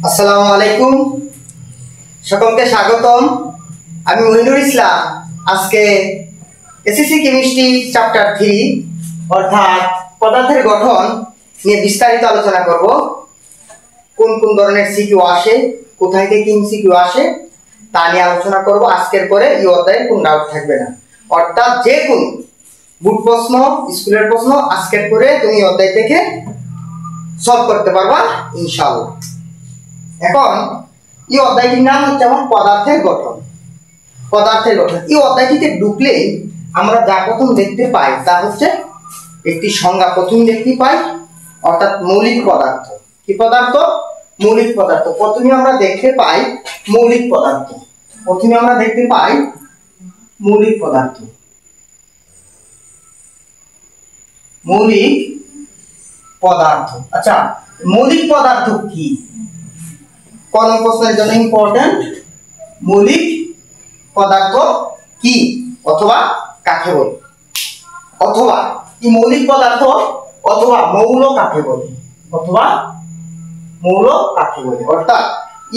আসসালামু আলাইকুম, সকলকে স্বাগতম। আমি মহিনুর ইসলাম। আজকে এসএসসি কেমিস্ট্রি চ্যাপ্টার 3 অর্থাৎ পদার্থের গঠন নিয়ে বিস্তারিত আলোচনা করব। কোন কোন ধরনের সিকিউ আসে, কোথায় থেকে সিকিউ আসে তা নিয়ে আলোচনা করব। আজকের পরে এই অধ্যায়ে কোনো ডাউট থাকবে না, অর্থাৎ যে কোন বুট প্রশ্ন, স্কুলের প্রশ্ন আজকের পরে তুমি অধ্যায় থেকে সলভ করতে পারবা ইনশাআল্লাহ। এখন এই অধ্যায়টির নাম হচ্ছে আমার পদার্থের গঠন। পদার্থের গঠন এই অধ্যায়টিতে ঢুকলেই আমরা যা প্রথম দেখতে পাই তা হচ্ছে একটি সংজ্ঞা প্রথম দেখতে পাই, অর্থাৎ মৌলিক পদার্থ। কি পদার্থ? মৌলিক পদার্থ। প্রথমে আমরা দেখতে পাই মৌলিক পদার্থ। প্রথমে আমরা দেখতে পাই মৌলিক পদার্থ। মৌলিক পদার্থ। আচ্ছা, মৌলিক পদার্থ কি? কোন প্রশ্নের জন্য ইম্পর্টেন্ট? মৌলিক পদার্থ কি অথবা কাকে বলে, অথবা এই মৌলিক পদার্থ অথবা মৌল কাকে বলে, অথবা মৌল কাকে বলে। অর্থাৎ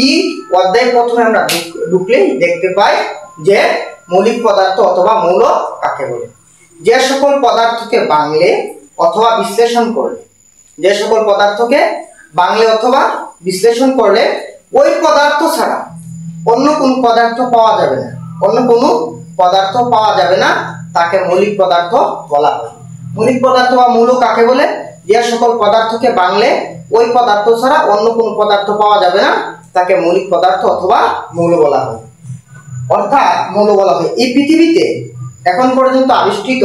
এই অধ্যায় প্রথমে আমরা ঢুকলেই দেখতে পাই যে মৌলিক পদার্থ অথবা মৌল কাকে বলে। যে সকল পদার্থকে বাংলে অথবা বিশ্লেষণ করলে, যে সকল পদার্থকে বাংলে অথবা বিশ্লেষণ করলে ওই পদার্থ ছাড়া অন্য কোন পদার্থ পাওয়া যাবে না, অন্য কোনো পদার্থ পাওয়া যাবে না, তাকে মৌলিক পদার্থ বলা হয়। মৌলিক পদার্থ বা মৌল কাকে বলে? যে সকল পদার্থকে বাংলে ওই পদার্থ ছাড়া অন্য কোনো পদার্থ পাওয়া যাবে না, তাকে মৌলিক পদার্থ অথবা মৌল বলা হয়। অর্থাৎ মৌল বলা হয়। এই পৃথিবীতে এখন পর্যন্ত আবিষ্কৃত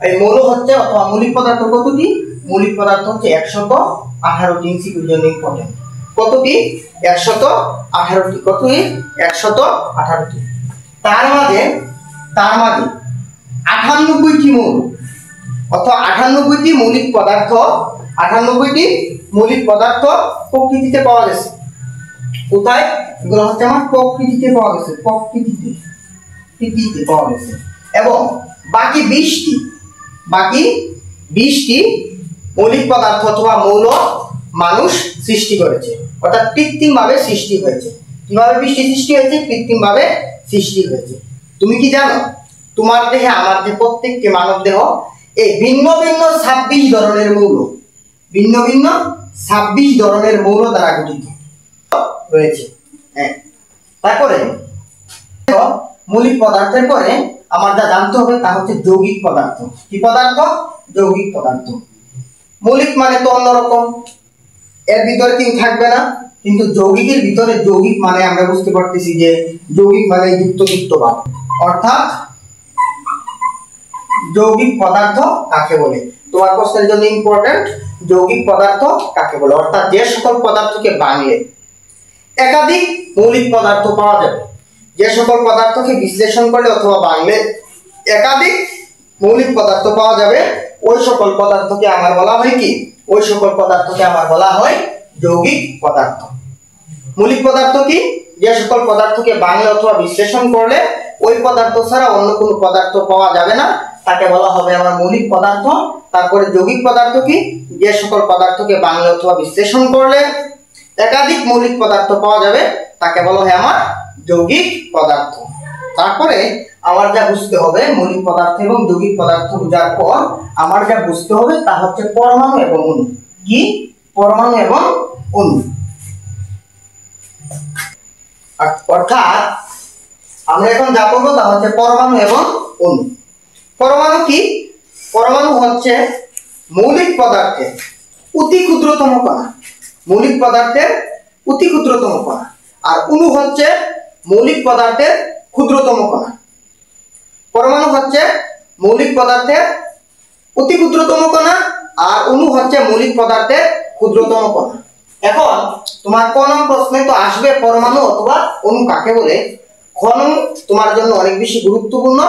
এই মৌল হচ্ছে অথবা মৌলিক পদার্থ কতটি? মৌলিক পদার্থ হচ্ছে 118টি। ইনসিকিউর জন্য ইম্পর্টেন্ট। কতটি? 118টি। কতটি? 118টি। তার মাঝে 98টি মৌল অথবা 98টি মৌলিক পদার্থ, 98টি মৌলিক পদার্থ প্রকৃতিতে পাওয়া গেছে। কোথায়? এগুলো হচ্ছে আমার প্রকৃতিতে পাওয়া গেছে। প্রকৃতিতে পাওয়া গেছে। এবং বাকি 20টি মৌলিক পদার্থ অথবা মৌল মানুষ সৃষ্টি করেছে, অর্থাৎ কৃত্রিম ভাবে সৃষ্টি হয়েছে। কিভাবে সৃষ্টি হয়েছে? কৃত্রিম ভাবে সৃষ্টি হয়েছে। তুমি কি জানো তোমার দেহে, আমার দেহে, প্রত্যেকটি মানব দেহ এই ভিন্ন ভিন্ন 26 ধরনের মৌল, ভিন্ন ভিন্ন 26 ধরনের মৌল দ্বারা গঠিত রয়েছে। হ্যাঁ, তারপরে মৌলিক পদার্থের পরে আমার যা জানতে হবে তা হচ্ছে যৌগিক পদার্থ। কি পদার্থ? যৌগিক পদার্থ। মৌলিক মানে তো অন্যরকম, এর ভিতরে তিন থাকবে না, কিন্তু যৌগিকের ভিতরে যৌগিক মানে আমরা বুঝতে পারতেছি যে যৌগিক মানে যুক্ত ভাব। অর্থাৎ যৌগিক পদার্থ কাকে বলে? তোমার প্রশ্নের জন্য ইম্পর্টেন্ট, যৌগিক পদার্থ কাকে বলে? অর্থাৎ যে সকল পদার্থকে বাংলে একাধিক মৌলিক পদার্থ পাওয়া যাবে, যে সকল পদার্থকে বিশ্লেষণ করলে অথবা বাংলে একাধিক মৌলিক পদার্থ পাওয়া যাবে, ওই সকল পদার্থকে আমার বলা হয় কি? ওই সকল পদার্থকে আমার বলা হয় যৌগিক পদার্থ। মৌলিক পদার্থ কি? যে সকল পদার্থকে বাংলে অথবা বিশ্লেষণ করলে ওই পদার্থ ছাড়া অন্য কোনো পদার্থ পাওয়া যাবে না, তাকে বলা হবে আমার মৌলিক পদার্থ। তারপরে যৌগিক পদার্থ কি? যে সকল পদার্থকে বাংলে অথবা বিশ্লেষণ করলে একাধিক মৌলিক পদার্থ পাওয়া যাবে, তাকে বলা হয় আমার যৌগিক পদার্থ। তারপরে আমার যা বুঝতে হবে মৌলিক পদার্থ এবং যৌগিক পদার্থ বোঝার পর আমার যা বুঝতে হবে তা হচ্ছে পরমাণু এবং অণু। কি? পরমাণু এবং অণু। অর্থাৎ আমরা এখন যা বলবো তা হচ্ছে পরমাণু এবং অণু। পরমাণু কি? পরমাণু হচ্ছে মৌলিক পদার্থের অতি ক্ষুদ্রতম কণা। মৌলিক পদার্থের অতি ক্ষুদ্রতম কণা। আর অণু হচ্ছে মৌলিক পদার্থের ক্ষুদ্রতম কণা। পরমাণু হচ্ছে মৌলিক পদার্থের অতি ক্ষুদ্রতম কণা, আর অণু হচ্ছে মৌলিক পদার্থের ক্ষুদ্রতম কণা। এখন তোমার কোন প্রশ্নে তো আসবে পরমাণু অথবা অণু কাকে বলে। কোন তোমার জন্য অনেক বেশি গুরুত্বপূর্ণ।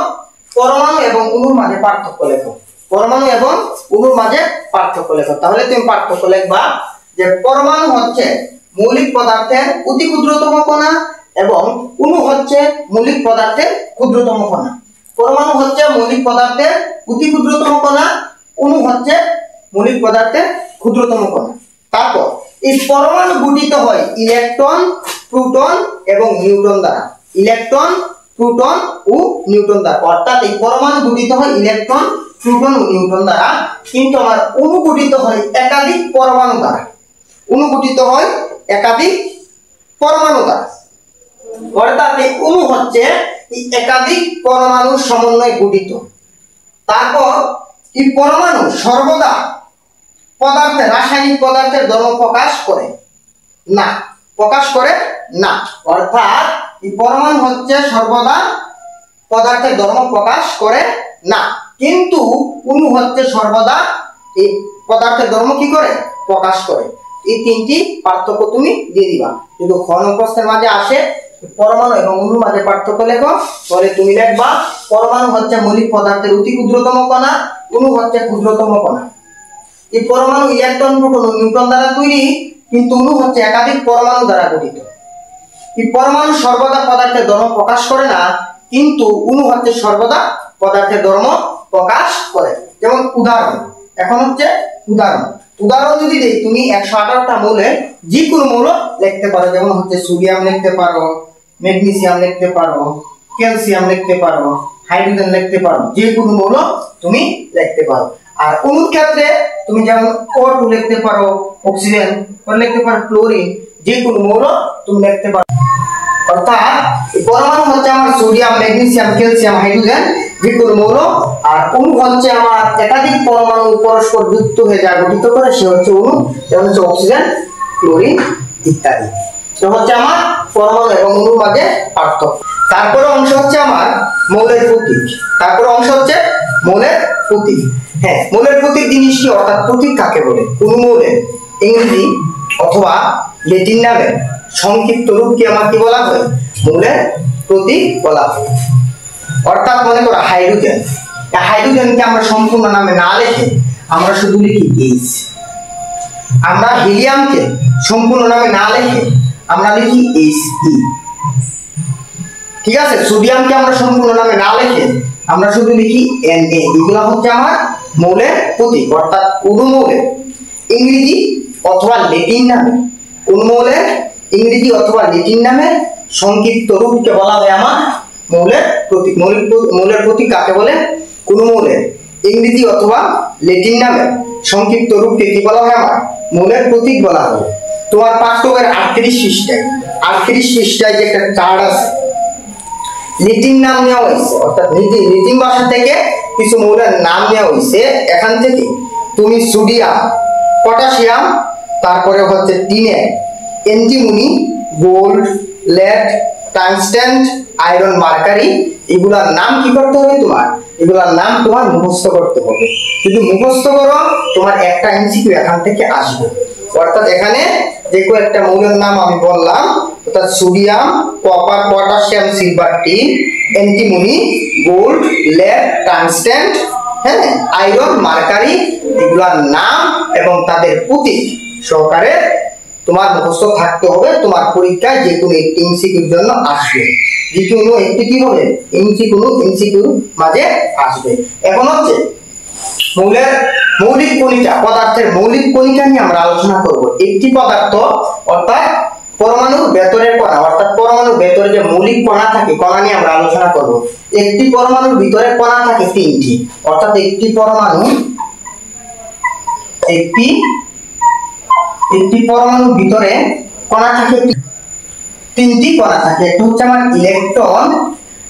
পরমাণু এবং অণুর মাঝে পার্থক্য লেখো। পরমাণু এবং অণুর মাঝে পার্থক্য লেখো। তাহলে তুমি পার্থক্য লিখবা যে পরমাণু হচ্ছে মৌলিক পদার্থের অতি ক্ষুদ্রতম কণা এবং অণু হচ্ছে মৌলিক পদার্থের ক্ষুদ্রতম কণা। পরমাণু হচ্ছে মৌলিক পদার্থের অতি ক্ষুদ্রতম কণা, অণু হচ্ছে মৌলিক পদার্থের ক্ষুদ্রতম কণা। তারপর এই পরমাণু গঠিত হয় ইলেকট্রন, প্রোটন এবং নিউট্রন দ্বারা। ইলেকট্রন, প্রোটন ও নিউট্রন দ্বারা, অর্থাৎ এই পরমাণু গঠিত হয় ইলেকট্রন, প্রোটন ও নিউট্রন দ্বারা, কিন্তু আমার অণু গঠিত হয় একাধিক পরমাণু দ্বারা। অণু গঠিত হয় একাধিক পরমাণু দ্বারা, অর্থাৎ এই অণু হচ্ছে একাধিক পরমাণুর সমন্বয়ে গঠিত। তারপর এই পরমাণু সর্বদা পদার্থের, রাসায়নিক পদার্থের ধর্ম প্রকাশ করে না, প্রকাশ করে না। অর্থাৎ এই পরমাণু হচ্ছে সর্বদা পদার্থের ধর্ম প্রকাশ করে না, কিন্তু অণু হচ্ছে সর্বদা এই পদার্থের ধর্ম কি করে, প্রকাশ করে। এই তিনটি পার্থক্য তুমি দিয়ে দিবা। যদি ঘন প্রশ্নের মাঝে আসে পরমাণু এবং অণুর মাঝে পার্থক্য লেখো, তাহলে তুমি লিখবা পরমাণু হচ্ছে মৌলিক পদার্থের অতি ক্ষুদ্রতম কণা, অণু হচ্ছে ক্ষুদ্রতম কণা। এই পরমাণু ইলেকট্রন, প্রোটন ও নিউট্রন দ্বারা তৈরি, কিন্তু অণু হচ্ছে একাধিক পরমাণু দ্বারা গঠিত। এই পরমাণু সর্বদা পদার্থের ধর্ম প্রকাশ করে না, কিন্তু অণু হচ্ছে সর্বদা পদার্থের ধর্ম প্রকাশ করে। যেমন উদাহরণ, এখন হচ্ছে উদাহরণ যদি দেই, তুমি 118টা মৌলে যে কোনো মৌল লিখতে পারো। যেমন হচ্ছে সোডিয়াম লিখতে পারো, ম্যাগনেসিয়াম লিখতে পারো, ক্যালসিয়াম লিখতে পারো, হাইড্রোজেন লিখতে পারো, যে কোনো মৌল তুমি লিখতে পারো। আর অণুর ক্ষেত্রে তুমি যেমন O2 লিখতে পারো, অক্সিজেন লিখতে পারো, ক্লোরিন, যে কোনো মৌল তুমি লিখতে পারো। অর্থাৎ পরমাণু হচ্ছে আমার সোডিয়াম, ম্যাগনেসিয়াম, ক্যালসিয়াম, হাইড্রোজেন, যে কোনো মৌল। আর অণু হচ্ছে আমার একাধিক পরমাণু পরস্পর যুক্ত হয়ে যা গঠিত করে, সে হচ্ছে অণু। যেমন হচ্ছে অক্সিজেন, ক্লোরিন ইত্যাদি। তো হচ্ছে আমার পরমাণু এবং অণুর মাঝে পার্থক্য। তারপরে অংশ হচ্ছে আমার মৌলের প্রতীক। তারপরে অংশ হচ্ছে মৌলের প্রতীক। হ্যাঁ, মৌলের প্রতীক জিনিস কি, অর্থাৎ প্রতীক কাকে বলে? কোন মৌলের ইংরেজি অথবা ল্যাটিন নামের সংক্ষিপ্ত রূপকে আমার কি বলা হয়? মৌলের প্রতীক বলা হয়। অর্থাৎ মনে করো হাইড্রোজেন, হাইড্রোজেনকে আমরা সম্পূর্ণ নামে না লিখে আমরা শুধু লিখি এইচ। আমরা হিলিয়ামকে সম্পূর্ণ নামে না লিখে আমরা লিখি He। ঠিক আছে, সোডিয়ামকে আমরা সম্পূর্ণ নামে না লিখে আমরা শুধু লিখি Na। এগুলো হচ্ছে আমার মৌলের প্রতীক। অর্থাৎ কোন মৌলের ইংরেজি অথবা ল্যাটিন নামে, কোন মৌলের ইংরেজি অথবা ল্যাটিন নামে সংক্ষিপ্ত রূপকে বলা হয় আমার মৌলের প্রতীক। মৌলের প্রতীক কাকে বলে? কোন মৌলের ইংরেজি অথবা ল্যাটিন নামে সংক্ষিপ্ত রূপকে কি বলা হয়? আমার মৌলের প্রতীক বলা হয়। তোমার পাঠ্যবইয়ের 38 পৃষ্ঠায় যে একটা কার্ড আছে, ল্যাটিন নাম নেওয়া হয়েছে, অর্থাৎ ল্যাটিন ভাষা থেকে কিছু মৌলের নাম নেওয়া হয়েছে। এখান থেকে তুমি সোডিয়াম, পটাশিয়াম, তারপরে হচ্ছে টিনের, antimony, gold, lead, tungsten, iron, mercury, এগুলার নাম কি করতে হবে? তোমার এগুলার নাম তোমার মুখস্থ করতে হবে। যদি মুখস্থ করো তোমার একটা এমসিকিউ এখান থেকে আসবে। অর্থাৎ এখানে যে কয়েকটা মৌলের নাম আমি বললাম, অর্থাৎ sodium, copper, potassium, silver, tin, antimony, gold, lead, tungsten, হ্যাঁ, আয়রন, মার্কারি, এগুলার নাম এবং তাদের প্রতীক সহকারে তোমার মুখস্থ থাকতে হবে। তোমার পরীক্ষায় যে কোনো একটি এমসিকিউর জন্য আসবে, যে কোনো একটি কি হবে এমসিকিউ মাঝে আসবে। এখন হচ্ছে মৌলিক কণিকা, পদার্থের মৌলিক কণিকা নিয়ে আমরা আলোচনা করব। একটি পদার্থ অর্থাৎ পরমাণুর ভেতরের কণা, অর্থাৎ পরমাণুর ভেতরে যে মৌলিক কণা থাকে, কণা নিয়ে আমরা আলোচনা করব। একটি পরমাণুর ভিতরে কণা থাকে 3টি, অর্থাৎ একটি পরমাণুর ভিতরে কণা থাকে 3টি কণা থাকে। একটা হচ্ছে আমার ইলেকট্রন,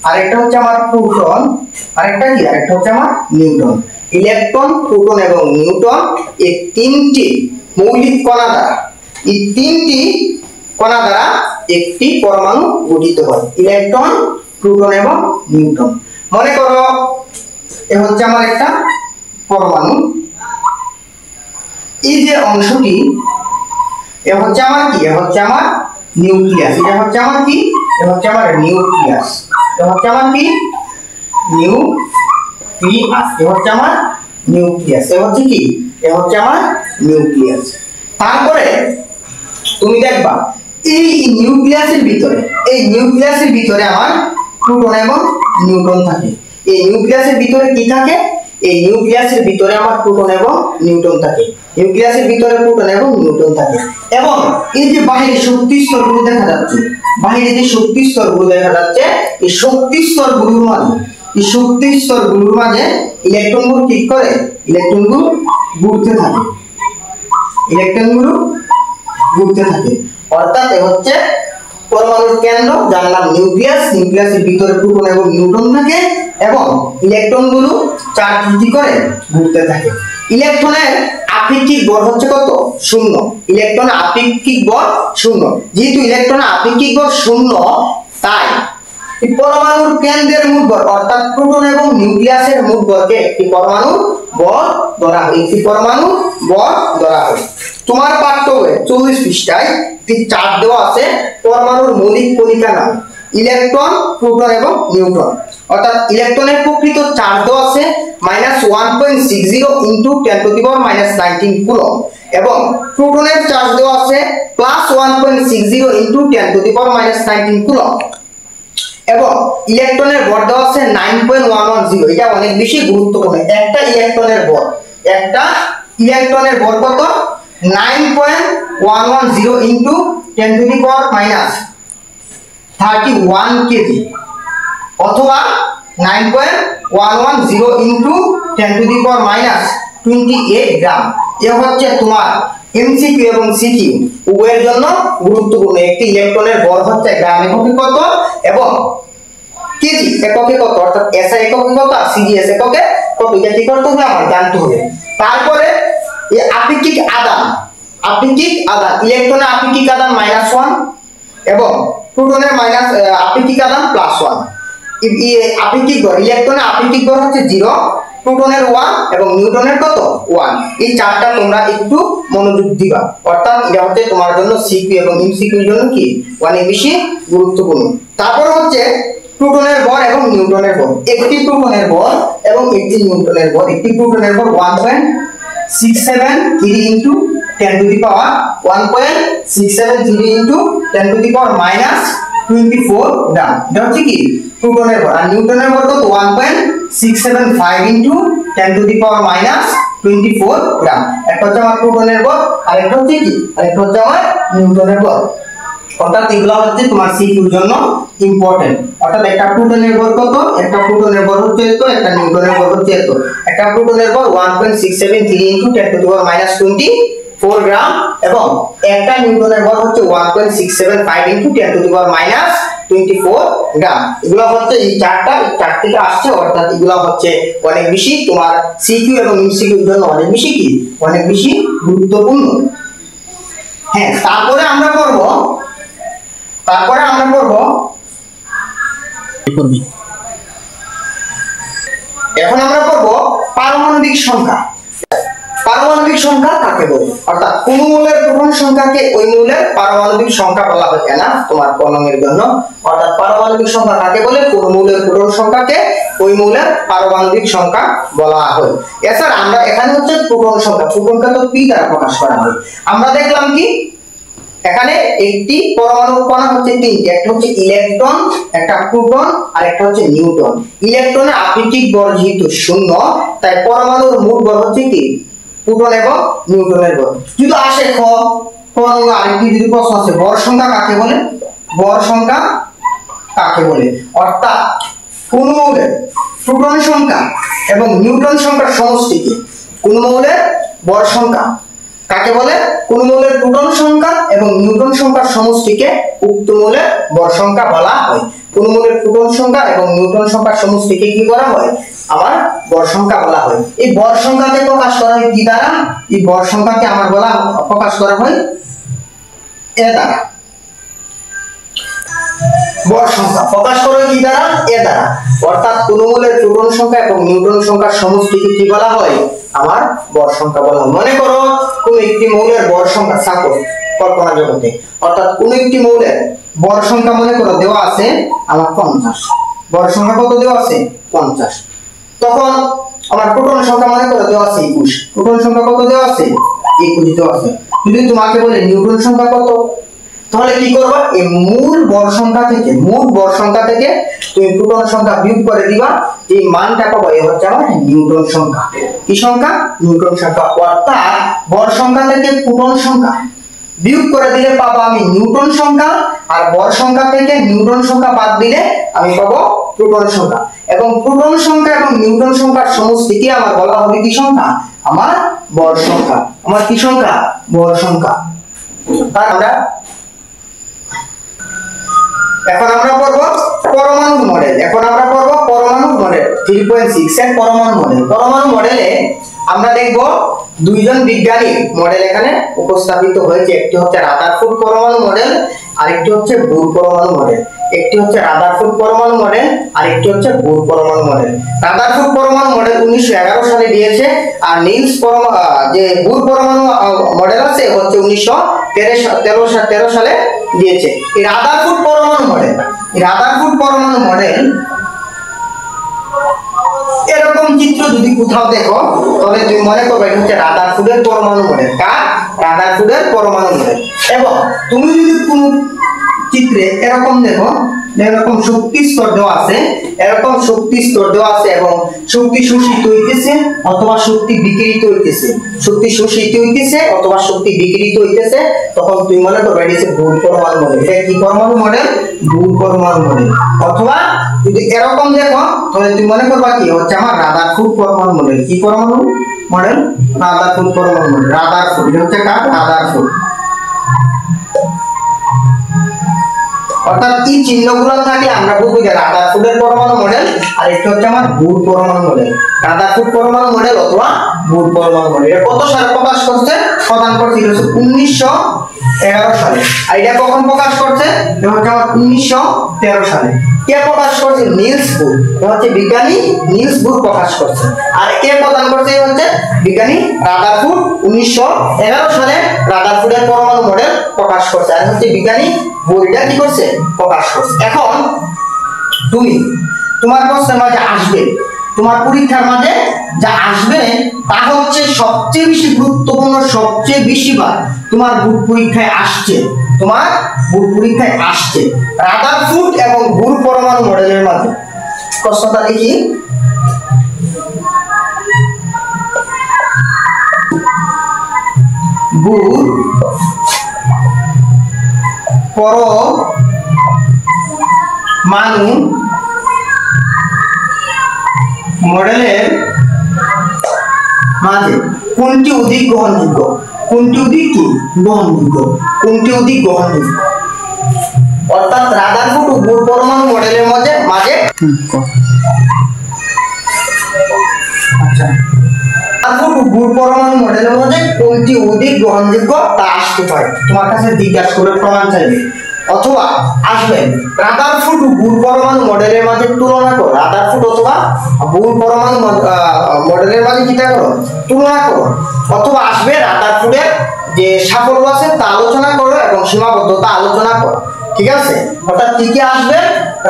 আরেকটা হচ্ছে আমার প্রোটন, আরেকটা হচ্ছে আমার নিউট্রন। ইলেকট্রন, প্রোটন এবং নিউট্রন, এই 3টি মৌলিক কণা দ্বারা, এই 3টি কণা দ্বারা একটি পরমাণু গঠিত হয়। ইলেকট্রন, প্রোটন এবং নিউট্রন। মনে করো এ হচ্ছে আমার একটা পরমাণু, এই যে অংশটি এ হচ্ছে আমার কি? এ হচ্ছে আমার নিউক্লিয়াস। এটা হচ্ছে আমার কি? এ হচ্ছে আমার নিউক্লিয়াস। এটা হচ্ছে আমার কি? নিউক্লিয়াস। এ হচ্ছে আমার নিউক্লিয়াস। এ হচ্ছে কি? এ হচ্ছে আমার নিউক্লিয়াস। তারপরে তুমি দেখবা এই নিউক্লিয়াসের ভিতরে আমার প্রোটন এবং নিউট্রন থাকে। এই নিউক্লিয়াসের ভিতরে কি থাকে? এই নিউক্লিয়াসের ভিতরে আমার প্রোটন এবং নিউট্রন থাকে, নিউক্লিয়াসের ভিতরে প্রোটন এবং নিউট্রন থাকে। এবং এই যে বাহিরে শক্তি স্তরগুলো দেখা যাচ্ছে, বাহিরে যে শক্তি স্তরগুলো দেখা যাচ্ছে, এই শক্তি স্তরগুলোর মাঝে, এই শক্তি স্তরগুলোর মাঝে ইলেকট্রনগুলো কি করে, ইলেকট্রনগুলো ঘুরতে থাকে, ইলেকট্রনগুলো ঘুরতে থাকে। অর্থাৎ এ হচ্ছে পরমাণুর কেন্দ্র, যার নাম নিউক্লিয়াস। নিউক্লিয়াসের ভিতরে প্রোটন এবং নিউট্রন থাকে এবং ইলেকট্রনগুলো চার্জ বৃদ্ধি করে ঘুরতে থাকে। ইলেকট্রনের আপেক্ষিক ভর হচ্ছে কত? শূন্য। ইলেকট্রনের আপেক্ষিক ভর শূন্য। যেহেতু ইলেকট্রনের আপেক্ষিক ভর শূন্য, তাই পরমাণুর কেন্দ্রের মোট ভর অর্থাৎ প্রোটন এবং নিউক্লিয়াসের মোট ভরকে একটি পরমাণুর ভর ধরা হয়, একটি পরমাণুর ভর ধরা হয়। তোমার পাঠ্য বইয়ে 40 পৃষ্ঠায় একটি চার্ট দেওয়া আছে পরমাণুর মৌলিক কণিকা নাম, ইলেকট্রন, প্রোটন এবং নিউট্রন। অর্থাৎ ইলেকট্রনের প্রকৃত চার্জ দেওয়া আছে -1.60 × 10⁻⁻19 কুলম্ব এবং প্রোটনের চার্জ দেওয়া আছে +1.60 × 10⁻⁻19 কুলম্ব এবং ইলেকট্রনের ভর দেওয়া আছে 9.110। এটা অনেক বেশি গুরুত্বপূর্ণ। একটা ইলেকট্রনের ভর, একটা ইলেকট্রনের ভর কত? 9.110 × 10⁻31 কেজি অথবা 9.110 × 10⁻28 গ্রাম। এ হচ্ছে তোমার এমসিকিউ এবং সিকিউ উভয়ের জন্য গুরুত্বপূর্ণ। একটি ইলেকট্রনের ভর হচ্ছে গ্রাম এককে কত এবং কেজি এককে কত, অর্থাৎ এসআই এককে কত আর সিজিএস এককে কত, এটা কি করতে হবে, আমার জানতে হবে। তারপরে এই আপেক্ষিক আদান, আপেক্ষিক আদান, ইলেকট্রনের আপেক্ষিক আদান -1 এবং প্রোটনের আপেক্ষিক আদান +1। আপেক্ষিক ভর, ইলেকট্রনের আপেক্ষিক ভর হচ্ছে 0, প্রোটনের 1 এবং নিউট্রনের কত 1। এই চারটা তোমরা একটু মনোযোগ দিবা, অর্থাৎ এটা হচ্ছে তোমার জন্য সিকিউ এবং এমসিকিউ জন্য কি অনেক বেশি গুরুত্বপূর্ণ। তারপর হচ্ছে প্রোটনের ভর এবং নিউট্রনের ভর। একটি প্রোটনের ভর এবং একটি নিউট্রনের ভর। একটি প্রোটনের ভর 1.673 × 10⁻1.673 × 10⁻24 গ্রাম। এটা হচ্ছে কি প্রোটনের ভর। আর নিউট্রনের ভর কত? 1.675 × 10⁻24 গ্রাম। একটা হচ্ছে আমার প্রোটনের ভর, আর একটা হচ্ছে কি, আর একটা হচ্ছে আমার নিউট্রনের ভর। অর্থাৎ এগুলো হচ্ছে তোমার সিকিউর জন্য ইম্পর্টেন্ট। অর্থাৎ একটা প্রোটনের ভর কত? একটা প্রোটনের ভর হচ্ছে এত, একটা নিউট্রনের ভর হচ্ছে এত। একটা প্রোটনের ভর 1.673 × 10⁻24 গ্রাম এবং একটা নিউট্রনের ভর হচ্ছে 1.675 × 10⁻24 গ্রাম। এগুলো হচ্ছে এই চারটা, চার থেকে আসছে। অর্থাৎ এগুলো হচ্ছে অনেক বেশি তোমার সিকিউ এবং এমসিকিউর জন্য অনেক বেশি কি, অনেক বেশি গুরুত্বপূর্ণ। হ্যাঁ, তারপরে আমরা করব এখন আমরা করব পারমাণবিক সংখ্যা। পারমাণবিক সংখ্যা কাকে বলে? অর্থাৎ কোন মৌলের প্রোটন সংখ্যাকে ওই মৌলের পারমাণবিক সংখ্যা বলা হয় না, তোমার কলমের জন্য। অর্থাৎ পারমাণবিক সংখ্যা কাকে বলে? কোন মৌলের প্রোটন সংখ্যাকে ওই মৌলের পারমাণবিক সংখ্যা বলা হয়। এছাড়া আমরা এখানে হচ্ছে প্রোটন সংখ্যা, প্রোটনকে তো পি দ্বারা প্রকাশ করা হয়। আমরা দেখলাম কি এখানে একটি পরমাণুর কণা হচ্ছে তিনটি, একটা হচ্ছে ইলেকট্রন, একটা প্রোটন আর একটা হচ্ছে নিউট্রন। ইলেকট্রনের আপেক্ষিক ভর যেহেতু শূন্য, তাই পরমাণুর মোট ভর হচ্ছে কি প্রোটন এবং নিউট্রনের ভর। যদি আসে আরেকটি যদি প্রশ্ন আছে, ভর সংখ্যা কাকে বলে? ভর সংখ্যা কাকে বলে? অর্থাৎ কোন মৌলের প্রোটন সংখ্যা এবং নিউট্রন সংখ্যার সমষ্টিকে, কোন মৌলের ভর সংখ্যা কাকে বলে? কোন মৌলের প্রোটন সংখ্যা এবং নিউট্রন সংখ্যার সমষ্টিকে উক্ত মৌলের ভর সংখ্যা বলা হয়। কোন মৌলের প্রোটন সংখ্যা এবং নিউট্রন সংখ্যার সমষ্টিকে কি করা হয়? আমার ভর সংখ্যা বলা হয়। এই ভর সংখ্যাকে প্রকাশ করা হয় কি দ্বারা? এই ভর সংখ্যাকে আমার প্রকাশ করা হয় এ দ্বারা। ভর সংখ্যা প্রকাশ করা হয় কি দ্বারা? এ দ্বারা। অর্থাৎ কোন মৌলের প্রোটন সংখ্যা এবং নিউট্রন সংখ্যার সমষ্টিকে কি বলা হয়? আমার ভর সংখ্যা বলা হয়। মনে করো কোন একটি মৌলের ভর সংখ্যা, সাপোজ কল্পনা জগতে, অর্থাৎ কোন একটি মৌলের ভর সংখ্যা মনে করো দেওয়া আছে আমার 50। ভর সংখ্যা কত দেওয়া আছে? 50। তখন আমার প্রোটন সংখ্যা মনে করো দেওয়া আছে 21। প্রোটন সংখ্যা কত দেওয়া আছে? 21 দেওয়া আছে। যদি তোমাকে বলে নিউট্রন সংখ্যা কত, তাহলে কি করবা, এই মূল ভর সংখ্যা থেকে তুমি প্রোটন সংখ্যা বিয়োগ করে দিবা, এই মানটা পাবো এই হচ্ছে আমার নিউটন সংখ্যা। কি সংখ্যা? নিউটন সংখ্যা। অর্থাৎ ভর সংখ্যা থেকে প্রোটন সংখ্যা বিয়োগ করে দিলে পাবো আমি নিউটন সংখ্যা, আর ভর সংখ্যা থেকে নিউটন সংখ্যা বাদ দিলে আমি পাবো প্রোটন সংখ্যা। এবং প্রোটন সংখ্যা এবং নিউটন সংখ্যার সমষ্টিকে আমার বলা হবে কি সংখ্যা? আমার ভর সংখ্যা। আমার কি সংখ্যা? ভর সংখ্যা। তাই আমরা এখন আমরা পড়ব পরমাণুর মডেল। 3.6 এর পরমাণু মডেল। পরমাণু মডেলে আমরা দেখব দুইজন বিজ্ঞানী মডেল এখানে উপস্থাপিত হয়েছে। একটি হচ্ছে রাদারফোর্ড পরমাণু মডেল, আরেকটি হচ্ছে বুর পরমাণু মডেল। একটি হচ্ছে রাদারফোর্ড পরমাণু মডেল, আরেকটি হচ্ছে বুর পরমাণু মডেল। রাদারফোর্ড পরমাণু মডেল 1911 সালে দিয়েছে, আর নিলস যে বুর পরমাণু মডেল আছে হচ্ছে 1913 সালে দিয়েছে। এই রাদারফোর্ড পরমাণু মডেল এরকম চিত্র যদি কোথাও দেখো তাহলে তুমি মনে করবে এটা হচ্ছে রাদারফোর্ডের পরমাণু মডেল। কার? রাদারফোর্ডের পরমাণু মডেল। এবং তুমি যদি কোন চিত্রে এরকম দেখো, এরকম শক্তি স্তর দেওয়া আছে, এবং শক্তি শোষিত হইতেছে অথবা শক্তি বিকিরিত হইতেছে, তখন তুমি মনে করবে এটা হচ্ছে বুর পরমাণু মডেল। এটা কি পরমাণু মডেল? বুর পরমাণু মডেল। অথবা যদি এরকম দেখো তাহলে তুমি মনে করবা কি হচ্ছে আমার রাদারফোর্ড পরমাণু মডেল। কি পরমাণু মডেল? রাদারফোর্ড পরমাণু মডেল। রাদারফোর্ড, এটা হচ্ছে কার? রাদারফোর্ড। অর্থাৎ এই চিহ্নগুলো থাকলে আমরা বুঝবো যে রাদারফোর্ডের পরমাণু মডেল, আর এটা হচ্ছে আমার বুর পরমাণু মডেল। রাদারফোর্ড পরমাণু মডেল অথবা বুর পরমাণু মডেল। এটা কত সালে প্রকাশ করছে? প্রদান করছিল 1911 সালে। আর এটা কখন প্রকাশ করছে? এটা হচ্ছে আমার 1913 সালে। কে প্রকাশ করছে? নিলস বুর। এটা হচ্ছে বিজ্ঞানী নিলস বুর প্রকাশ করছে। আর কে প্রদান করছে? হচ্ছে বিজ্ঞানী রাদারফোর্ড। 1911 সালে রাদারফোর্ডের পরমাণু মডেল প্রকাশ করছে, আর হচ্ছে বিজ্ঞানী বইটা কি করছে? প্রকাশ করছে। এখন তোমার প্রশ্নের মাঝে আসবে, তোমার পরীক্ষার মাঝে যা আসবে তা হচ্ছে সবচেয়ে বেশি গুরুত্বপূর্ণ, সবচেয়ে বেশি বার তোমার বুট পরীক্ষায় আসছে রাদারফোর্ড এবং বুর পরমাণু মডেলের মাঝে। প্রশ্নটা দেখি, বুর পরমাণু মডেলের মাঝে কোনটি অধিক গ্রহণযোগ্য? অর্থাৎ রাদারফোর্ড ও বুর পরমাণু মডেলের মাঝে বুর পরমাণু মডেলের মধ্যে কোনটি অধিক গ্রহণযোগ্য তা আসতে পারে। তোমার কাছে জিজ্ঞাসা করে প্রমাণ চাইবে, অথবা আসবে রাদারফোর্ড ও বুর পরমাণু মডেলের মাঝে তুলনা করো। রাদারফোর্ড অথবা বুর পরমাণু মডেলের মাঝে কিটা করো? তুলনা করো। অথবা আসবে রাদারফোর্ডের যে সাফল্য আছে তা আলোচনা করো এবং সীমাবদ্ধতা আলোচনা করো। ঠিক আছে? অর্থাৎ কি কি আসবে?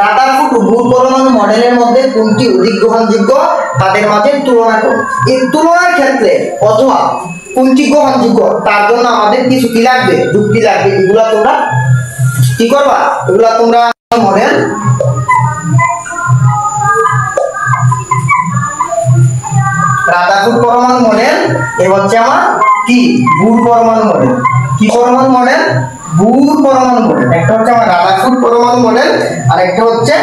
রাদারফোর্ড ও বুর পরমাণু মডেলের মধ্যে কোনটি অধিক গ্রহণযোগ্য তাদের মাঝে তুলনা করো। এই তুলনার ক্ষেত্রে অথবা কোনটি গ্রহণযোগ্য তার জন্য আমাদের কিছু কি লাগবে? যুক্তি লাগবে। এগুলা তোমরা কি করবা? এগুলা তোমরা মডেল রাদারফোর্ড পরমাণু মডেল, এ হচ্ছে আমার কি বুর পরমাণু মডেল। কি পরমাণু মডেল? বুর পরমাণু মডেল। একটা হচ্ছে আমার রাদারফোর্ড পরমাণু মডেল, আর একটা হচ্ছে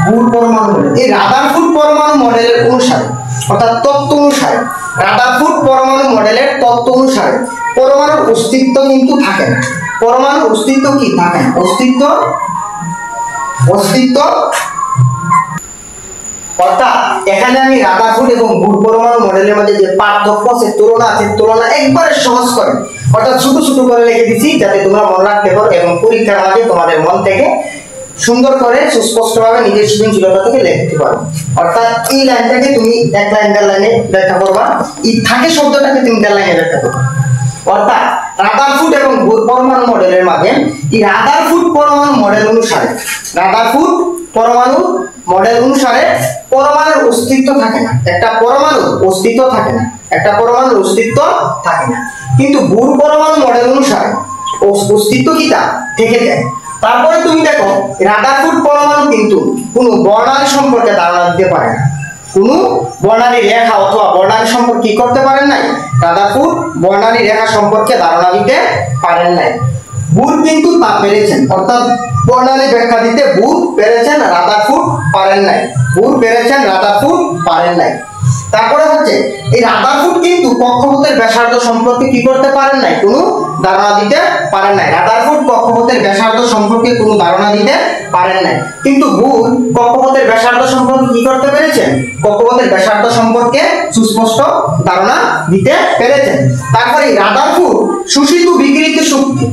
বুর পরমাণু মডেল। এই রাদারফোর্ড পরমাণু মডেলের অনুসারে, অর্থাৎ তত্ত্ব অনুসারে, রাদারফোর্ড পরমাণু মডেলের তত্ত্ব অনুসারে পরমাণুর অস্তিত্ব কিন্তু থাকে না। পরমাণুর অস্তিত্ব কি থাকে না? অস্তিত্ব অর্থাৎ এখানে আমি রাদারফোর্ড এবং বুর পরমাণু মডেলের মধ্যে যে পার্থক্য আছে, তুলনা আছে, তুলনা একবারে সহজ করে অর্থাৎ ছোট ছোট করে লিখে দিছি যাতে তোমরা মনে রাখতে পারো এবং পরীক্ষার মাঝে তোমাদের মন থেকে সুন্দর করে সুস্পষ্টভাবে নিজের সৃজনশীলতা থেকে লিখতে পারো। অর্থাৎ এই লাইনটাকে তুমি এক লাইন দেড় লাইনে ব্যাখ্যা করবা, এই থাকে শব্দটাকে তুমি দেড় লাইনে ব্যাখ্যা করবা। অর্থাৎ রাদারফোর্ড এবং বুর পরমাণু মডেলের মাঝে এই রাদারফোর্ড পরমাণু মডেল অনুসারে, রাদারফোর্ড পরমাণু মডেল অনুসারে পরমাণুর অস্তিত্ব থাকে না। একটা পরমাণুর অস্তিত্ব থাকে না। কিন্তু বুর পরমাণু মডেল অনুসারে অস্তিত্ব কিটা থেকে যায়। তারপরে তুমি দেখো রাদারফোর্ড পরমাণু কিন্তু কোনো বর্ণালী সম্পর্কে ধারণা দিতে পারে না, কোনো বর্ণালী রেখা অথবা বর্ণালী সম্পর্কে কি করতে পারেন নাই, রাদারফোর্ড বর্ণালী রেখা সম্পর্কে ধারণা দিতে পারেন নাই। বুর কিন্তু তা পেরেছেন, অর্থাৎ বর্ণালী ব্যাখ্যা দিতে বুর পেরেছেন, রাদারফোর্ড পারেন নাই। বুর পেরেছেন, রাদারফোর্ড পারেন নাই। তারপরে হচ্ছে এই রাদারফোর্ড কিন্তু কক্ষপথের ব্যাসার্ধ সম্পর্কে কি করতে পারেন নাই, কোনো ধারণা দিতে পারেন নাই। রাদারফোর্ড কক্ষপথের ব্যাসার্ধ সম্পর্কে কোনো ধারণা দিতে পারেন নাই, কিন্তু বুর কক্ষপথের ব্যাসার্ধ সম্পর্কে কি করতে পেরেছেন, কক্ষপথের ব্যাসার্ধ সম্পর্কে সুস্পষ্ট ধারণা দিতে পেরেছেন। তারপরে রাদারফোর্ড শোষিত বিকিরিত শক্তি,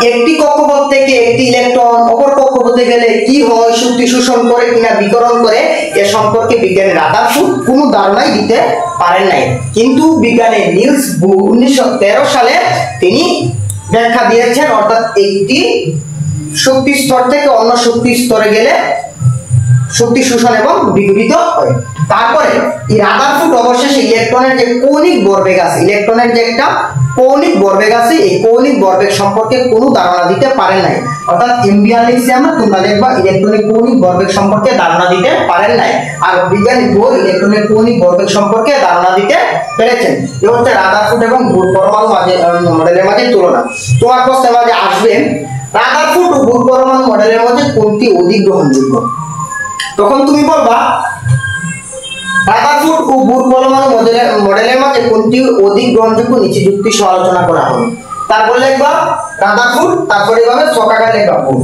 একটি কক্ষপথ থেকে একটি ইলেকট্রন অপর কক্ষপথে গেলে কি হয়, শক্তি শোষণ করে কিনা বিকিরণ করে, এ সম্পর্কে বিজ্ঞানী রাদারফোর্ড কোনো ধারণাই দিতে পারেন নাই। কিন্তু বিজ্ঞানী নিলস বোর 1913 সালে তিনি ব্যাখ্যা দিয়েছেন, অর্থাৎ একটি শক্তি স্তর থেকে অন্য শক্তি স্তরে গেলে শক্তি শোষণ এবং বিকিরিত হয়। তারপরে এই রাদারফোর্ড অবশেষে ইলেকট্রনের যে কৌণিক ভরবেগ আছে, ইলেকট্রনের যে একটা কৌণিক ভরবেগ আছে, এই কৌণিক ভরবেগ সম্পর্কে কোনো ধারণা দিতে পারেন নাই। অর্থাৎ এমবিআর লিখছি আমরা, তোমরা দেখবা ইলেকট্রনের কৌণিক ভরবেগ সম্পর্কে ধারণা দিতে পারেন নাই। আর বিজ্ঞানী বোর ইলেকট্রনের কৌণিক ভরবেগ সম্পর্কে ধারণা দিতে পেরেছেন। এই হচ্ছে রাদারফোর্ড এবং বোর পরমাণু মডেলের মাঝে তুলনা। তোমার প্রশ্নের মাঝে আসবে রাদারফোর্ড ও বোর পরমাণু মডেলের মধ্যে কোনটি অধিক গ্রহণযোগ্য। তখন তুমি বলবা রাদারফোর্ড ও বোর পরমাণু মডেলের মধ্যে কোনটি অধিক গ্রহণযোগ্য, নিচে যুক্তি সহ আলোচনা করা হবে। তারপর লিখবা রাদারফোর্ড, তারপরে এভাবে ছকাকার লিখবা বোর।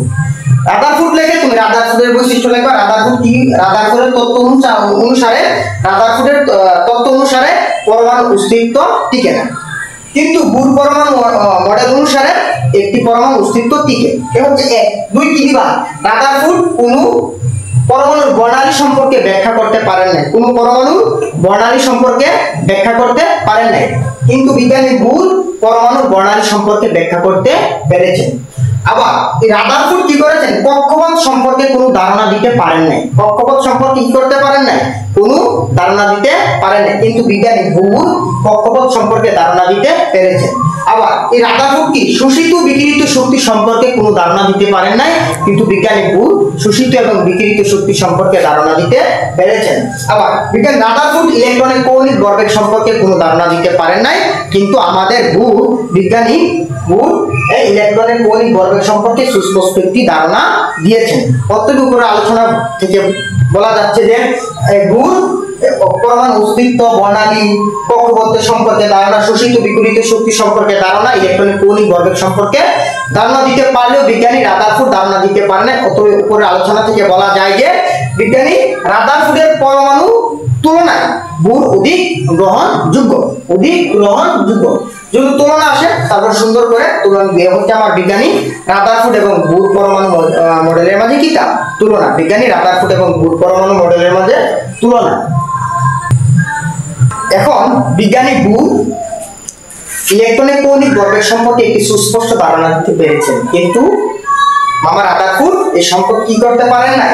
রাদারফোর্ড লিখে তুমি রাদারফোর্ডের বৈশিষ্ট্য লিখবা। রাদারফোর্ড কি, রাদারফোর্ডের তত্ত্ব অনুসারে পরমাণু অস্তিত্ব টিকে না, কিন্তু বোর পরমাণু মডেল অনুসারে একটি পরমাণু অস্তিত্ব টিকে। এ হচ্ছে এক। দুই কি দিবা, রাদারফোর্ড কোনো পরমাণুর বর্ণালী সম্পর্কে ব্যাখ্যা করতে পারেন নাই, কোনো পরমাণুর বর্ণালী সম্পর্কে ব্যাখ্যা করতে পারেন নাই, কিন্তু বিজ্ঞানী বোর পরমাণুর বর্ণালী সম্পর্কে ব্যাখ্যা করতে পেরেছেন। আবার এই রাদারফোর্ড কি করেছেন, কক্ষপথ সম্পর্কে কোনো ধারণা দিতে পারেন নাই, কক্ষপথ সম্পর্কে কি করতে পারেন নাই, কোনো ধারণা দিতে পারেন নাই, কিন্তু বিজ্ঞানী বোর কক্ষপথ সম্পর্কে ধারণা দিতে পেরেছেন। আবার এই রাদারফোর্ড কি শোষিত বিকিরিত শক্তি সম্পর্কে কোনো ধারণা দিতে পারেন নাই, কিন্তু বিজ্ঞানী বোর শোষিত এবং বিকিরিত শক্তি সম্পর্কে ধারণা দিতে পেরেছেন। আবার বিজ্ঞানী রাদারফোর্ড ইলেকট্রনের কৌণিক ভরবেগ সম্পর্কে কোনো ধারণা দিতে পারেন নাই, কিন্তু আমাদের বোর বিজ্ঞানী বোর এই ইলেকট্রনের কৌণিক ভরবেগ সম্পর্কে সুস্পষ্ট একটি ধারণা দিয়েছেন। প্রত্যেক উপরে আলোচনা থেকে বলা যাচ্ছে যে বোর পরমাণু অস্তিত্ব, বর্ণালী, কক্ষপথ সম্পর্কে ধারণা, শোষিত বিকিরিত শক্তি সম্পর্কে ধারণা, ইলেকট্রনের কৌণিক ভরবেগ সম্পর্কে ধারণা দিতে পারলেও বিজ্ঞানী রাদারফোর্ড ধারণা দিতে পারেন না। অতএব উপরের আলোচনা থেকে বলা যায় যে বিজ্ঞানী রাদারফোর্ডের পরমাণু তুলনায় বোর অধিক গ্রহণযোগ্য, অধিক গ্রহণযোগ্য। যদি তুলনা আসে তারপর সুন্দর করে তুলনা দিয়ে হচ্ছে আমার বিজ্ঞানী রাদারফোর্ড এবং বোর পরমাণু মডেলের মাঝে কি তা তুলনা, বিজ্ঞানী রাদারফোর্ড এবং বোর পরমাণু মডেলের মাঝে তুলনা। এখন বিজ্ঞানী বোর ইলেকট্রনের কৌণিক ভরবেগ সম্পর্কে একটি সুস্পষ্ট ধারণা দিতে পেরেছেন, কিন্তু মামা রাদারফোর্ড এই সম্পর্কে কি করতে পারেন নাই,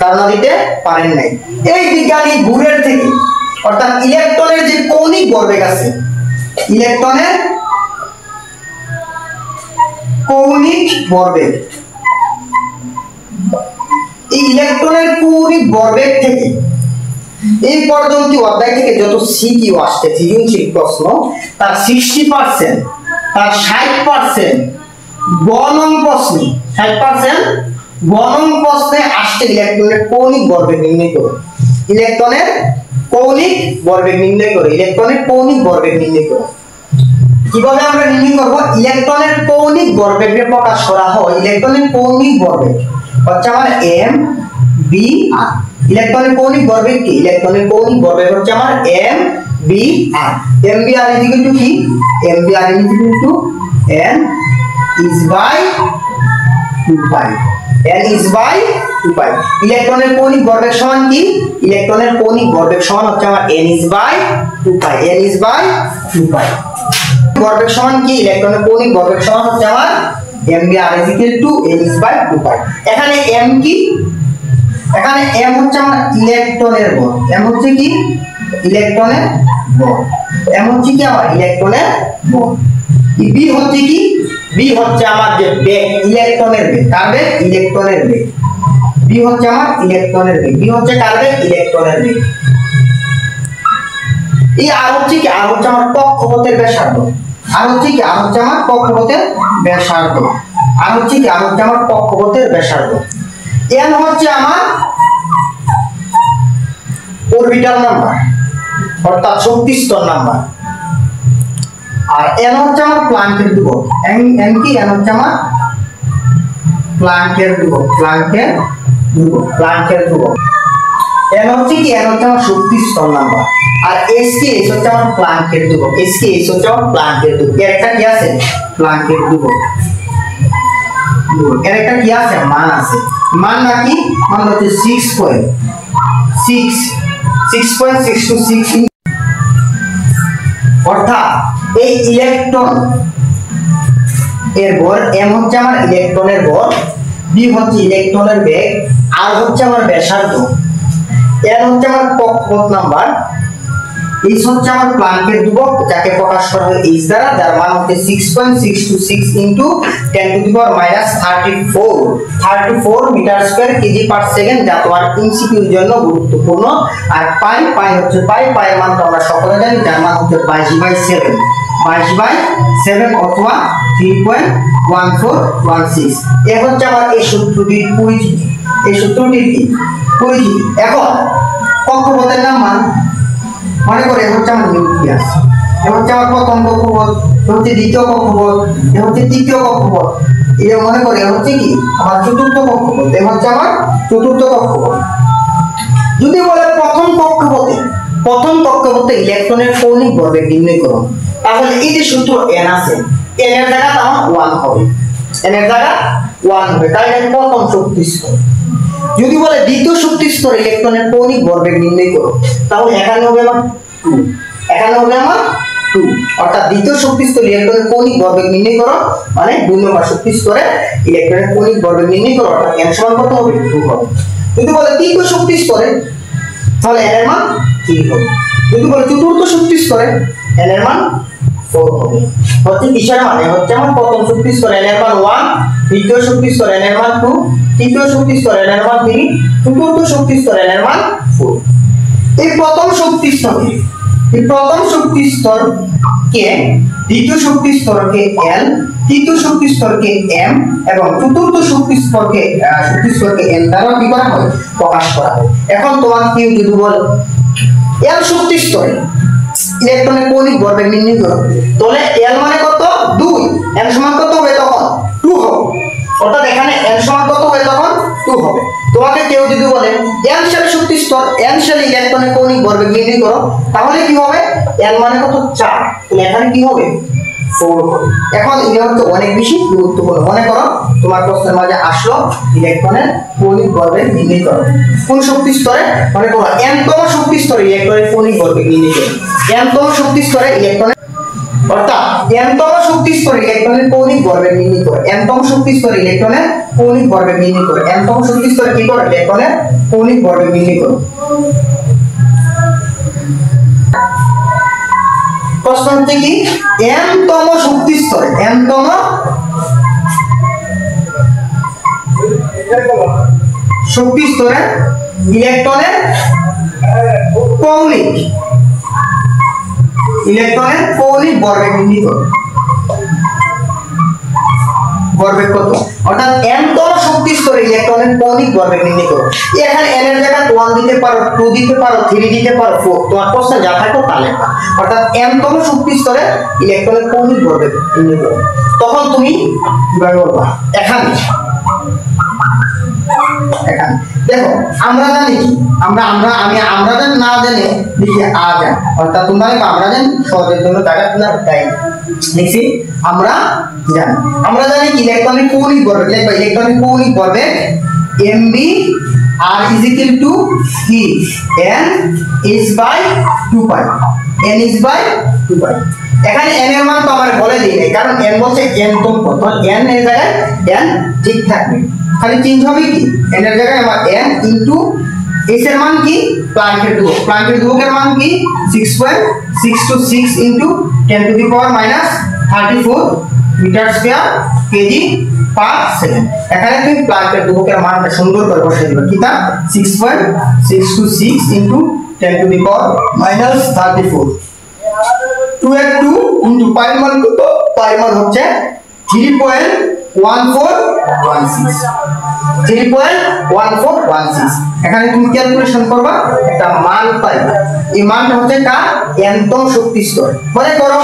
ধারণা দিতে পারেন নাই। এই বিজ্ঞানী বোরের থেকে, অর্থাৎ ইলেকট্রনের যে কৌণিক ভরবেগ আছে, ইলেকট্রনের কৌণিক ভরবেগ, এই ইলেকট্রনের কৌণিক ভরবেগ থেকে এই পর্যন্ত অধ্যায় থেকে যত সিকিউ আসছে, সৃজনশীল প্রশ্ন, তার 60%, তার 60% গণন প্রশ্নে, 60% গণন প্রশ্নে আসছে ইলেকট্রনের কৌণিক ভরবেগ নির্ণয় করে, ইলেকট্রনের কৌণিক ভরবেগ নির্ণয় করে, ইলেকট্রনের কৌণিক ভরবেগ নির্ণয় করে। কিভাবে আমরা নির্ণয় করব, ইলেকট্রনের কৌণিক ভরবেগকে প্রকাশ করা হয়, ইলেকট্রনের কৌণিক ভরবেগ হচ্ছে আমার এম বি আর। ইলেকট্রনের কৌণিক ভরবেগ কি, ইলেকট্রনের কৌণিক ভরবেগ হচ্ছে আমার M V R. M V R equal to কি, M V R equal to n is by 2 pi, n is by 2 pi। ইলেকট্রনের কৌণিক ভরবেগ সমান কি, ইলেকট্রনের কৌণিক ভরবেগ সমান হচ্ছে আমার n is by 2 pi, n is by 2 pi। ভরবেগ সমান কি, ইলেকট্রনের কৌণিক ভরবেগ সমান হচ্ছে আমার mvr is equal to n is by 2 pi। এখানে m কি, এখানে m হচ্ছে আমার ইলেকট্রনের ভর, m হচ্ছে কি ইলেকট্রনের বল, m হচ্ছে কি আমার ইলেকট্রনের বল। b হচ্ছে কি, b হচ্ছে আমার যে বেগ, ইলেকট্রনের বেগ, কার বেগ, ইলেকট্রনের বেগ। b হচ্ছে আমার ইলেকট্রনের বেগ, b হচ্ছে কার বেগ, ইলেকট্রনের বেগ। এই আর হচ্ছে কি, আর হচ্ছে আমার কক্ষপথের ব্যাসার্ধ, আর হচ্ছে কি, আর হচ্ছে আমার কক্ষপথের ব্যাসার্ধ, আর হচ্ছে কি, আর হচ্ছে আমার কক্ষপথের ব্যাসার্ধ। n হচ্ছে আমার অরবিটাল নাম্বার, অর্থাৎ শক্তি স্তর নাম্বার। আর n হচ্ছে আমার প্ল্যাঙ্কের ধ্রুবক, n কি, n হচ্ছে আমার প্ল্যাঙ্কের ধ্রুবক, প্ল্যাঙ্কের ধ্রুবক, প্ল্যাঙ্কের ধ্রুবক। n হচ্ছে কি, n হচ্ছে আমার শক্তি স্তর নাম্বার। আর s কি, s হচ্ছে আমার প্ল্যাঙ্কের ধ্রুবক, s কি, s হচ্ছে আমার প্ল্যাঙ্কের ধ্রুবক। এর একটা কি আছে, প্ল্যাঙ্কের ধ্রুবক, এর একটা কি আছে, মান আছে। মান নাকি, মান হচ্ছে 6.626, অর্থাৎ এই ইলেকট্রন এর ভর, m হচ্ছে আমার ইলেকট্রনের ভর, b হচ্ছে ইলেকট্রনের বেগ, r হচ্ছে আমার ব্যাসার্ধ, n হচ্ছে আমার কক্ষপথ নাম্বার, h হচ্ছে আমার প্ল্যাঙ্কের ধ্রুবক যাকে প্রকাশ করা হয় h দ্বারা, যার মান হচ্ছে 6.626 * 10⁻34 metre square KG per second, যা তোমার এমসিকিউর জন্য গুরুত্বপূর্ণ। আর পাই, পাই হচ্ছে পাই, পায়ের মান তো আমরা সকলে জানি, যার মান হচ্ছে 22/7, 22/7 অথবা 3.1416। এ হচ্ছে আমার এই সূত্রটির পরিচিতি, এই সূত্রটির কি পরিচিতি। এখন কক্ষপথের নাম মান মনে করে, হচ্ছে আমার নিউক্লিয়াস, এ হচ্ছে আমার প্রথম কক্ষপথ, এ হচ্ছে দ্বিতীয় কক্ষপথ, এ হচ্ছে তৃতীয় কক্ষপথ, এ মনে করে হচ্ছে কি আমার চতুর্থ কক্ষপথ, এ হচ্ছে আমার চতুর্থ কক্ষপথ। যদি বলে প্রথম কক্ষপথে ইলেকট্রনের কৌণিক ভরবেগ নির্ণয় করো, তাহলে এই যে সূত্র n আছে, n এর জায়গা আমার 1 হবে, n এর জায়গা 1 হবে, তাই এটা প্রথম শক্তি স্তর। যদি বলে দ্বিতীয় শক্তি স্তরে ইলেকট্রনের কৌণিক ভরবেগ নির্ণয় করো, তাহলে এখানে হবে আমার 2, এখানে হবে আমার 2, অর্থাৎ দ্বিতীয় শক্তি স্তরে ইলেকট্রনের কৌণিক ভরবেগ নির্ণয় করো মানে 2 নম্বর শক্তি স্তরে ইলেকট্রনের কৌণিক ভরবেগ নির্ণয় করো, অর্থাৎ n সমান কত হবে, 2 হবে। যদি বলে তৃতীয় শক্তি স্তরে, তাহলে n এর মান 3 হবে। যদি বলে চতুর্থ শক্তি স্তরে, n এর মান 4 হবে। হচ্ছে কিসের মানে, হচ্ছে আমার প্রথম শক্তি স্তরে n এর মান 1, দ্বিতীয় শক্তি স্তরে n এর মান 2, তৃতীয় শক্তি স্তরে n এর মান 3, চতুর্থ শক্তি স্তরে n এর মান 4। এই প্রথম শক্তি স্তরে, এই প্রথম শক্তি স্তরকে দ্বিতীয় শক্তি স্তরকে L, তৃতীয় শক্তি স্তরকে M এবং চতুর্থ শক্তি স্তরকে N দ্বারা কি করা হয়, প্রকাশ করা হয়। এখন তোমাকে কেউ যদি বলে L শক্তি স্তরে ইলেকট্রনের কৌণিক ভরবেগ নির্ণয় করো, তাহলে L মানে কত, 2, n সমান কত হবে তখন 2 হবে, অর্থাৎ এখানে n সমান কত হবে তখন 2 হবে। তোমাকে কেউ যদি বলে n শেল শক্তি স্তর, n শেল ইলেকট্রনের কৌণিক ভরবেগ নির্ণয় করো, তাহলে কি হবে, n মানে কত 4, তাহলে এখানে কি হবে 4 হবে। এখন এটা হচ্ছে অনেক বেশি গুরুত্বপূর্ণ। মনে করো তোমার প্রশ্নের মাঝে আসলো ইলেকট্রনের কৌণিক ভরবেগ নির্ণয় করো, কোন শক্তি স্তরে, মনে করো n তম শক্তি স্তরে ইলেকট্রনের কৌণিক ভরবেগ নির্ণয় করো, n তম শক্তি স্তরে ইলেকট্রনের, অর্থাৎ n তম শক্তি স্তরে ইলেকট্রনের কৌণিক ভরবেগ নির্ণয় করো, n তম শক্তি স্তরে ইলেকট্রনের কৌণিক ভরবেগ নির্ণয় করো, n তম শক্তি স্তরে কি করো, ইলেকট্রনের কৌণিক ভরবেগ নির্ণয় করো। প্রশ্ন হচ্ছে কি, n তম শক্তি স্তরে, n তম শক্তি স্তরে ইলেকট্রনের কৌণিক ভরবেগ নির্ণয় করো, ভরবেগ কত, অর্থাৎ n তম শক্তি স্তরে ইলেকট্রনের কৌণিক ভরবেগ নির্ণয় করো। এখানে n এর জায়গায় 1 দিতে পারো, 2 দিতে পারো, 3 দিতে পারো, 4, তোমার প্রশ্নে যা থাকো তা লেখা। অর্থাৎ n তম শক্তি স্তরে ইলেকট্রনের কৌণিক ভরবেগ নির্ণয় করো। তখন তুমি কিভাবে বলবা, এখানে দেখো আমরা জানি কি, আমরা না জেনে লিখি আ জান, অর্থাৎ তোমরা আমরা জানি সহজের জন্য জায়গা না তাই লিখছি আমরা জানি কি ইলেকট্রনের কৌণিক ভরবেগ, লিখবা ইলেকট্রনের কৌণিক ভরবেগ mv r is equal to কি n is by 2 pi, n is by 2 pi। এখানে n এর মান তো আমরা বলে দিই নাই, কারণ n বলছে n তম পদ, n এর জায়গায় n ঠিক থাকবে, খালি চেঞ্জ হবে কি n এর জায়গায় আমার n into एस এর মান কি প্লাঙ্কের ধ্রুবকের মান কি 6.626 into 10 to the power minus 34 metre square KG per second এখানে তুমি প্লাঙ্কের ধ্রুবকের মানটা সুন্দর করে বসিয়ে দিবা কিটা 6.626 into 10 to the power minus 34 2 এর 2 into পাই মান কত পাই মান হচ্ছে 3.1416 এখানে তুমি ক্যালকুলেশন করবা একটা মান পাইবা এই মানটা হচ্ছে কার nতম শক্তি স্তর মনে করো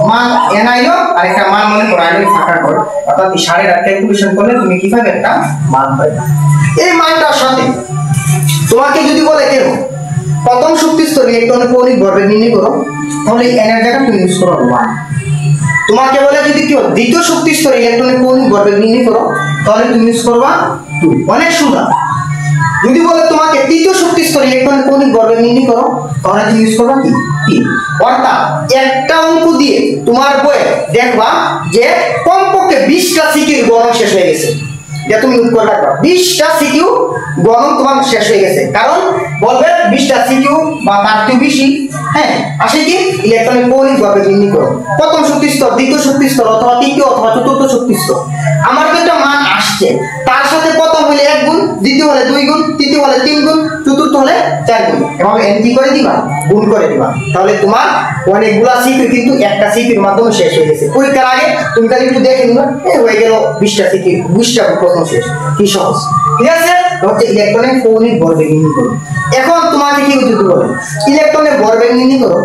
মান n আইলো আর একটা মান মনে করো আইলো ফাঁকা করো অর্থাৎ 8.5 ক্যালকুলেশন করলে তুমি কি পাবে একটা মান পাইবা এই মানটার সাথে তোমাকে যদি বলে কেন প্রথম শক্তি স্তর ইলেকট্রনের কৌণিক ভরবেগ নির্ণয় করো তাহলে n এর জায়গায় তুমি ইউজ করো 1 তোমাকে বলে যদি কেউ দ্বিতীয় শক্তি স্তরে ইলেকট্রনের কৌণিক ভরবেগ নির্ণয় করো তাহলে তুমি ইউজ করবা 2 অনেক সোজা যদি বলে তোমাকে তৃতীয় শক্তি স্তরে ইলেকট্রনের কৌণিক ভরবেগ নির্ণয় করো তাহলে তুমি ইউজ করবা কি 3 অর্থাৎ একটা অঙ্ক দিয়ে তোমার বইয়ে দেখবা যে কমপক্ষে 20টা সিকিউর গণন শেষ হয়ে গেছে যে তুমি উত্তর রাখবা 20টা সিকিউ গণন তোমার শেষ হয়ে গেছে কারণ বলবে 20টা সিকিউ বা তার চেয়ে বেশি হ্যাঁ আসে কি ইলেকট্রনের কৌণিক ভরবেগ নির্ণয় করো প্রথম শক্তি স্তর দ্বিতীয় শক্তি স্তর অথবা তৃতীয় অথবা চতুর্থ শক্তি স্তর আমার তো একটা মান আসছে তার সাথে প্রথম হলে 1 গুণ দ্বিতীয় হলে 2 গুণ তৃতীয় হলে 3 গুণ চতুর্থ হলে 4 গুণ এভাবে n কি করে দিবা গুণ করে দিবা তাহলে তোমার অনেকগুলা সিকিউ কিন্তু একটা সিকিউর মাধ্যমে শেষ হয়ে গেছে পরীক্ষার আগে তুমি খালি একটু দেখে নিবা হয়ে গেল 20টা সিকিউ 20টা প্রশ্ন শেষ কি সহজ ঠিক আছে হচ্ছে ইলেকট্রনের কৌণিক ভরবেগ নির্ণয় করো এখন তোমাকে কি যদি বলে ইলেকট্রনের ভরবেগ নির্ণয় করো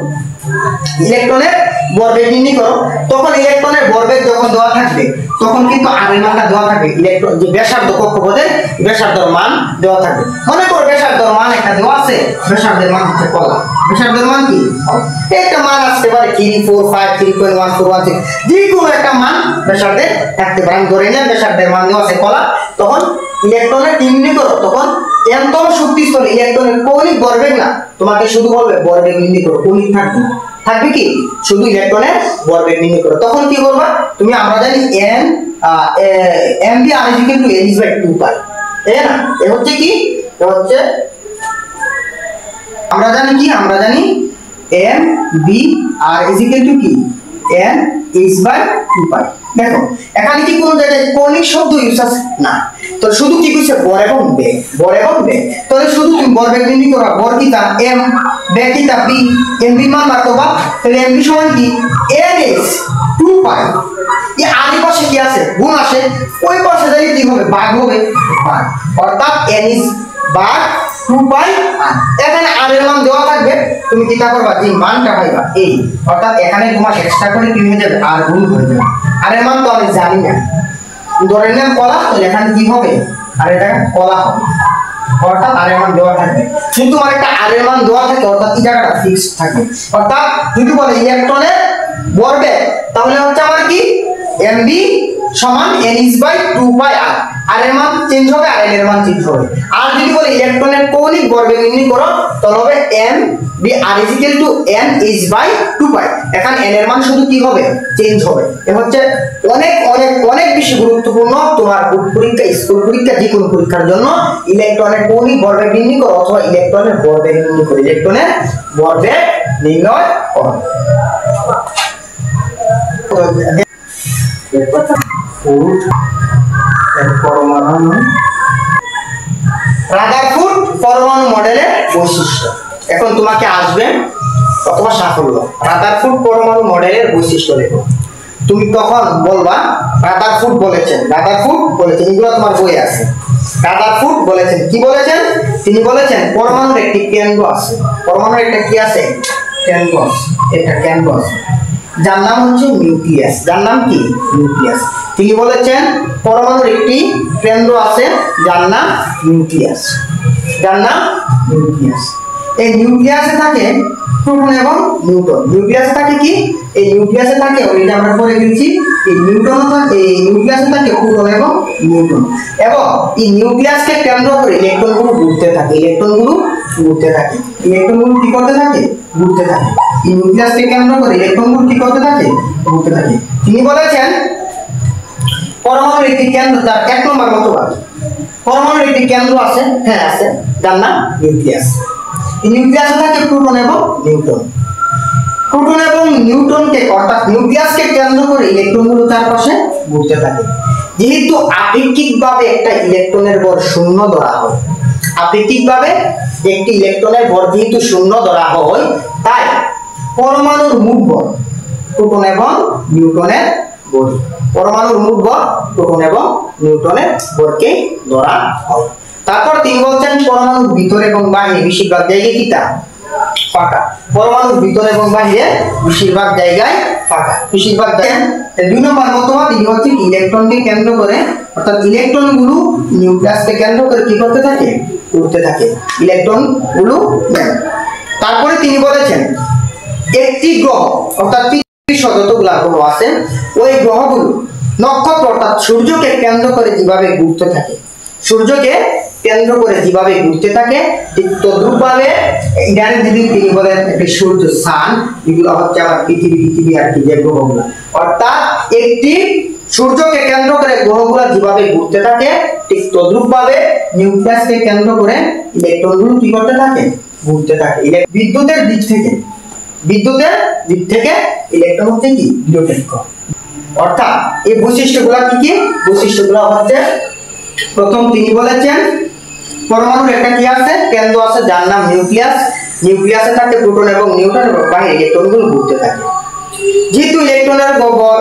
তখন ইলেকট্রনের ভরবেগ যখন দেওয়া থাকবে তখন কিন্তু r এর মানটা দেওয়া থাকবে ইলেকট্রন যে ব্যাসার্ধ কক্ষপথে ব্যাসার্ধের মান দেওয়া থাকবে মনে করো ব্যাসার্ধের মান একটা দেওয়া আছে ব্যাসার্ধের মান হচ্ছে কলা ব্যাসার্ধের মান কি একটা মান আসতে পারে 3 4 5 3.1416 যে কোনো একটা মান ব্যাসার্ধে থাকতে পারে আমি ধরে নিলাম ব্যাসার্ধের মান দেওয়া আছে কলা তখন ইলেকট্রনের নির্ণয় করো তখন nতম শক্তি স্তর ইলেকট্রনের কৌণিক ভরবেগ না তোমাকে শুধু বলবে ভরবেগ নির্ণয় করো কৌণিক থাকবে কি শুধু ইলেকট্রনের ভরবেগ নির্ণয় করো তখন কি করবা তুমি আমরা জানি n mb r = n is by 2 পাই তাই না এ হচ্ছে কি এ হচ্ছে আমরা জানি m b r = কি n is by 2 পাই দেখো এখানে কি কোন জায়গায় কৌণিক শব্দ ইউজ আছে না তো শুধু কি কইছে ভর এবং বেগ তাহলে শুধু তুমি ভরবেগ নির্ণয় করবা ভর কি তা m বেগ কি তা b m b মান মাত্রা তাহলে m b সমান কি n is 2 পাই এই আদিপাশে কি আছে গুণ আসে ওই পাশে যাই কি হবে ভাগ হবে অর্থাৎ n is ভাগ 2 পাই এখানে r এর মান দেওয়া থাকবে তুমি কি করবা যে মানটা পাইবা এই অর্থাৎ এখানে তোমার এক্সট্রা করে কি হয়ে যাবে r গুণ হয়ে যাবে r এর মান তো আমি জানি না ধরে নিলাম কলা তো এখানে কি হবে আর এটা কলা হবে অর্থাৎ r এর মান দেওয়া থাকবে কিন্তু আর একটা r এর মান দেওয়া থাকে অর্থাৎ এই জায়গাটা ফিক্সড থাকে অর্থাৎ যদি বলে ইলেকট্রনের ভরবেগ তাহলে হচ্ছে আমার কি mb সমান n is by 2 pi r r এর মান চেঞ্জ হবে আর n এর মান চেঞ্জ হবে আর যদি বলে ইলেকট্রনের কৌণিক ভরবেগ নির্ণয় করো তাহলে হবে m b r = n is by 2 pi এখন n এর মান শুধু কি হবে চেঞ্জ হবে এ হচ্ছে অনেক অনেক অনেক বেশি গুরুত্বপূর্ণ তোমার পরীক্ষা স্কুল পরীক্ষা যে কোনো পরীক্ষার জন্য ইলেকট্রনের কৌণিক ভরবেগ নির্ণয় করো অথবা ইলেকট্রনের ভরবেগ নির্ণয় করো ইলেকট্রনের ভরবেগ নির্ণয় করো রাদারফোর্ড পরমাণু মডেলের বৈশিষ্ট্য এখন তোমাকে আসবে অথবা সাফল্য রাদারফোর্ড পরমাণু মডেলের বৈশিষ্ট্য লেখো তুমি তখন বলবা রাদারফোর্ড বলেছেন এগুলো তোমার বই আছে রাদারফোর্ড বলেছেন কি বলেছেন তিনি বলেছেন পরমাণুর একটি কেন্দ্র আছে পরমাণুর একটা কি আছে কেন্দ্র একটা কেন্দ্র আছে যার নাম হচ্ছে নিউক্লিয়াস যার নাম কি নিউক্লিয়াস তিনি বলেছেন পরমাণুর একটি কেন্দ্র আছে যার নাম নিউক্লিয়াস এই নিউক্লিয়াসে থাকে প্রোটন এবং নিউট্রন নিউক্লিয়াসে থাকে কি এই নিউক্লিয়াসে থাকে ওইটা আমরা পরে গেছি এই নিউক্লিয়াসে থাকে প্রোটন এবং নিউট্রন এবং এই নিউক্লিয়াসকে কেন্দ্র করে ইলেকট্রনগুলো ঘুরতে থাকে ইলেকট্রনগুলো কি করতে থাকে ঘুরতে থাকে এই নিউক্লিয়াসকে কেন্দ্র করে ইলেকট্রনগুলো কি করতে থাকে ঘুরতে থাকে তিনি বলেছেন পরমাণুর একটি কেন্দ্র তার 1 নম্বর মতবাদ পরমাণুর একটি কেন্দ্র আছে, হ্যাঁ আছে, যার নাম নিউক্লিয়াস। এই নিউক্লিয়াসে থাকে প্রোটন এবং নিউট্রন। প্রোটন এবং নিউট্রনকে অর্থাৎ নিউক্লিয়াসকে কেন্দ্র করে ইলেকট্রনগুলো চারপাশে ঘুরতে থাকে। যেহেতু আপেক্ষিকভাবে একটা ইলেকট্রনের ভর শূন্য ধরা হয়, আপেক্ষিকভাবে একটি ইলেকট্রনের ভর যেহেতু শূন্য ধরা হয়, তাই পরমাণুর মোট ভর প্রোটন এবং নিউট্রনের ভর, পরমাণুর মোট ভর প্রোটন এবং নিউট্রনের ভরকে ধরা হয়। তারপর তিনি বলছেন পরমাণুর ভিতরে এবং বাহিরে বেশিরভাগ জায়গায় কিটা ফাঁকা। পরমাণুর ভিতরে এবং বাহিরে বেশিরভাগ জায়গায় ফাঁকা, বেশিরভাগ জায়গায়। 2 নম্বর মতবাদ এই হচ্ছে ইলেকট্রনকে কেন্দ্র করে, অর্থাৎ ইলেকট্রনগুলো নিউক্লিয়াসকে কেন্দ্র করে কি করতে থাকে, উড়তে থাকে ইলেকট্রনগুলো। তারপরে তিনি বলেছেন একটি গ্রহ অর্থাৎ পৃথিবীর যতগুলো গ্রহ আছে ওই গ্রহগুলো নক্ষত্র অর্থাৎ সূর্যকে কেন্দ্র করে যেভাবে ঘুরতে থাকে, সূর্যকে কেন্দ্র করে যেভাবে ঘুরতে থাকে ঠিক তদ্রূপভাবে এখানে যদি তিনি বলেন একটি সূর্য সান, এগুলো হচ্ছে আমার পৃথিবী আর কি যে গ্রহগুলো, অর্থাৎ একটি সূর্যকে কেন্দ্র করে গ্রহগুলো যেভাবে ঘুরতে থাকে ঠিক তদ্রূপভাবে নিউক্লিয়াসকে কেন্দ্র করে ইলেকট্রনগুলো কি করতে থাকে, ঘুরতে থাকে। বিদ্যুতের দিক থেকে ইলেকট্রন হচ্ছে কি নিরপেক্ষ। অর্থাৎ এই বৈশিষ্ট্যগুলো কি কি? বৈশিষ্ট্যগুলো হচ্ছে প্রথম তিনি বলেছেন পরমাণুর একটা কি আছে, কেন্দ্র আছে যার নাম নিউক্লিয়াস। নিউক্লিয়াসে থাকে প্রোটন এবং নিউট্রন এবং বাইরে ইলেকট্রনগুলো ঘুরতে থাকে। যেহেতু ইলেকট্রনের ভর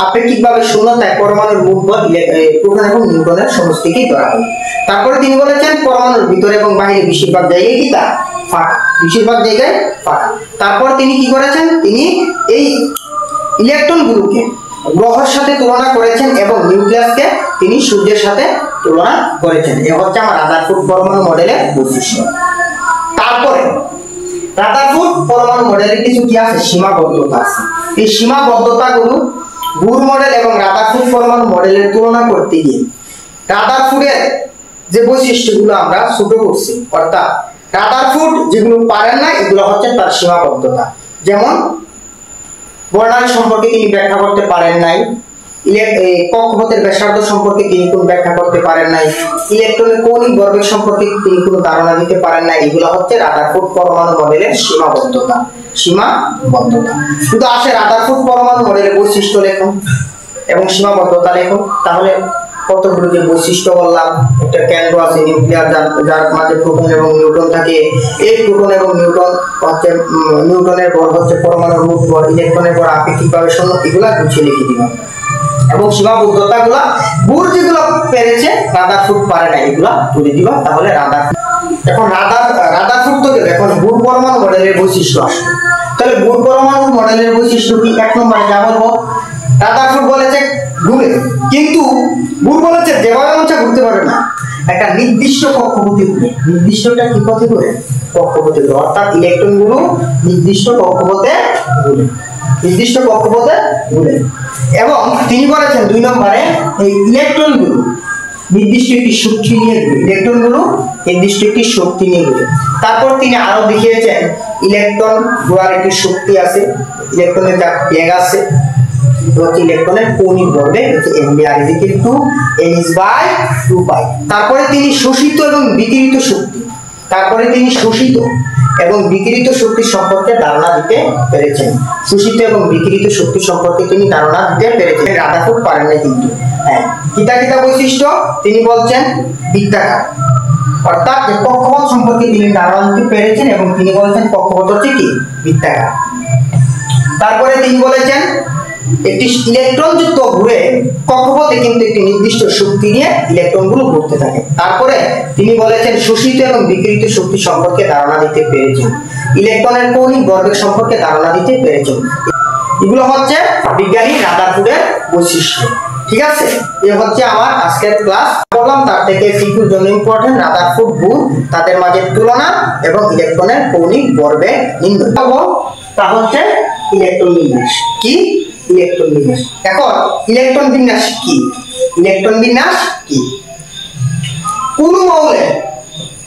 আপেক্ষিকভাবে শূন্য, তাই পরমাণুর মোট ভর প্রোটন এবং নিউট্রনের সমষ্টিকেই ধরা হয়। তারপরে তিনি বলেছেন পরমাণুর ভিতরে এবং বাইরে বেশিরভাগ জায়গায় কি তা ফাঁকা, বেশিরভাগ জায়গায় ফাঁকা। তারপর তিনি কি করেছেন, তিনি এই ইলেকট্রনগুলোকে গ্রহের সাথে তুলনা করেছেন এবং নিউক্লিয়াসকে তিনি সূর্যের সাথে তুলনা করেছেন। এ হচ্ছে আমার রাদারফোর্ড পরমাণু মডেলের বৈশিষ্ট্য। তারপরে রাদারফোর্ড পরমাণু মডেলের কিছু কি আছে, সীমাবদ্ধতা আছে। এই সীমাবদ্ধতাগুলো বুর মডেল এবং রাদারফোর্ড পরমাণু মডেলের তুলনা করতে গিয়ে রাদারফোর্ডের যে বৈশিষ্ট্যগুলো আমরা ছোট করছি, অর্থাৎ রাদারফোর্ড যেগুলো পারেন না এগুলো হচ্ছে তার সীমাবদ্ধতা। যেমন বর্ণালী সম্পর্কে তিনি ব্যাখ্যা করতে পারেন নাই, কক্ষপথের ব্যাসার্ধ সম্পর্কে তিনি কোনো ব্যাখ্যা করতে পারেন নাই, ইলেকট্রনের কৌণিক ভরবেগ সম্পর্কে তিনি কোনো ধারণা দিতে পারেন নাই। এগুলো হচ্ছে রাদারফোর্ড পরমাণু মডেলের সীমাবদ্ধতা। শুধু আসে রাদারফোর্ড পরমাণু মডেলের বৈশিষ্ট্য লেখুন এবং সীমাবদ্ধতা লেখুন, তাহলে কতগুলো যে বৈশিষ্ট্য বললাম, একটা কেন্দ্র আছে নিউক্লিয়াস যার মাঝে প্রোটন এবং নিউট্রন থাকে। এই প্রোটন এবং নিউট্রন হচ্ছে নিউট্রনের ভর হচ্ছে পরমাণুর মোট ভর, ইলেকট্রনের ভর আপেক্ষিকভাবে শূন্য, এগুলা গুছিয়ে লিখে দিলাম। এবং সীমাবদ্ধতাগুলা বুর যেগুলো পেরেছে রাদারফোর্ড পারে না, এগুলা তুলে দিবা, তাহলে রাদারফোর্ড। এখন রাদারফোর্ড তো গেল, এখন বুর পরমাণু মডেলের বৈশিষ্ট্য আসবে। তাহলে বুর পরমাণু মডেলের বৈশিষ্ট্য কি? 1 নম্বরে যা বলবো, রাদারফোর্ড বলেছে ঘুরে, কিন্তু বুর বলেছে যেভাবে মন চায় ঘুরতে পারবে না, একটা নির্দিষ্ট কক্ষপথে ঘুরে। নির্দিষ্টটা কি পথে ঘুরে? কক্ষপথে ঘুরে। অর্থাৎ ইলেকট্রনগুলো নির্দিষ্ট কক্ষপথে ঘুরে, নির্দিষ্ট কক্ষপথে ঘুরে। এবং তিনি বলেছেন 2 নম্বরে এই ইলেকট্রনগুলো নির্দিষ্ট একটি শক্তি নিয়ে ঘুরে, ইলেকট্রনগুলো নির্দিষ্ট একটি শক্তি নিয়ে ঘুরে। তারপর তিনি আরো দেখিয়েছেন ইলেকট্রন ঘোরার একটি শক্তি আছে, ইলেকট্রনের যা বেগ আছে, ইলেকট্রনের কৌণিক ভরবেগ হচ্ছে mvr = nh/2π। তারপরে তিনি শোষিত এবং বিকিরিত শক্তি সম্পর্কে ধারণা দিতে পেরেছেন। শোষিত এবং বিকিরিত শক্তি সম্পর্কে তিনি ধারণা দিতে পেরেছেন। রাদারফোর্ড পারেন না কিন্তু। হ্যাঁ, কিতা বৈশিষ্ট্য তিনি বলছেন বৃত্তাকার, অর্থাৎ কক্ষপথ সম্পর্কে তিনি ধারণা দিতে পেরেছেন এবং তিনি বলেছেন কক্ষপথ হচ্ছে কি বৃত্তাকার। তারপরে তিনি বলেছেন একটি ইলেকট্রন যুক্ত ঘুরে কক্ষপথে কিন্তু একটি নির্দিষ্ট শক্তি নিয়ে ইলেকট্রনগুলো ঘুরতে থাকে। তারপরে তিনি বলেছেন শোষিত এবং বিকিরিত শক্তি সম্পর্কে ধারণা দিতে পেরেছেন, ইলেকট্রনের কৌণিক ভরবেগ সম্পর্কে ধারণা দিতে পেরেছেন। এগুলো হচ্ছে বিজ্ঞানী রাদারফোর্ডের বৈশিষ্ট্য। ঠিক আছে, এই হচ্ছে আমার আজকের ক্লাস। বললাম তার থেকে সিকিউর জন্য ইম্পর্টেন্ট রাদারফোর্ড বুর, তাদের মাঝে তুলনা এবং ইলেকট্রনের কৌণিক ভরবেগ নির্ণয়। তা হচ্ছে ইলেকট্রন বিন্যাস। কি? ইলেকট্রন বিন্যাস। এখন ইলেকট্রন বিন্যাস কি?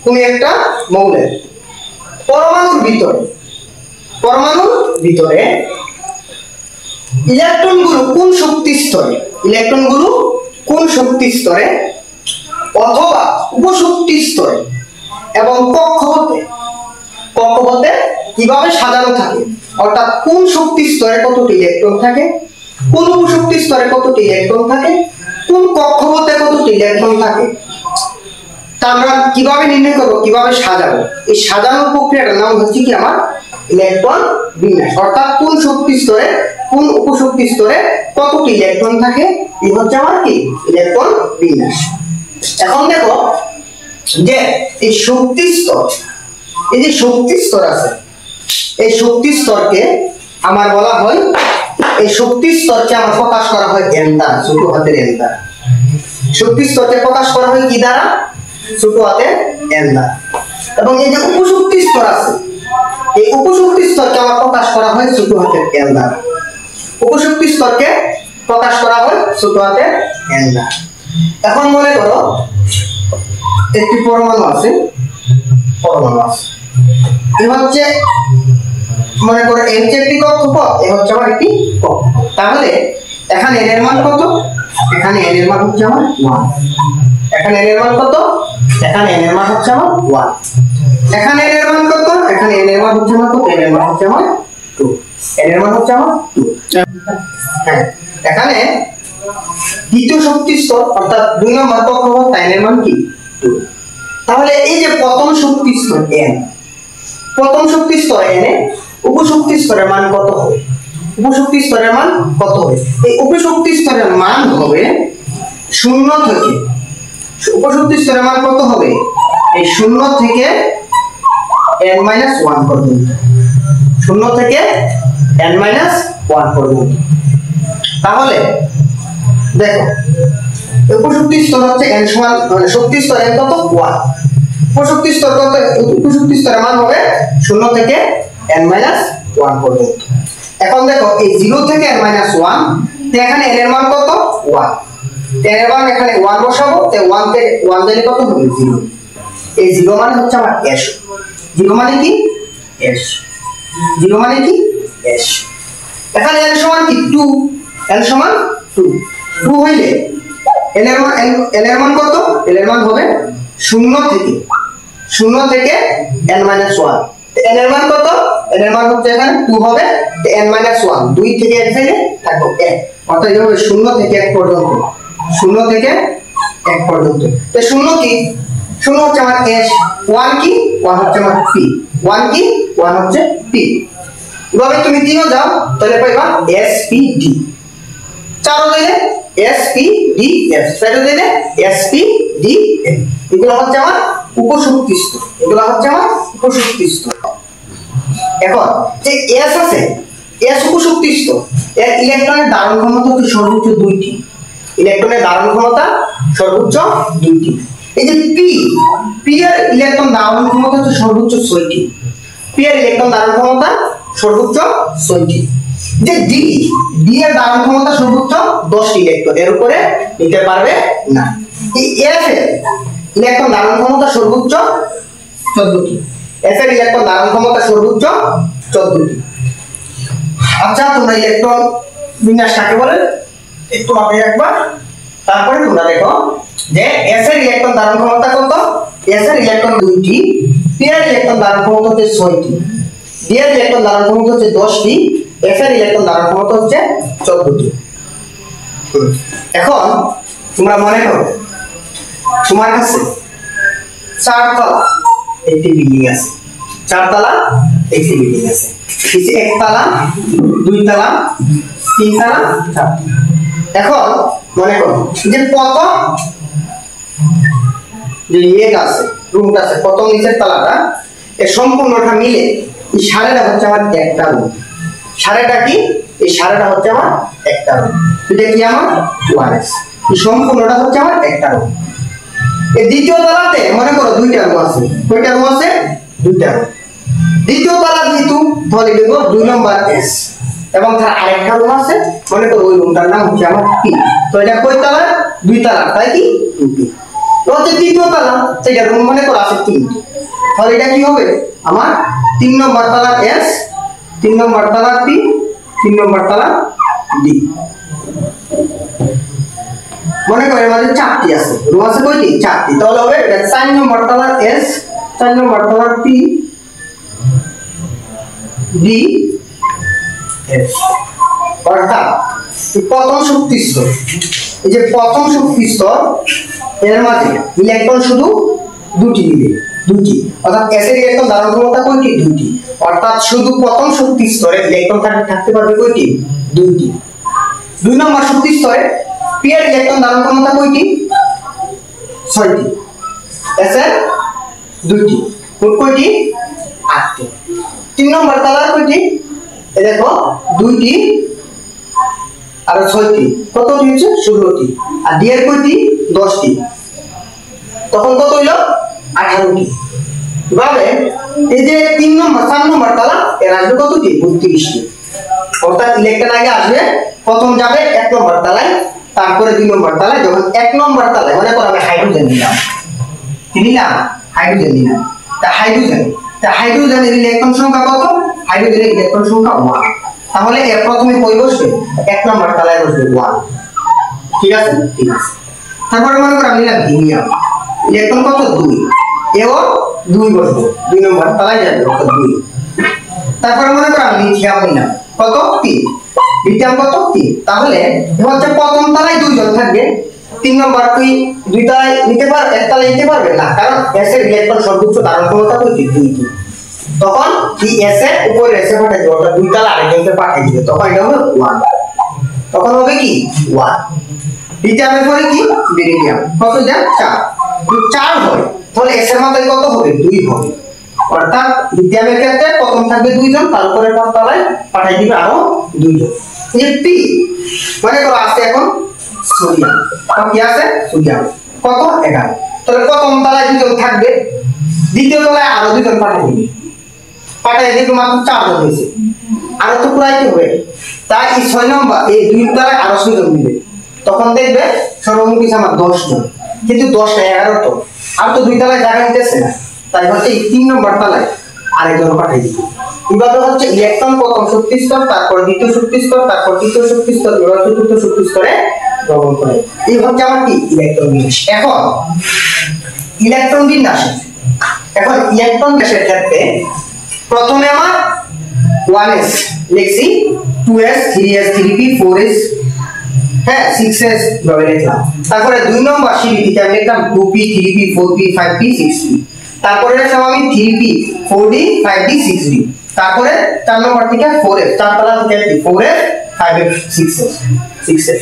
কোন একটা মৌলের পরমাণুর ভিতরে ইলেকট্রনগুলো কোন শক্তি স্তরে অথবা উপশক্তি স্তরে এবং কক্ষপথে কিভাবে সাজানো থাকে, অর্থাৎ কোন শক্তি স্তরে কতটি ইলেকট্রন থাকে, কোন উপশক্তি স্তরে কতটি ইলেকট্রন থাকে, কোন কক্ষপথে কতটি ইলেকট্রন থাকে, তা আমরা কিভাবে নির্ণয় করব, কিভাবে সাজাবো, এই সাজানোর প্রক্রিয়াটার নাম হচ্ছে কি আমার ইলেকট্রন বিন্যাস। অর্থাৎ কোন শক্তি স্তরে কোন উপশক্তি স্তরে কতটি ইলেকট্রন থাকে, এই হচ্ছে আমার কি ইলেকট্রন বিন্যাস। এখন দেখো যে এই শক্তি স্তর, এই যে শক্তি স্তর আছে, এই শক্তি স্তরকে আমার বলা হয়, এই শক্তি স্তরকে আমার প্রকাশ করা হয় n দ্বারা, ছোট হাতের n দ্বারা। শক্তি স্তরকে প্রকাশ করা হয় কি দ্বারা, ছোট হাতের n দ্বারা। এবং এই যে উপশক্তি স্তর আছে, এই উপশক্তি স্তরকে আমার প্রকাশ করা হয় ছোট হাতের n দ্বারা। উপশক্তি স্তরকে প্রকাশ করা হয় ছোট হাতের n দ্বারা। এখন মনে করো একটি পরমাণু আছে, এই হচ্ছে মনে করো এই হচ্ছে একটি কক্ষপথ, এই হচ্ছে আমার একটি কক্ষপথ। তাহলে এখানে n এর মান কত, এখানে n এর মান হচ্ছে আমার 1, এখানে n এর মান কত, এখানে n এর মান হচ্ছে আমার 1, এখানে n এর মান কত, এখানে n এর মান হচ্ছে আমার কত, n এর মান হচ্ছে আমার 2, n এর মান হচ্ছে আমার 2। হ্যাঁ, এখানে দ্বিতীয় শক্তি স্তর অর্থাৎ 2 নম্বর কক্ষপথ, তাই n এর মান কি 2। তাহলে এই যে প্রথম শক্তি স্তর n, প্রথম শক্তি স্তর n এ উপশক্তি স্তরের মান কত হবে, উপশক্তি স্তরের মান কত হবে, এই উপশক্তি স্তরের মান হবে 0 থেকে, উপশক্তি স্তরের মান কত হবে, এই 0 থেকে n-1 পর্যন্ত, 0 থেকে n-1 পর্যন্ত। তাহলে দেখো উপশক্তি স্তর হচ্ছে n সমান, মানে শক্তি স্তর n কত 1, উপশক্তি স্তর কত, উপশক্তি স্তরের মান হবে 0 থেকে n-1 পর্যন্ত। এখন দেখো এই 0 থেকে n-1, তো এখানে n এর মান কত 1, n এর মান এখানে 1 বসাবো, তো 1 থেকে 1 দিলে কত হবে 0, এই 0 মানে হচ্ছে আমার s, 0 মানে কি s, 0 মানে কি s। এখানে n সমান কি 2, n সমান 2 হইলে n এর মান কত, n এর মান হবে 0 থেকে n-1, n এর মান কত, n এর মান হচ্ছে এখানে 2 হবে, n-1, 2 থেকে 1 থেকে থাকবে 1, অর্থাৎ এটা হবে 0 থেকে 1 পর্যন্ত, 0 থেকে 1 পর্যন্ত। তো 0 কি, 0 হচ্ছে আমার s, 1 কি, 1 হচ্ছে আমার p, 1 কি, 1 হচ্ছে p। এভাবে তুমি 3 যাও তাহলে পাইবা spd, 4 দিলে spdf, 4 দিলে spdf। এগুলো হচ্ছে আমার উপশক্তি স্তর, এগুলো হচ্ছে আমার উপশক্তি স্তর। এখন যে s আছে, s উপশক্তি স্তর, এর ইলেকট্রনের ধারণ ক্ষমতা হচ্ছে সর্বোচ্চ 2টি, ইলেকট্রনের ধারণ ক্ষমতা সর্বোচ্চ 2টি। এই যে p এর ইলেকট্রন ধারণ ক্ষমতা হচ্ছে সর্বোচ্চ 6টি, p এর ইলেকট্রন ধারণ ক্ষমতা সর্বোচ্চ 6টি। যে d এর ধারণ ক্ষমতা সর্বোচ্চ 10টি ইলেকট্রন, এর উপরে নিতে পারবে না। এই f এর ইলেকট্রন ধারণ ক্ষমতা সর্বোচ্চ 14টি, f এর ইলেকট্রন ধারণ ক্ষমতা সর্বোচ্চ 14টি। আচ্ছা, তোমরা ইলেকট্রন বিন্যাস কাকে বলে একটু আগে একবার, তারপরে তোমরা দেখো যে s এর ইলেকট্রন ধারণ ক্ষমতা কত, s এর ইলেকট্রন 2টি, p এর ইলেকট্রন ধারণ ক্ষমতা হচ্ছে 6টি, d এর ইলেকট্রন ধারণ ক্ষমতা হচ্ছে 10টি, f এর ইলেকট্রন ধারণ ক্ষমতা হচ্ছে 14টি। এখন তোমরা মনে করো তোমার কাছে 4 তলা একটি বিল্ডিং আছে, 4 তলা একটি বিল্ডিং আছে, নিচে 1 তলা, 2 তলা, 3 তলা, 4। এখন মনে করো যে প্রথম যে ইয়েটা আছে, রুমটা আছে, প্রথম নিচের তলাটা, এর সম্পূর্ণটা মিলে এই সারেটা হচ্ছে আমার একটা রুম। সারেটা কি, এই সারেটা হচ্ছে আমার একটা রুম, এটা কি আমার 1s, এই সম্পূর্ণটা হচ্ছে আমার একটা রুম। এই দ্বিতীয় তলাতে মনে করো 2টা রুম আছে, কয়টা রুম আছে, 2টা রুম। দ্বিতীয় তলা যেহেতু তাহলে লিখব 2 নম্বর s, এবং তার আরেকটা রুম আছে, মনে করো ওই রুমটার নাম হচ্ছে আমার p। তো এটা কয় তলা, 2 তলা, তাই কি 2p। তো হচ্ছে তৃতীয় তলা, সেটা রুম মনে করো আছে 3টি, তাহলে এটা কি হবে আমার 3 নম্বর তলা s, 3 নম্বর তলা p, 3 নম্বর তলা d। মনে করে আমাদের চারটি আছে, রো আছে কয়টি? চারটি। তাহলে হবে এটা 4 নম্বর তালা S, 4 নম্বর তালা P D F। অর্থাৎ প্রথম শক্তি স্তর, এই যে প্রথম শক্তি স্তর এর মাঝে ইলেকট্রন শুধু দুটি নিবে, দুটি। অর্থাৎ S এর ইলেকট্রন ধারণ ক্ষমতা কয়টি? দুটি। অর্থাৎ শুধু প্রথম শক্তি স্তরে ইলেকট্রন থাকতে পারবে কয়টি? দুটি। 2 নম্বর শক্তি স্তরে P এর ইলেকট্রন ধারণ ক্ষমতা কয়টি? 6টি। S এর দুটি। মোট কয়টি? 8টি। 3 নম্বর তালার কয়টি? এই দেখো 2টি আর 6টি, কতটি হচ্ছে? 16টি। আর D এর কয়টি? 10টি। তখন কত হইল? 18টি। এভাবে এই যে 3 নম্বর 4 নম্বর তালা এর আসবে কতটি? 32টি। অর্থাৎ ইলেকট্রন আগে আসবে, প্রথম যাবে 1 নম্বর তালায়, তারপরে 2 নম্বর তালায়। যখন 1 নম্বর তালায় মনে করো আমি হাইড্রোজেন নিলাম, কি নিলাম? হাইড্রোজেন নিলাম। তা হাইড্রোজেনের ইলেকট্রন সংখ্যা কত? হাইড্রোজেনের ইলেকট্রন সংখ্যা 1। তাহলে এর প্রথমে কই বসবে? 1 নম্বর তালায় বসবে 1। ঠিক আছে? ঠিক আছে। তারপরে মনে করো আমি নিলাম হিলিয়াম, ইলেকট্রন কত? 2। এও 2 বসবে, 2 নম্বর তালায় যাবে, অর্থাৎ 2। তারপরে মনে করো আমি লিথিয়াম নিলাম, কত? 3। লিথিয়াম কত? 3। তাহলে হচ্ছে প্রথম তলায় 2 জন থাকবে, 3 নম্বর তুই 2 তলায় নিতে পার, 1 তলায় নিতে পারবে না, কারণ S এর ইলেকট্রন সর্বোচ্চ ধারণ ক্ষমতা কয়টি? 2টি। তখন এই S এর উপরে S এ পাঠিয়ে দিবে, অর্থাৎ 2 তলা আরেকজনকে পাঠিয়ে দিবে, তখন এটা হবে 1। তখন হবে কি? 1। লিথিয়ামের পরে কি? বেরিলিয়াম, কত যা? 4। 4 হয়, তাহলে S এর মান কত হবে? 2 হবে। অর্থাৎ লিথিয়ামের ক্ষেত্রে প্রথম থাকবে 2 জন, তারপরে তলায় পাঠিয়ে দিবে আরো 2 জন। এই P মনে করো আছে এখন সোডিয়াম, কি আছে? সোডিয়াম, কত? 11। তাহলে প্রথম তলায় 2 জন থাকবে, দ্বিতীয় তলায় আরো 2 জন পাঠিয়ে দিবে, মাত্র 4 জন হয়েছে, আরো তো পুরাইতে হবে। তাই এই 6 নম্বর এই 2 তলায় আরো 6 জন দিবে, তখন দেখবে সর্বমোট আমার 10 জন। কিন্তু 10 না 11 তো, আর তো 2 তলায় জায়গা নিতেছে না, তাই হচ্ছে এই 3 নম্বর তলায় আরেকজন পাঠিয়ে দিবে। এভাবে হচ্ছে ইলেকট্রন প্রথম শক্তি স্তর, তারপর দ্বিতীয় শক্তি স্তর, তারপর তৃতীয় শক্তি স্তর, এবার চতুর্থ শক্তি স্তরে গমন করে। এই হচ্ছে আমার কি? ইলেকট্রন বিন্যাস। এখন ইলেকট্রন বিন্যাস, এখন ইলেকট্রন বিন্যাসের ক্ষেত্রে প্রথমে আমার 1s লিখছি, 2s 3s 3p 4s, হ্যাঁ 6s ভাবে লিখলাম। তারপরে 2 নম্বর সিরিজে আমি লিখলাম 2p 3p 4p 5p 6p। তারপরে লিখলাম আমি 3p 4d 5d 6d। তারপরে 4 নম্বর থেকে 4s, 4 তলা থেকে 4s 5s 6s।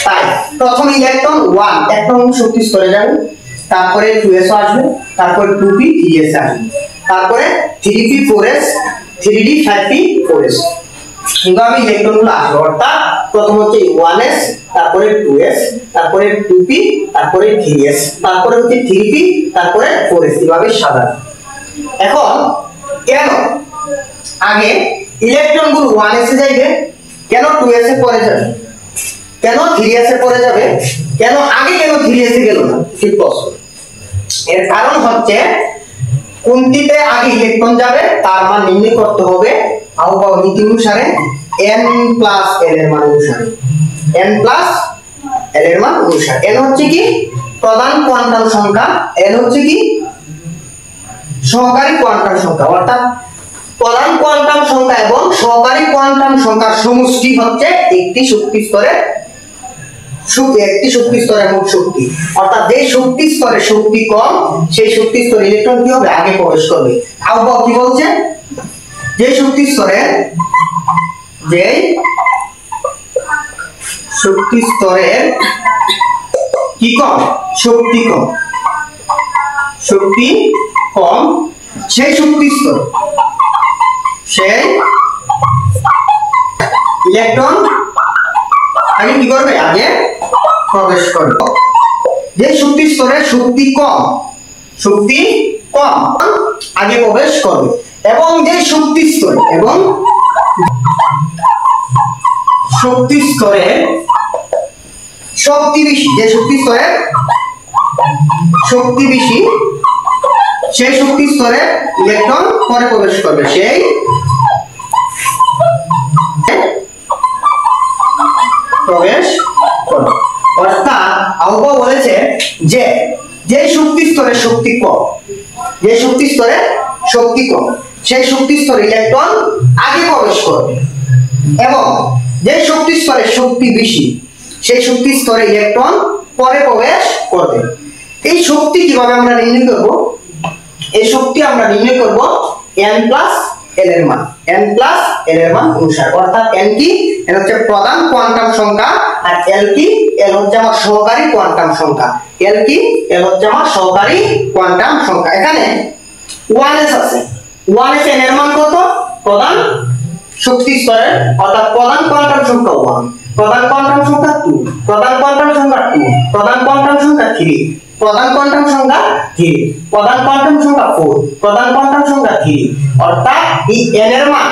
তাই প্রথম ইলেকট্রন 1 এক নম্বর শক্তি স্তরে যাবে, তারপরে 2s আসবে, তারপরে 2p 3s আসবে, তারপরে 3p 4s 3d 5p 4s। এইভাবে ইলেকট্রনগুলো আসবে। অর্থাৎ প্রথম হচ্ছে 1s, তারপরে 2s, তারপরে 2p, তারপরে 3s, তারপরে হচ্ছে 3p, তারপরে 4s, এভাবে সাজানো। এখন কেন আগে ইলেকট্রনগুলো 1s এ যাবে, কেন 2s এ পরে যাবে, কেন 3s এ পরে যাবে, কেন আগে কেন 3s এ গেল না? ঠিক প্রশ্ন। এর কারণ হচ্ছে কোনটিতে আগে ইলেকট্রন যাবে তার মান নির্ণয় করতে হবে আহ্বায়ক নীতি অনুসারে n প্লাস l এর মান অনুসারে, n প্লাস l এর মান অনুসারে। n হচ্ছে কি? প্রধান কোয়ান্টাম সংখ্যা, l হচ্ছে কি? সহকারী কোয়ান্টাম সংখ্যা। অর্থাৎ প্রধান কোয়ান্টাম সংখ্যা এবং সহকারী কোয়ান্টাম সংখ্যার সমষ্টি হচ্ছে একটি শক্তি স্তরের মোট শক্তি। অর্থাৎ যে শক্তি স্তরে শক্তি কম, সেই শক্তি স্তরে ইলেকট্রন কি হবে? আগে প্রবেশ করবে। আহ্বায়ক কি বলছে? যে শক্তি স্তরে কি কম? শক্তি কম, সেই শক্তি স্তরে সেই ইলেকট্রন আগে কি করবে? আগে প্রবেশ করবে। যে শক্তি স্তরে শক্তি কম আগে প্রবেশ করবে, এবং যে শক্তি স্তরে শক্তি বেশি, যে শক্তি স্তরে শক্তি বেশি, সেই শক্তি স্তরে ইলেকট্রন পরে প্রবেশ করবে, সেই প্রবেশ করবে। অর্থাৎ অঙ্ক বলেছে যে যে শক্তি স্তরে শক্তি কম, যে শক্তি স্তরে শক্তি কম সেই শক্তি স্তরে ইলেকট্রন আগে প্রবেশ করবে এবং যে শক্তি স্তরে শক্তি বেশি সেই শক্তি স্তরে ইলেকট্রন পরে প্রবেশ করবে। এই শক্তি কিভাবে আমরা নির্ণয় করব? এই শক্তি আমরা নির্ণয় করব n প্লাস l এর মান, n প্লাস l এর মান অনুসারে। অর্থাৎ n কি? n হচ্ছে প্রধান কোয়ান্টাম সংখ্যা আর l কি? l হচ্ছে আমার সহকারী কোয়ান্টাম সংখ্যা। l কি? l হচ্ছে আমার সহকারী কোয়ান্টাম সংখ্যা। এখানে 1s আছে, 1s n এর মান কত? প্রধান শক্তি স্তরে অর্থাৎ প্রধান কোয়ান্টাম সংখ্যা 1, প্রধান কোয়ান্টাম সংখ্যা 2, প্রধান কোয়ান্টাম সংখ্যা 2, প্রধান কোয়ান্টাম সংখ্যা 3, প্রধান কোয়ান্টাম সংখ্যা 3, প্রধান কোয়ান্টাম সংখ্যা 4, প্রধান কোয়ান্টাম সংখ্যা 3। অর্থাৎ এই n এর মান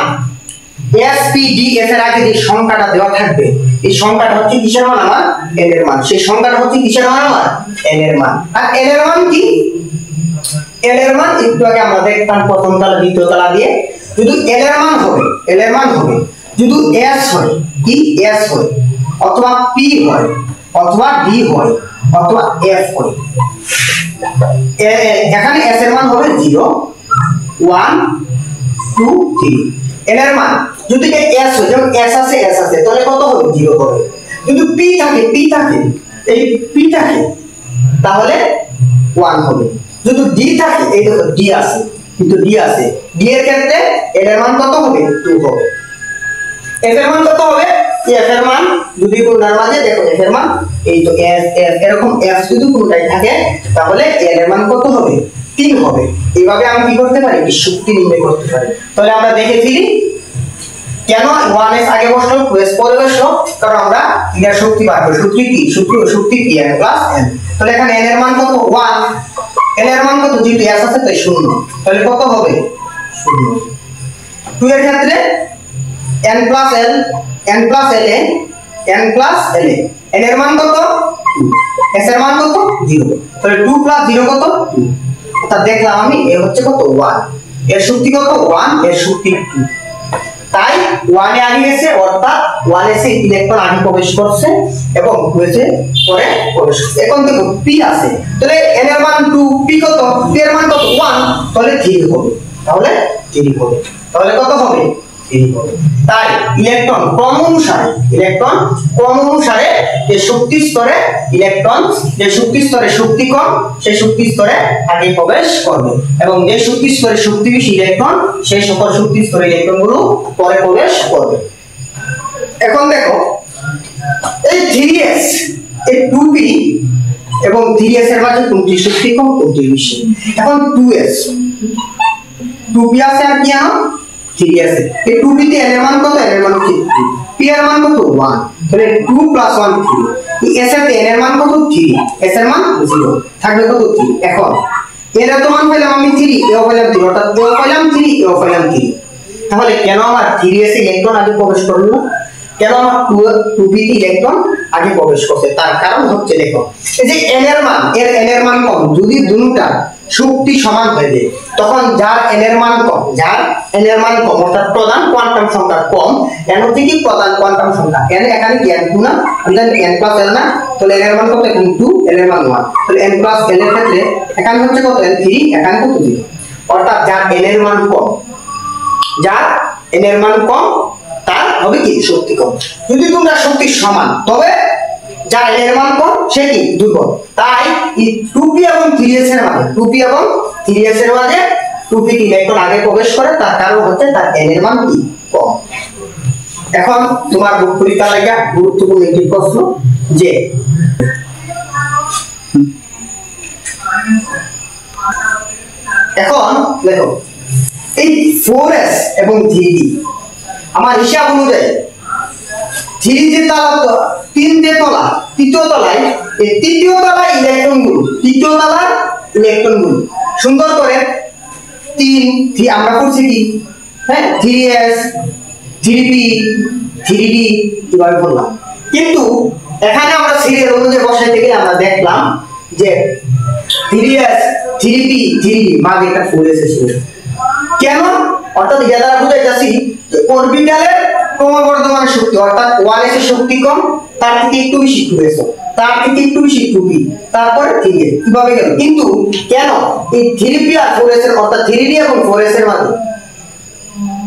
s p d s এর আগে যে সংখ্যাটা দেওয়া থাকবে এই সংখ্যাটা হচ্ছে কিসের মান? আমার n এর মান। সেই সংখ্যাটা হচ্ছে কিসের মান? আমার n এর মান। আর n এর মান কি? n এর মান একটু আগে আমরা দেখতাম প্রথম তলা দ্বিতীয় তলা দিয়ে, যদি l এর মান হবে, l এর মান হবে যদি s হয়, কি s হয় অথবা p হয় অথবা d হয় অথবা f হয়। এখানে s এর মান হবে 0 1 2 3। n এর মান যদি s হয়, যেমন s আছে তাহলে কত হবে? 0 হবে। যদি p থাকে এই p থাকে তাহলে 1 হবে। যদি d থাকে, এই দেখো d আছে কিন্তু d আছে, d এর ক্ষেত্রে n এর মান কত হবে? 2 হবে। f এর মান কত হবে? f এর মান যদি কোনটার মাঝে দেখো f এর মান এই তো s এরকম f যদি কোনটাই থাকে তাহলে l এর মান কত হবে? 3 হবে। এইভাবে আমি কি করতে পারি? শক্তি নির্ণয় করতে পারি। তাহলে আমরা দেখেছি কেন 1s আগে বসলো 2s পরে বসলো, কারণ আমরা এর শক্তি বার করি। শক্তি কি? n plus n। তাহলে এখানে n এর মান কত? 1, n এর মান কত? যেহেতু s আছে তাই 0, তাহলে কত হবে? 0। 2 এর ক্ষেত্রে n plus l, n plus l n, n plus l n এর মান কত? 2, s এর মান কত? 0। তাহলে 2 প্লাস 0 কত? 2। অর্থাৎ দেখলাম আমি এ হচ্ছে কত? 1। এর শক্তি কত? 1, এর শক্তি 2। তাই 1 এ আগে গেছে, অর্থাৎ 1 এসে ইলেকট্রন আগে প্রবেশ করছে এবং 2 এসে পরে প্রবেশ করছে। এখন দেখো p আছে, তাহলে n এর মান 2, p কত? p এর মান কত? 1, তাহলে 3 হবে। তাহলে 3 হবে। তাহলে কত হবে? 3 হবে। তাই ইলেকট্রন ক্রম অনুসারে যে শক্তি স্তরে ইলেকট্রন, যে শক্তি স্তরে শক্তি কম সেই শক্তি স্তরে আগে প্রবেশ করবে এবং যে শক্তি স্তরে শক্তি বেশি ইলেকট্রন সেই সকল শক্তি স্তরে ইলেকট্রনগুলো পরে প্রবেশ করবে। এখন দেখো এই 3s, এই 2p এবং 3s এর মাঝে কোনটি শক্তি কম কোনটি বেশি? এখন 2p আছে আর কি আনো 3s। এই 2p তে n এর মান কত? n এর মান হচ্ছে 2, p এর মান কত? 1, তাহলে 2 + 1 3। এই s এর n এর মান কত? 3, s এর মান 0, থাকবে কত? 3। এখন এর এত মান পেলাম আমি 3, এও পেলাম 3, অর্থাৎ এও পেলাম 3, এও পেলাম 3। তাহলে কেন আমার 3s এ ইলেকট্রন আগে প্রবেশ করলো না? কেন আমার 2p তে ইলেকট্রন আগে প্রবেশ করছে? তার কারণ হচ্ছে দেখো এই যে n এর মান, n এর মান কম, যদি দুটোটা শক্তি সমান হয়ে যায় তখন যার n এর মান কম, অর্থাৎ প্রধান কোয়ান্টাম সংখ্যা কম, n হচ্ছে কি? প্রধান কোয়ান্টাম সংখ্যা। n এখানে কি? n না, n প্লাস l না, তাহলে n এর মান কত? এখানে 2, l এর মান 1, তাহলে n প্লাস l এর ক্ষেত্রে এখানে হচ্ছে কত? n 3, এখানে কত? 0। অর্থাৎ যার n এর মান কম, তার হবে কি? শক্তি কম। যদি তোমরা শক্তি সমান তবে যার n এর মান কম সে কি? দুর্বল। তাই এই 2p এবং 3s এর মাঝে 2p ইলেকট্রন আগে প্রবেশ করে, তার কারণ হচ্ছে তার n এর মান কি? কম। এখন তোমার পরীক্ষা লাগা গুরুত্বপূর্ণ একটি প্রশ্ন যে এখন দেখো এই 4s এবং 3d আমার হিসাব অনুযায়ী 3 যে তলা, 3 যে তলা, তৃতীয় তলায় এই তৃতীয় তলায় ইলেকট্রনগুলো সুন্দর করে 3 আমরা করছি কি? হ্যাঁ 3s 3p 3d কিভাবে করলাম, কিন্তু এখানে আমরা সিরিয়াল অনুযায়ী বসাইতে গেলে আমরা দেখলাম যে 3s 3p 3d মাঝে একটা 4s ছিল। কেন? অর্থাৎ এটা দ্বারা বুঝাইতেছি যে অরবিটালের ক্রমবর্ধমান শক্তি অর্থাৎ 1s এর শক্তি কম, তার থেকে একটু বেশি 2s, তার থেকে একটু বেশি 2p, তারপরে 3s, কিভাবে গেল? কিন্তু কেন এই 3p আর 4s এর অর্থাৎ 3d এবং 4s এর মাঝে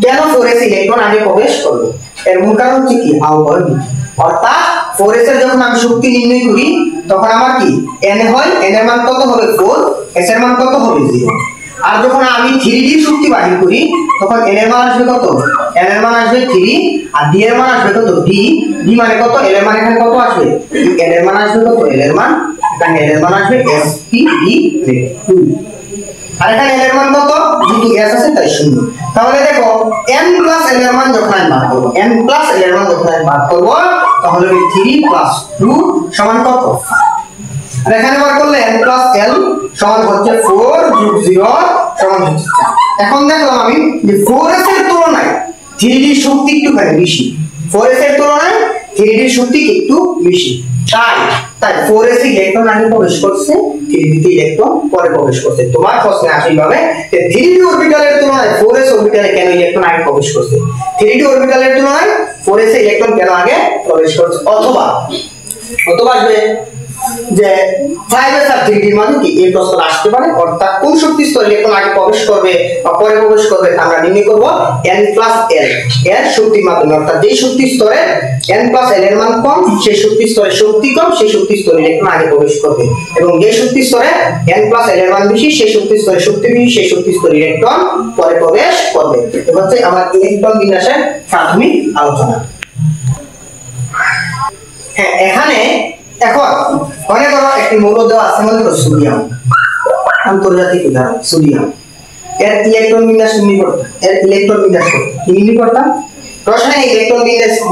কেন 4s ইলেকট্রন আগে প্রবেশ করবে? এর মূল কারণ হচ্ছে কি আবহাওয়ার বিধি। অর্থাৎ 4s এর যখন আমি শক্তি নির্ণয় করি তখন আমার কি n হয়, n এর মান কত হবে 4, s এর মান কত হবে 0। আর যখন আমি 3d শক্তি বাহির করি তখন n এর মান আসবে কত? n এর মান আসবে 3 আর d এর মান আসবে কত? d মানে কত? l এর মান এখানে কত আসবে? n এর মান আসবে কত? l এর মান এখানে l এর মান আসবে sp d 2 আর এখানে l এর মান কত? যেহেতু s আছে তাই 0। তাহলে দেখো n প্লাস l এর মান যখন আমি বার করব, n প্লাস l এর মান যখন আমি বার করব তাহলে 3 প্লাস 2 সমান কত? আর এখানে বার করলে n প্লাস l সমান হচ্ছে 4 যোগ 0 সমান হচ্ছে 4। এখন দেখলাম আমি যে 4s এর তুলনায় 3d শক্তি একটুখানি বেশি, 4s এর তুলনায় 3d শক্তি একটু বেশি, তাই 4s ইলেকট্রন আগে প্রবেশ করছে, 3d তে ইলেকট্রন পরে প্রবেশ করছে। তোমার প্রশ্নে আসে এইভাবে যে 3d অরবিটালের তুলনায় 4s অরবিটালে কেন ইলেকট্রন আগে প্রবেশ করছে, 3d অরবিটালের তুলনায় 4s ইলেকট্রন কেন আগে প্রবেশ করছে, অথবা আসবে যে 5s আর 3d এর মধ্যে কি এই প্রশ্ন আসতে পারে। অর্থাৎ কোন শক্তি স্তরে ইলেকট্রন আগে প্রবেশ করবে বা পরে প্রবেশ করবে আমরা নির্ণয় করব n প্লাস l এর শক্তির মাধ্যমে। অর্থাৎ যে শক্তি স্তরে n প্লাস l এর মান কম সেই শক্তি স্তরে শক্তি কম, সেই শক্তি স্তরে ইলেকট্রন আগে প্রবেশ করবে, এবং যে শক্তি স্তরে n প্লাস l এর মান বেশি সেই শক্তি স্তরে শক্তি বেশি, সেই শক্তি স্তরে ইলেকট্রন পরে প্রবেশ করবে। এটা হচ্ছে আমার ইলেকট্রন বিন্যাসের প্রাথমিক আলোচনা। হ্যাঁ, এখানে এখন মনে করো একটি মৌল দেওয়া আছে, মনে করো সোডিয়াম, আন্তর্জাতিক উদাহরণ সোডিয়াম। এর ইলেকট্রন বিন্যাস নির্ণয় করতে, এর ইলেকট্রন বিন্যাস করতে কি নির্ণয় করতাম? রাসায়নিক ইলেকট্রন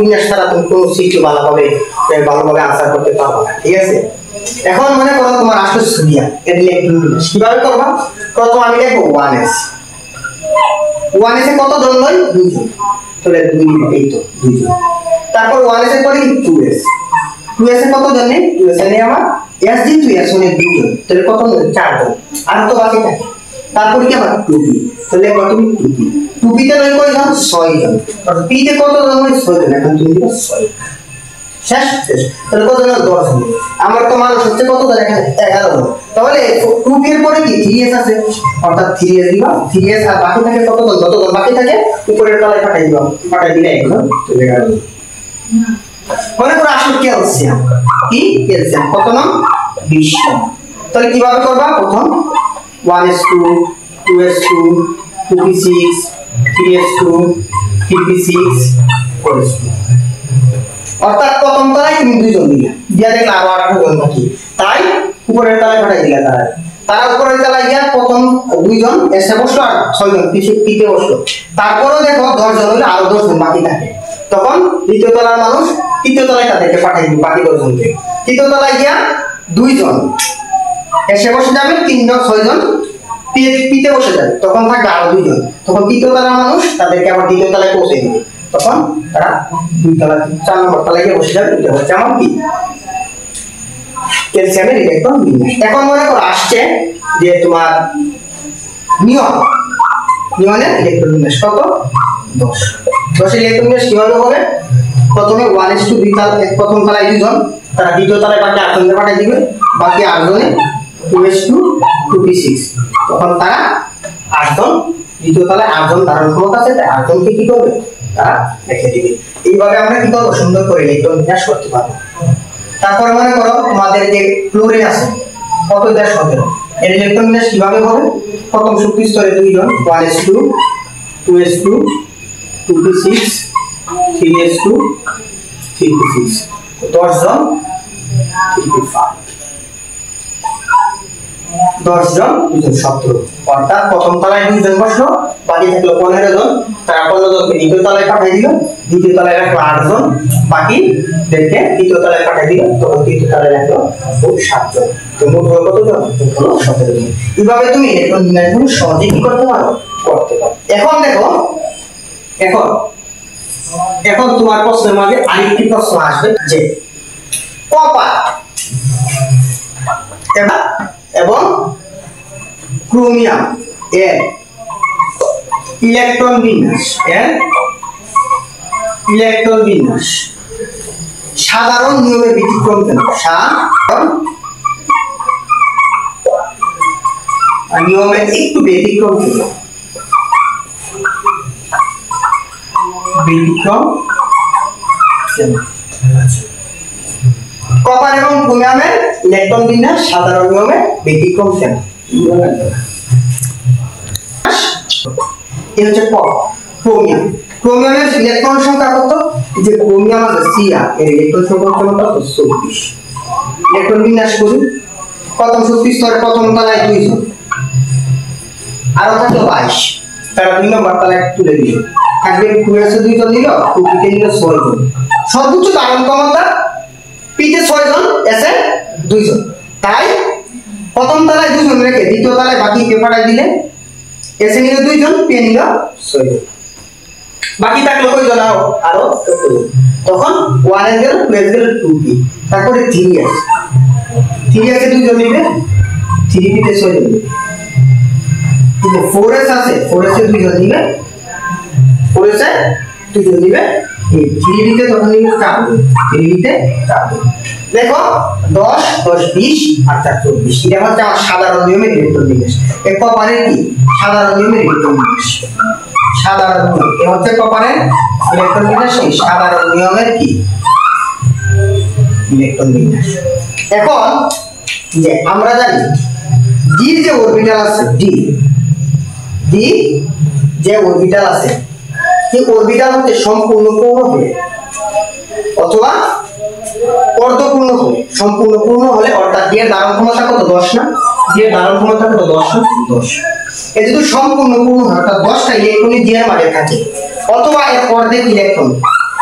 বিন্যাস ছাড়া তুমি কোনো সিকিউ ভালোভাবে আনসার করতে পারবে না, ঠিক আছে? এখন মনে করো তোমার আসলে সোডিয়াম, এর ইলেকট্রন বিন্যাস কিভাবে করবা? প্রথম আমি দেখো 1s, 1s এ কত জন হয়? 2 জন, তাহলে 2 এই তো 2 জন। তারপর 1s এর পরে 2s, 2s এ কত জন নেই? 2s এ নেই আমার s d 2s মানে 2 জন, তাহলে কত জন? 4 জন। আর তো বাকি থাকে তারপর কি আমার 2p, তাহলে কত? 2p, 2p তে রই কয়জন? 6 জন। আর p তে কত জন হয়? 6 জন। এখন তুমি দিবা 6 শেষ। তাহলে কত জন? 10 জন। আমার তো মানুষ হচ্ছে কত জন? এখানে 11 জন। তাহলে 2p এর পরে কি 3s আছে, অর্থাৎ 3s দিবা, 3s আর বাকি থাকে কত জন? যত জন বাকি থাকে উপরের তলায় পাঠাই দিবা, পাঠাই দিলে এখন চলে গেল। মনে করো আসলে ক্যালসিয়াম, কি ক্যালসিয়াম কত নাম? 20 জন। তাহলে কিভাবে করবা? প্রথম 1s2 2s2 2p6 3s2 3p6 4s2, অর্থাৎ প্রথম তলায় তুমি 2 জন দিলা, দিয়া দেখলা আরো 8 জন বাকি, তাই উপরের তলায় পাঠাই দিলা। তারা উপরের তলায় গিয়া প্রথম 2 জন এসে বসলো আর 6 জন পিছে বসলো। তারপরেও দেখো 10 জন হলে আরো 10 জন বাকি থাকে, তখন দ্বিতীয় তলার মানুষ তৃতীয় তলায় তাদেরকে পাঠাই দিবে, বাকি 10 জনকে। তৃতীয় তলায় গিয়া 2 জন এসে বসে যাবে, 3 জন 6 জন পিতে বসে যাবে, তখন থাকবে আরো 2 জন। তখন তৃতীয় তলার মানুষ তাদেরকে আবার দ্বিতীয় তলায় পৌঁছে দিবে, তখন তারা 2 তলা 4 নম্বর তলায় গিয়ে বসে যাবে। এটা হচ্ছে আমার কি ক্যালসিয়ামের ইলেকট্রন বিন্যাস। এখন মনে করো আসছে যে তোমার নিয়নের ইলেকট্রন বিন্যাস কত? 10 ইলেকট্রন বিন্যাস কিভাবে হবে? প্রথমে 1s2 প্রথম তলায় 2 জন, তারা দ্বিতীয় তলায় বাকি 8 জনকে পাঠিয়ে দিবে, বাকি 8 জনে 2s2 2p6, তখন তারা 8 জন দ্বিতীয় তলায় 8 জন ধারণ ক্ষমতা আছে, তাই 8 জনকে কি করবে? তারা রেখে দিবে। এইভাবে আমরা কি করবো? সুন্দর করে ইলেকট্রন বিন্যাস করতে পারবো। তারপর মনে করো তোমাদের যে ক্লোরিন আছে কত? 17, এর ইলেকট্রন বিন্যাস কিভাবে হবে? প্রথম শক্তি স্তরে 2 জন 1s2 2s2 2p6 3s2 3p6, 10 জন 3p5, 10 জন 2 জন 17, অর্থাৎ প্রথম তলায় 2 জন বসলো, বাকি থাকলো 15 জন। তারা 15 জনকে দ্বিতীয় তলায় পাঠিয়ে দিল, দ্বিতীয় তলায় রাখলো 8 জন, বাকি দেখে তৃতীয় তলায় পাঠিয়ে দিল, তখন তৃতীয় তলায় রাখলো 7 জন। তো মোট হলো কত জন? হলো 17 জন। এইভাবে তুমি ইলেকট্রন বিন্যাসগুলো সহজে কি করতে পারো? করতে পারো। এখন দেখো, এখন তোমার প্রশ্নের মাঝে আরেকটি প্রশ্ন আসবে যে কপার এবং ক্রোমিয়াম এর ইলেকট্রন বিন্যাস সাধারণ নিয়মের ব্যতিক্রম কেন? নিয়মের একটু ব্যতিক্রম কেন? ব্যতিক্রম কেন? কপার এবং ক্রোমিয়ামের ইলেকট্রন বিন্যাস সাধারণ নিয়মে ব্যতিক্রম কেন? এই হচ্ছে ক্রোমিয়াম। ক্রোমিয়ামের ইলেকট্রন সংখ্যা কত? যে ক্রোমিয়াম আছে Cr এর ইলেকট্রন সংখ্যা কত? 24। ইলেকট্রন বিন্যাস করি। প্রথম শক্তি স্তরে প্রথম তলায় 2 জন, আর থাকলো 22, তারা 2 নম্বর তলায় তুলে দিল। থাকবে কুয়েসে 2 জন নিল, কুপিতে নিল 6 জন। সর্বোচ্চ ধারণ ক্ষমতা পিতে 6 জন, এসে 2 জন। তাই প্রথম তলায় 2 জন রেখে দ্বিতীয় তলায় বাকি কে পাঠাই দিলে, এসে নিল 2 জন, পে নিল 6 জন। বাকি থাকলো কই জন? আরো তখন 1 এর গেল, 2 এর গেল, 2p, তারপরে 3 আছে। 3 আছে 2 জন নিবে, 3p তে 6 জন নিবে। কিন্তু 4s আছে, 4s এ 2 জন নিবে, 4s এ 2 জন নিবে, 3p তে তখন নিবে 4 জন, 3p তে 4 জন। দেখো 10 10 20 আর 4 24। এটা হচ্ছে আমার সাধারণ নিয়মের ইলেকট্রন বিন্যাস। এই কপারের কি সাধারণ নিয়মের ইলেকট্রন বিন্যাস? সাধারণ নিয়ম এই হচ্ছে কপারের ইলেকট্রন বিন্যাস। এই সাধারণ নিয়মের কি ইলেকট্রন বিন্যাস। এখন যে আমরা জানি ডি যে অরবিটাল আছে, ডি যে অরবিটাল আছে, এই অরবিটাল হচ্ছে সম্পূর্ণ পূর্ণ হলে অথবা অর্ধপূর্ণ হলে, সম্পূর্ণ পূর্ণ হলে অর্থাৎ ডি এর ধারণ ক্ষমতা কত? 10 না? ডি এর ধারণ ক্ষমতা কত? 10 না? 10। এই যদি সম্পূর্ণ পূর্ণ হয় অর্থাৎ 10টা ইলেকট্রন ডি এর মাঝে থাকে, অথবা এর অর্ধেক ইলেকট্রন,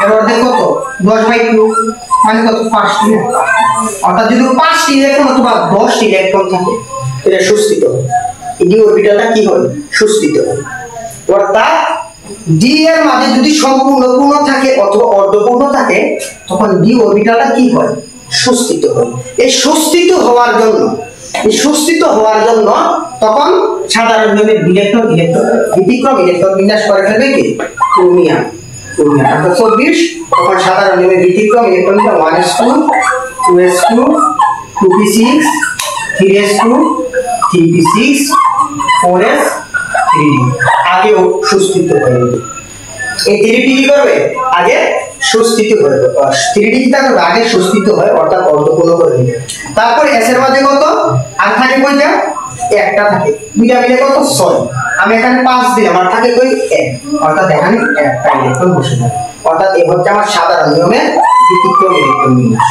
এর অর্ধেক কত? 10/2 মানে কত? 5টি। অর্থাৎ যদি 5টি ইলেকট্রন অথবা 10টি ইলেকট্রন থাকে, এটা সুস্থিত হয়। ডি অরবিটালটা কি হয়? সুস্থিত হয়। অর্থাৎ ডি এর মাঝে যদি সম্পূর্ণ পূর্ণ থাকে অথবা অর্ধপূর্ণ থাকে, তখন ডি অরবিটালটা কি হয়? সুস্থিত হয়। এই সুস্থিত হওয়ার জন্য তখন সাধারণ নিয়মের ব্যতিক্রম ইলেকট্রন বিন্যাস করে ফেলবে কি? ক্রোমিয়াম। অর্থাৎ 24। তখন সাধারণ নিয়মের ব্যতিক্রম ইলেকট্রন বিন্যাস 1s2 2s2 2p6 3s2 3p6 4s 3d আগেও সুস্থিত হয়ে যাবে। এই 3d কি করবে? আগে সুস্থিত হয়ে যাবে। 3d কি করবে? আগে সুস্থিত হয় অর্থাৎ অর্ধপূর্ণ করে দিবে। তারপর s এর মাঝে কত? আর থাকে কয়টা? একটা থাকে। দুইটা মিলে কত? 6। আমি এখানে 5 দিলাম, আর থাকে কই? 1। অর্থাৎ এখানে একটা ইলেকট্রন বসে যাবে। অর্থাৎ এই হচ্ছে আমার সাধারণ নিয়মের ব্যতিক্রম ইলেকট্রন বিন্যাস।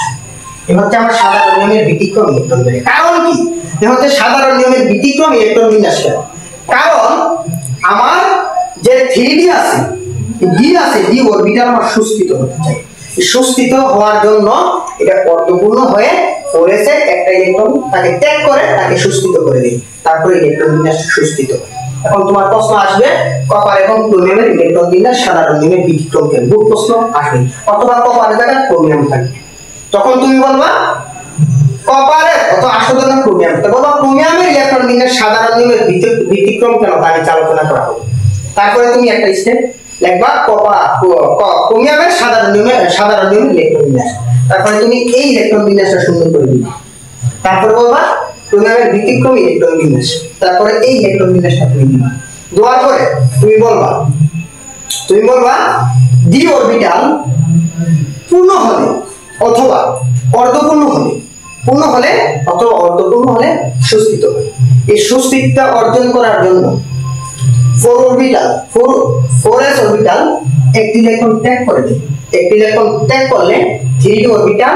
এই হচ্ছে আমার সাধারণ নিয়মের ব্যতিক্রম ইলেকট্রন বিন্যাস। কারণ কি? এই হচ্ছে সাধারণ নিয়মের ব্যতিক্রম ইলেকট্রন বিন্যাস। কারণ আমার যে 3d আছে, ডি আছে, ডি অরবিটাল আমার সুস্থিত হতে চাই। সুস্থিত হওয়ার জন্য এটা অর্ধপূর্ণ হয়ে 4s এ একটা ইলেকট্রন তাকে ত্যাগ করে তাকে সুস্থিত করে দেয়, তারপরে ইলেকট্রন বিন্যাস সুস্থিত হয়। এখন তোমার প্রশ্ন আসবে কপার এবং ক্রোমিয়ামের ইলেকট্রন বিন্যাস সাধারণ নিয়মের ব্যতিক্রম কেন? বহু প্রশ্ন আসবে। অথবা কপারের জায়গায় ক্রোমিয়াম থাকবে, তখন তুমি বলবা কপারে অত আসলে না ক্রোমিয়াম, তো বলবা ক্রোমিয়ামের ইলেকট্রন বিন্যাস সাধারণ নিয়মের ব্যতিক্রম কেন? তা নিয়ে আলোচনা করা হবে। তারপরে তুমি একটা স্টেপ লিখবা ক্রোমিয়ামের সাধারণ নিয়মের ইলেকট্রন বিন্যাস। তারপরে তুমি এই ইলেকট্রন বিন্যাসটা সুন্দর করে দিবা। তারপরে বলবা ক্রোমিয়ামের ব্যতিক্রম ইলেকট্রন বিন্যাস। তারপরে এই ইলেকট্রন বিন্যাসটা তুমি দিবা। দেওয়ার পরে তুমি বলবা ডি অরবিটাল পূর্ণ হলে অথবা অর্ধপূর্ণ হলে, পূর্ণ হলে অথবা অর্ধপূর্ণ হলে সুস্থিত হয়। এই সুস্থিরতা অর্জন করার জন্য 4s অরবিটাল একটি ইলেকট্রন ত্যাগ করে দেয়। একটি ইলেকট্রন ত্যাগ করলে 3d অরবিটাল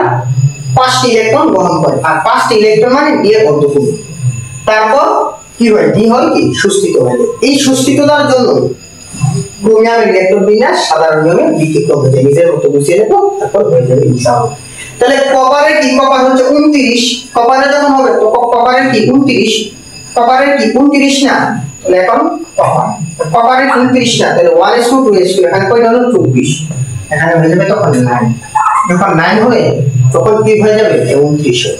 5টি ইলেকট্রন গ্রহণ করে, আর 5টি ইলেকট্রন মানে ডি এর অর্ধপূর্ণ। তারপর কি হয়? ডি হয় কি? সুস্থিত হয়ে যায়। এই সুস্থিততার জন্য ক্রোমিয়ামের ইলেকট্রন বিন্যাস সাধারণ নিয়মের ব্যতিক্রম হয়ে যায়। নিজের মতো বুঝিয়ে নেব, তারপর হয়ে যাবে ইনশাআল্লাহ। তাহলে কপারের কি? কপার হচ্ছে 29। কপারে যখন হবে তো কপারের কি? 29। কপারের কি? 29 না? তাহলে এখন কপারের 29 না, তাহলে 1s2 2s2 এখানে কয়টা হলো? 24। এখানে হয়ে যাবে তখন 9। যখন 9 হবে তখন কি হয়ে যাবে? 29 হবে।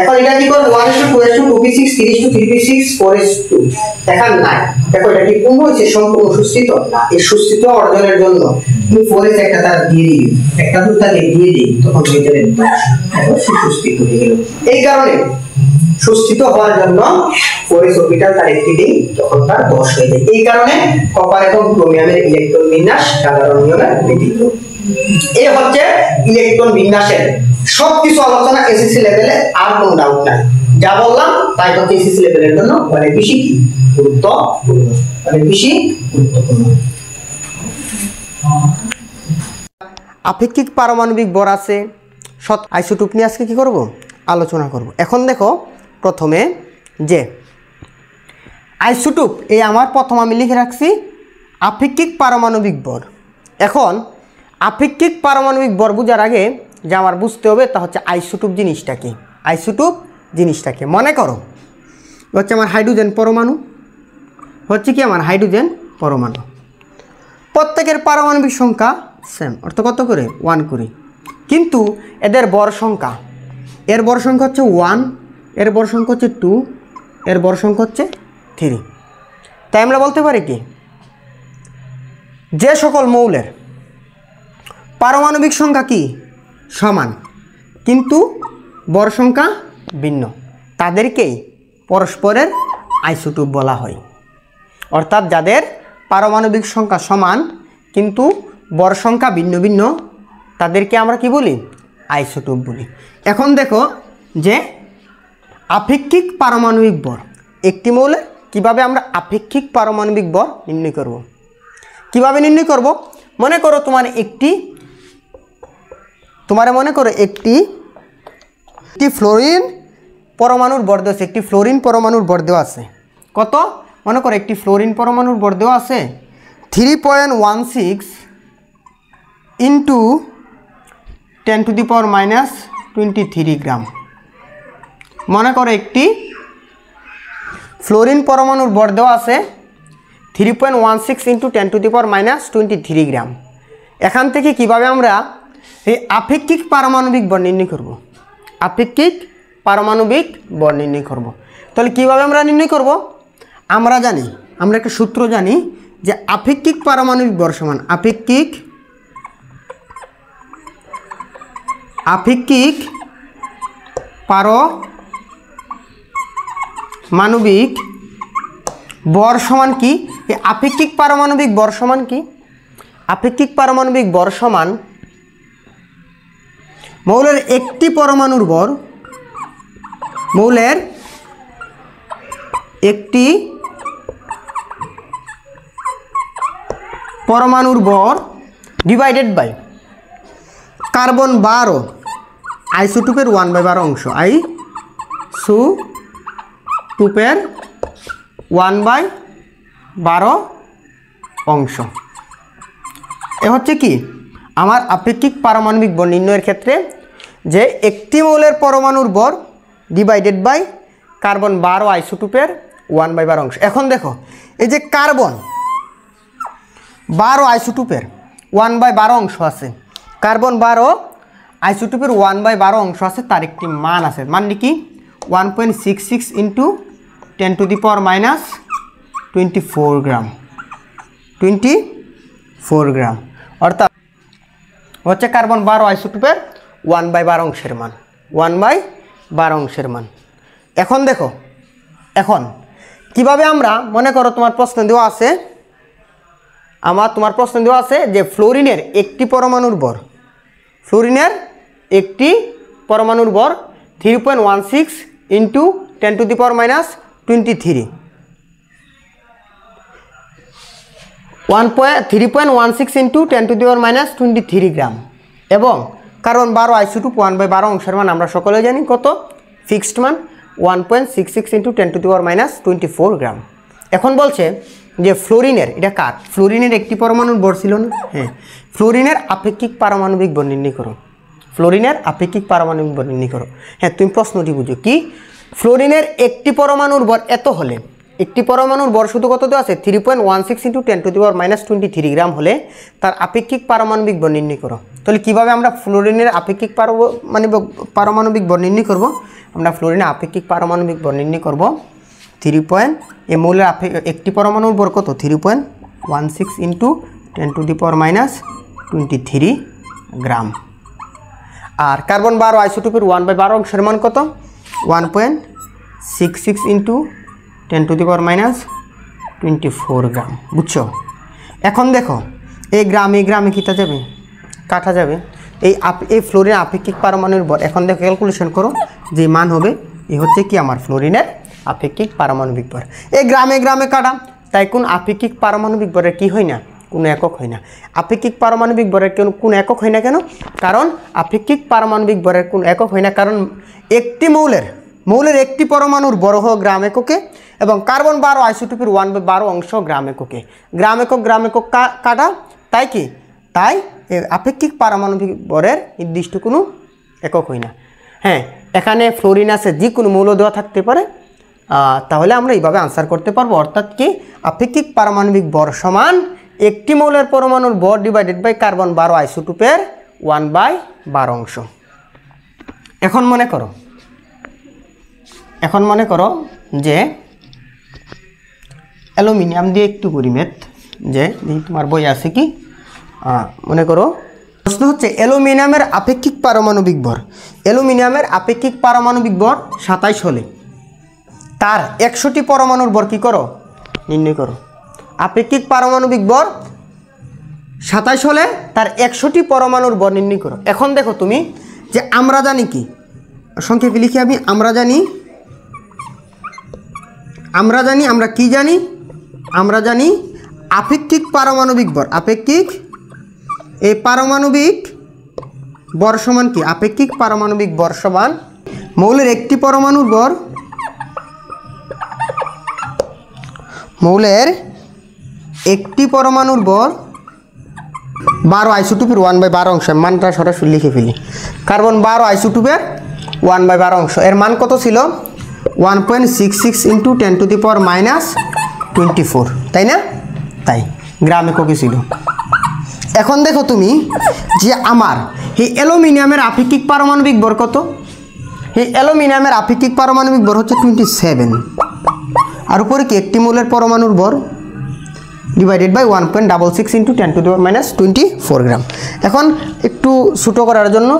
এখন এটা কি করব 1:2:2 2p6 3:3p6 4:2 এখন নাই দেখো এটা কি পূর্ণ হয়েছে সম্পূর্ণ সুস্থিত না এই সুস্থিত অর্জনের জন্য তুমি 4s একটা তার দিয়ে দিই একটা দুটাকে দিয়ে দিই তখন হয়ে যাবে সুস্থিত হয়ে গেল এই কারণে সুস্থিত হওয়ার জন্য 4s অরবিটাল তার একটি দিই তখন তার 10 হয়ে যায় এই কারণে কপার এবং ক্রোমিয়ামের ইলেকট্রন বিন্যাস সাধারণ নিয়মে ব্যতীত এই হচ্ছে ইলেকট্রন বিন্যাসের সবকিছু আলোচনা এসএসসি লেভেলে আর কোনো ডাউট নাই যা বললাম তাই হচ্ছে এসএসসি লেভেলের জন্য অনেক বেশি গুরুত্বপূর্ণ অনেক বেশি গুরুত্বপূর্ণ আপেক্ষিক পারমাণবিক ভর আছে সৎ আইসোটোপ নিয়ে আজকে কি করব আলোচনা করব এখন দেখো প্রথমে যে আইসোটোপ এই আমার প্রথম আমি লিখে রাখছি আপেক্ষিক পারমাণবিক ভর এখন আপেক্ষিক পারমাণবিক ভর বোঝার আগে যে আমার বুঝতে হবে তা হচ্ছে আইসোটোপ জিনিসটা কি আইসোটোপ জিনিসটা কি মনে করো হচ্ছে আমার হাইড্রোজেন পরমাণু হচ্ছে কি আমার হাইড্রোজেন পরমাণু প্রত্যেকের পারমাণবিক সংখ্যা সেম অর্থাৎ কত করে 1 করে কিন্তু এদের ভর সংখ্যা এর ভর সংখ্যা হচ্ছে 1 এর ভর সংখ্যা হচ্ছে 2 এর ভর সংখ্যা হচ্ছে 3 তাই আমরা বলতে পারি কি যে সকল মৌলের পারমাণবিক সংখ্যা কি সমান কিন্তু ভর সংখ্যা ভিন্ন তাদেরকেই পরস্পরের আইসোটোপ বলা হয় অর্থাৎ যাদের পারমাণবিক সংখ্যা সমান কিন্তু ভর সংখ্যা ভিন্ন ভিন্ন তাদেরকে আমরা কি বলি আইসোটোপ বলি এখন দেখো যে আপেক্ষিক পারমাণবিক ভর একটি মৌলের কিভাবে আমরা আপেক্ষিক পারমাণবিক ভর নির্ণয় করব কিভাবে নির্ণয় করব মনে করো মনে করো একটি ফ্লোরিন পরমাণুর ভর দেওয়া আছে একটি ফ্লোরিন পরমাণুর ভর দেওয়া আছে কত মনে করো একটি ফ্লোরিন পরমাণুর ভর দেওয়া আছে 3.16 ইন্টু 10⁻⁻23 গ্রাম মনে করো একটি ফ্লোরিন পরমাণুর ভর দেওয়া আছে 3.16 ইন্টু 10⁻⁻23 গ্রাম এখান থেকে কিভাবে আমরা এই আপেক্ষিক পারমাণবিক ভর নির্ণয় করব আপেক্ষিক পারমাণবিক ভর নির্ণয় করব তাহলে কিভাবে আমরা নির্ণয় করব আমরা একটা সূত্র জানি যে আপেক্ষিক পারমাণবিক ভর সমান আপেক্ষিক পারমাণবিক ভর সমান কি এই আপেক্ষিক পারমাণবিক ভর সমান কি আপেক্ষিক পারমাণবিক ভর সমান মৌলের একটি পরমাণুর ভর মৌলের একটি পরমাণুর ভর ডিভাইডেড বাই কার্বন 12 আইসোটোপের 1/12 অংশ আইসোটোপের 1/12 অংশ এ হচ্ছে কি আমার আপেক্ষিক পারমাণবিক ভর নির্ণয়ের ক্ষেত্রে যে একটি মৌলের পরমাণুর ভর ডিভাইডেড বাই কার্বন 12 আইসোটোপের 1/12 অংশ এখন দেখো এই যে কার্বন 12 আইসোটোপের 1/12 অংশ আছে কার্বন 12 আইসোটোপের 1/12 অংশ আছে তার একটি মান আছে মানটি কি 1.66 ইন্টু 10⁻⁻24 গ্রাম 24 গ্রাম অর্থাৎ হচ্ছে কার্বন 12 আইসোটোপের 1/12 অংশের মান 1/12 অংশের মান এখন দেখো এখন কিভাবে আমরা মনে করো তোমার প্রশ্ন দেওয়া আছে যে ফ্লোরিনের একটি পরমাণুর ভর 3.16 ইন্টু 10⁻⁻23 3.16 ইন্টু 10⁻⁻23 গ্রাম এবং কার্বন 12 আইসোটোপ 1/12 অংশের মান আমরা সকলে জানি কত ফিক্সড মান 1.66 ইন্টু 10⁻⁻24 গ্রাম এখন বলছে যে ফ্লোরিনের এটা কার ফ্লোরিনের একটি পরমাণুর ভর ছিল না হ্যাঁ ফ্লোরিনের আপেক্ষিক পারমাণবিক ভর নির্ণয় করো ফ্লোরিনের আপেক্ষিক পারমাণবিক ভর নির্ণয় করো হ্যাঁ তুমি প্রশ্নটি বুঝো কি ফ্লোরিনের একটি পরমাণুর ভর এত হলে একটি পরমাণুর ভর শুধু কত দেওয়া আছে 3.16 × 10⁻23 গ্রাম হলে তার আপেক্ষিক পারমাণবিক ভর নির্ণয় করো। তাহলে কীভাবে আমরা ফ্লোরিনের আপেক্ষিক পারমাণবিক ভর নির্ণয় করব? আমরা ফ্লোরিনের আপেক্ষিক পারমাণবিক ভর নির্ণয় করব 3. এই মৌলের একটি পরমাণুর ভর কত 3.16 × 10⁻23 গ্রাম। আর কার্বন 12 আইসোটোপের 1/12 অংশের মান কত 1.66 × 10⁻24 গ্রাম। বুঝছো? এখন দেখো এই গ্রামে কিতা যাবে কাটা যাবে। এই ফ্লোরিনের আপেক্ষিক পারমাণবিক ভর এখন দেখো ক্যালকুলেশন করো যে মান হবে এই হচ্ছে কি আমার ফ্লোরিনের আপেক্ষিক পারমাণবিক ভর। এই গ্রামে কাটা, তাই কোন আপেক্ষিক পারমাণবিক ভরের কি হয় না কোনো একক হয় না। আপেক্ষিক পারমাণবিক ভরের কোন একক হয় না কেন? কারণ আপেক্ষিক পারমাণবিক ভরের কোন একক হয় না কারণ একটি মৌলের একটি পরমাণুর ভর গ্রাম এককে এবং কার্বন 12 আইসোটোপের 1/12 অংশ গ্রাম এককে। গ্রাম একক কাটা, তাই আপেক্ষিক পারমাণবিক ভরের নির্দিষ্ট কোনো একক হয় না। হ্যাঁ, এখানে ফ্লোরিন আছে, যে কোনো মৌল দেওয়া থাকতে পারে, তাহলে আমরা এইভাবে আনসার করতে পারবো। অর্থাৎ কি আপেক্ষিক পারমাণবিক ভর সমান একটি মৌলের পরমাণুর ভর ডিভাইডেড বাই কার্বন 12 আইসোটোপের 1/12 অংশ। এখন মনে করো যে অ্যালুমিনিয়াম দিয়ে একটু করি ম্যাথ, যে তোমার বই আছে কি মনে করো প্রশ্ন হচ্ছে অ্যালুমিনিয়ামের আপেক্ষিক পারমাণবিক ভর। অ্যালুমিনিয়ামের আপেক্ষিক পারমাণবিক ভর 27 হলে তার 100টি পরমাণুর ভর কী করো নির্ণয় করো। আপেক্ষিক পারমাণবিক ভর 27 হলে তার 100টি পরমাণুর ভর নির্ণয় করো। এখন দেখো তুমি যে আমরা জানি কি সংক্ষেপে লিখি আমরা জানি আপেক্ষিক পারমাণবিক ভর। এই পারমাণবিক ভর সমান কি? আপেক্ষিক পারমাণবিক ভর সমান মৌলের একটি পরমাণুর ভর 12 আইসোটোপের 1/12 অংশ। মানটা সরাসরি লিখে ফেলি। কার্বন 12 আইসোটোপের 1/12 অংশ, এর মান কত ছিল 1.66 × 10⁻24, তাই না? তাই গ্রাম এককে ছিল। এখন দেখো তুমি যে আমার এই অ্যালুমিনিয়ামের আপেক্ষিক পারমাণবিক ভর কত? এই অ্যালুমিনিয়ামের আপেক্ষিক পারমাণবিক ভর হচ্ছে 27, আর উপরে কি একটি মৌলের পরমাণুর ভর ডিভাইডেড বাই 1.66 × 10⁻24 গ্রাম। এখন একটু ছোটো করার জন্য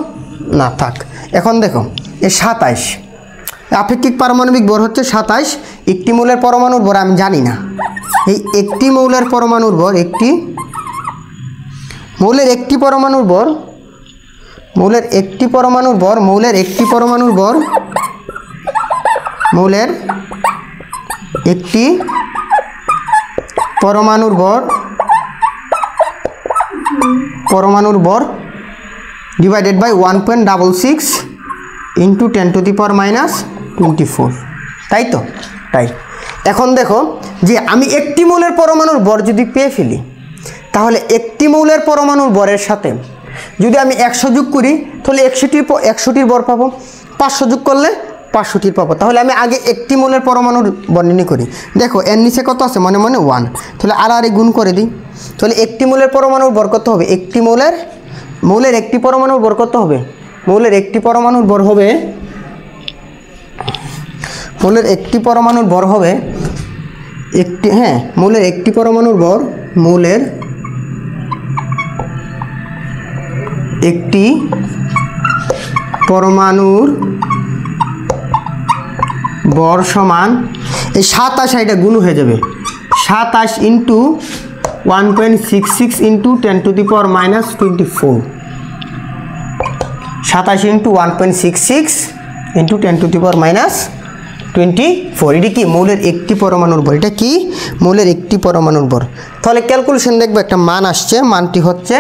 না থাক। এখন দেখো এই 27 আপেক্ষিক পারমাণবিক ভর হচ্ছে 27, একটি মৌলের পরমাণুর ভর আমি জানি না। এই একটি মৌলের পরমাণুর ভর মৌলের একটি পরমাণুর ভর মৌলের একটি পরমাণুর ভর ডিভাইডেড বাই 1.66 × 10⁻24, তাই তো? তাই। এখন দেখো যে আমি একটি মৌলের পরমাণুর ভর যদি পেয়ে ফেলি, তাহলে একটি মৌলের পরমাণুর ভরের সাথে যদি আমি 100 যোগ করি তাহলে 100টির ভর পাবো, 500 যোগ করলে 500টির পাবো। তাহলে আমি আগে একটি মৌলের পরমাণুর ভর নির্ণয় করি। দেখো এর নিচে কত আছে? মনে 1, তাহলে আর গুণ করে দিই। তাহলে একটি মৌলের পরমাণুর ভর কত হবে? মৌলের একটি পরমাণুর ভর কত হবে? মৌলের একটি পরমাণুর ভর হবে মৌলের একটি পরমাণুর ভর সমান এই 27, এটা গুণ হয়ে যাবে 27 × 1.66 × 10⁻24, 27 × 1.66 × 10⁻24। এটি কি? মৌলের একটি পরমাণুর ভর। এটা কি? মৌলের একটি পরমাণুর ভর। তাহলে ক্যালকুলেশন দেখবে একটা মান আসছে, মানটি হচ্ছে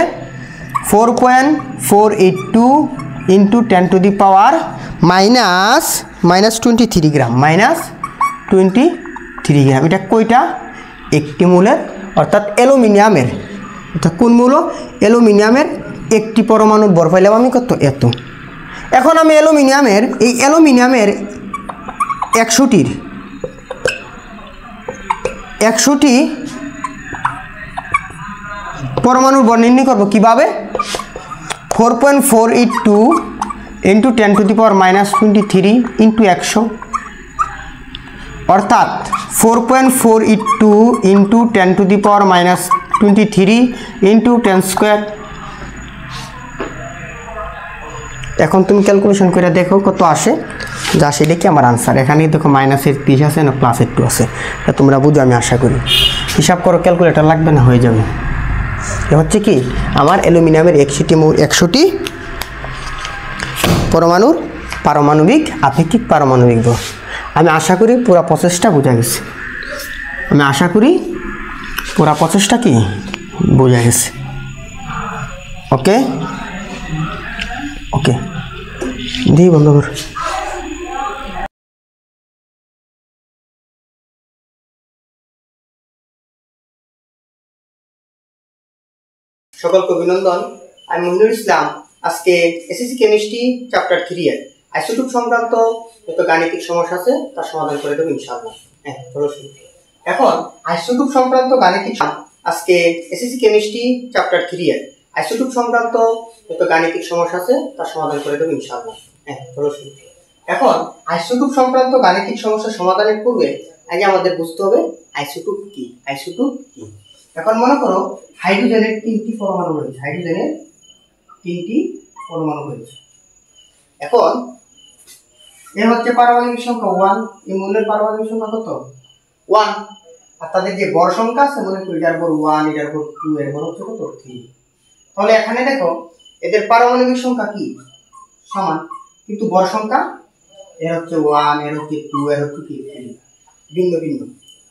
4.482 × 10⁻23 গ্রাম, -23 গ্রাম। এটা কয়টা? একটি মৌলের, অর্থাৎ অ্যালুমিনিয়ামের। এটা কোন মৌল? অ্যালুমিনিয়ামের একটি পরমাণুর ভর পাইলাম আমি কত? এত। এখন আমি অ্যালুমিনিয়ামের 100টির 100টি পরমাণুর ভর নির্ণয় করব কিভাবে 4.482 ইন্টু 10⁻⁻23 ইন্টু 100 অর্থাৎ 4.482 ইন্টু 10⁻⁻23 ইন্টু 10 স্কোয়ার। এখন তুমি ক্যালকুলেশন করে দেখো কত আসে, যা আসে দেখি আমার আনসার। এখানে দেখো মাইনাসের 30 আছে না প্লাসের 2 আছে, তা তোমরা বুঝো আমি আশা করি। হিসাব করো, ক্যালকুলেটর লাগবে না, হয়ে যাবে। এ হচ্ছে কি আমার অ্যালুমিনিয়ামের 100টি পরমাণুর পারমাণবিক আপেক্ষিক পারমাণবিক ভর। আমি আশা করি পুরো প্রসেসটা বোঝা গেছে। আমি আশা করি পুরো প্রসেসটা কি বোঝা গেছে। ওকে ওকে দিই বন্ধ কর। সকলকে অভিনন্দন। আমি মনিরুল ইসলাম। আজকে এসএসসি কেমিস্ট্রি চ্যাপ্টার 3 এর আইসোটোপ সংক্রান্ত যত গাণিতিক সমস্যা আছে তার সমাধান করে দেবো ইনশাআল্লাহ। হ্যাঁ, চলো শুরু। এখন আইসোটোপ সংক্রান্ত গাণিতিক আজকে এসএসসি কেমিস্ট্রি চ্যাপ্টার 3 এর আইসোটোপ সংক্রান্ত যত গাণিতিক সমস্যা আছে তার সমাধান করে দেবো ইনশাআল্লাহ। হ্যাঁ, চলো শুরু। এখন আইসোটোপ সংক্রান্ত গাণিতিক সমস্যা সমাধানের পূর্বে আগে আমাদের বুঝতে হবে আইসোটোপ কি। আইসোটোপ কি? এখন মনে করো হাইড্রোজেনের 3টি পরমাণু রয়েছে। হাইড্রোজেনের 3টি পরমাণু রয়েছে। এখন এর হচ্ছে পারমাণবিক সংখ্যা 1। এই মূলের পারমাণবিক সংখ্যা কত? 1। আর তাদের যে ভর সংখ্যা আছে মনে করি এটার ভর 1, এটার ভর 2, এর ভর হচ্ছে কত? 3। তাহলে এখানে দেখো এদের পারমাণবিক সংখ্যা কি সমান, কিন্তু ভর সংখ্যা এর হচ্ছে 1, এর হচ্ছে 2, এর হচ্ছে 3, ভিন্ন ভিন্ন।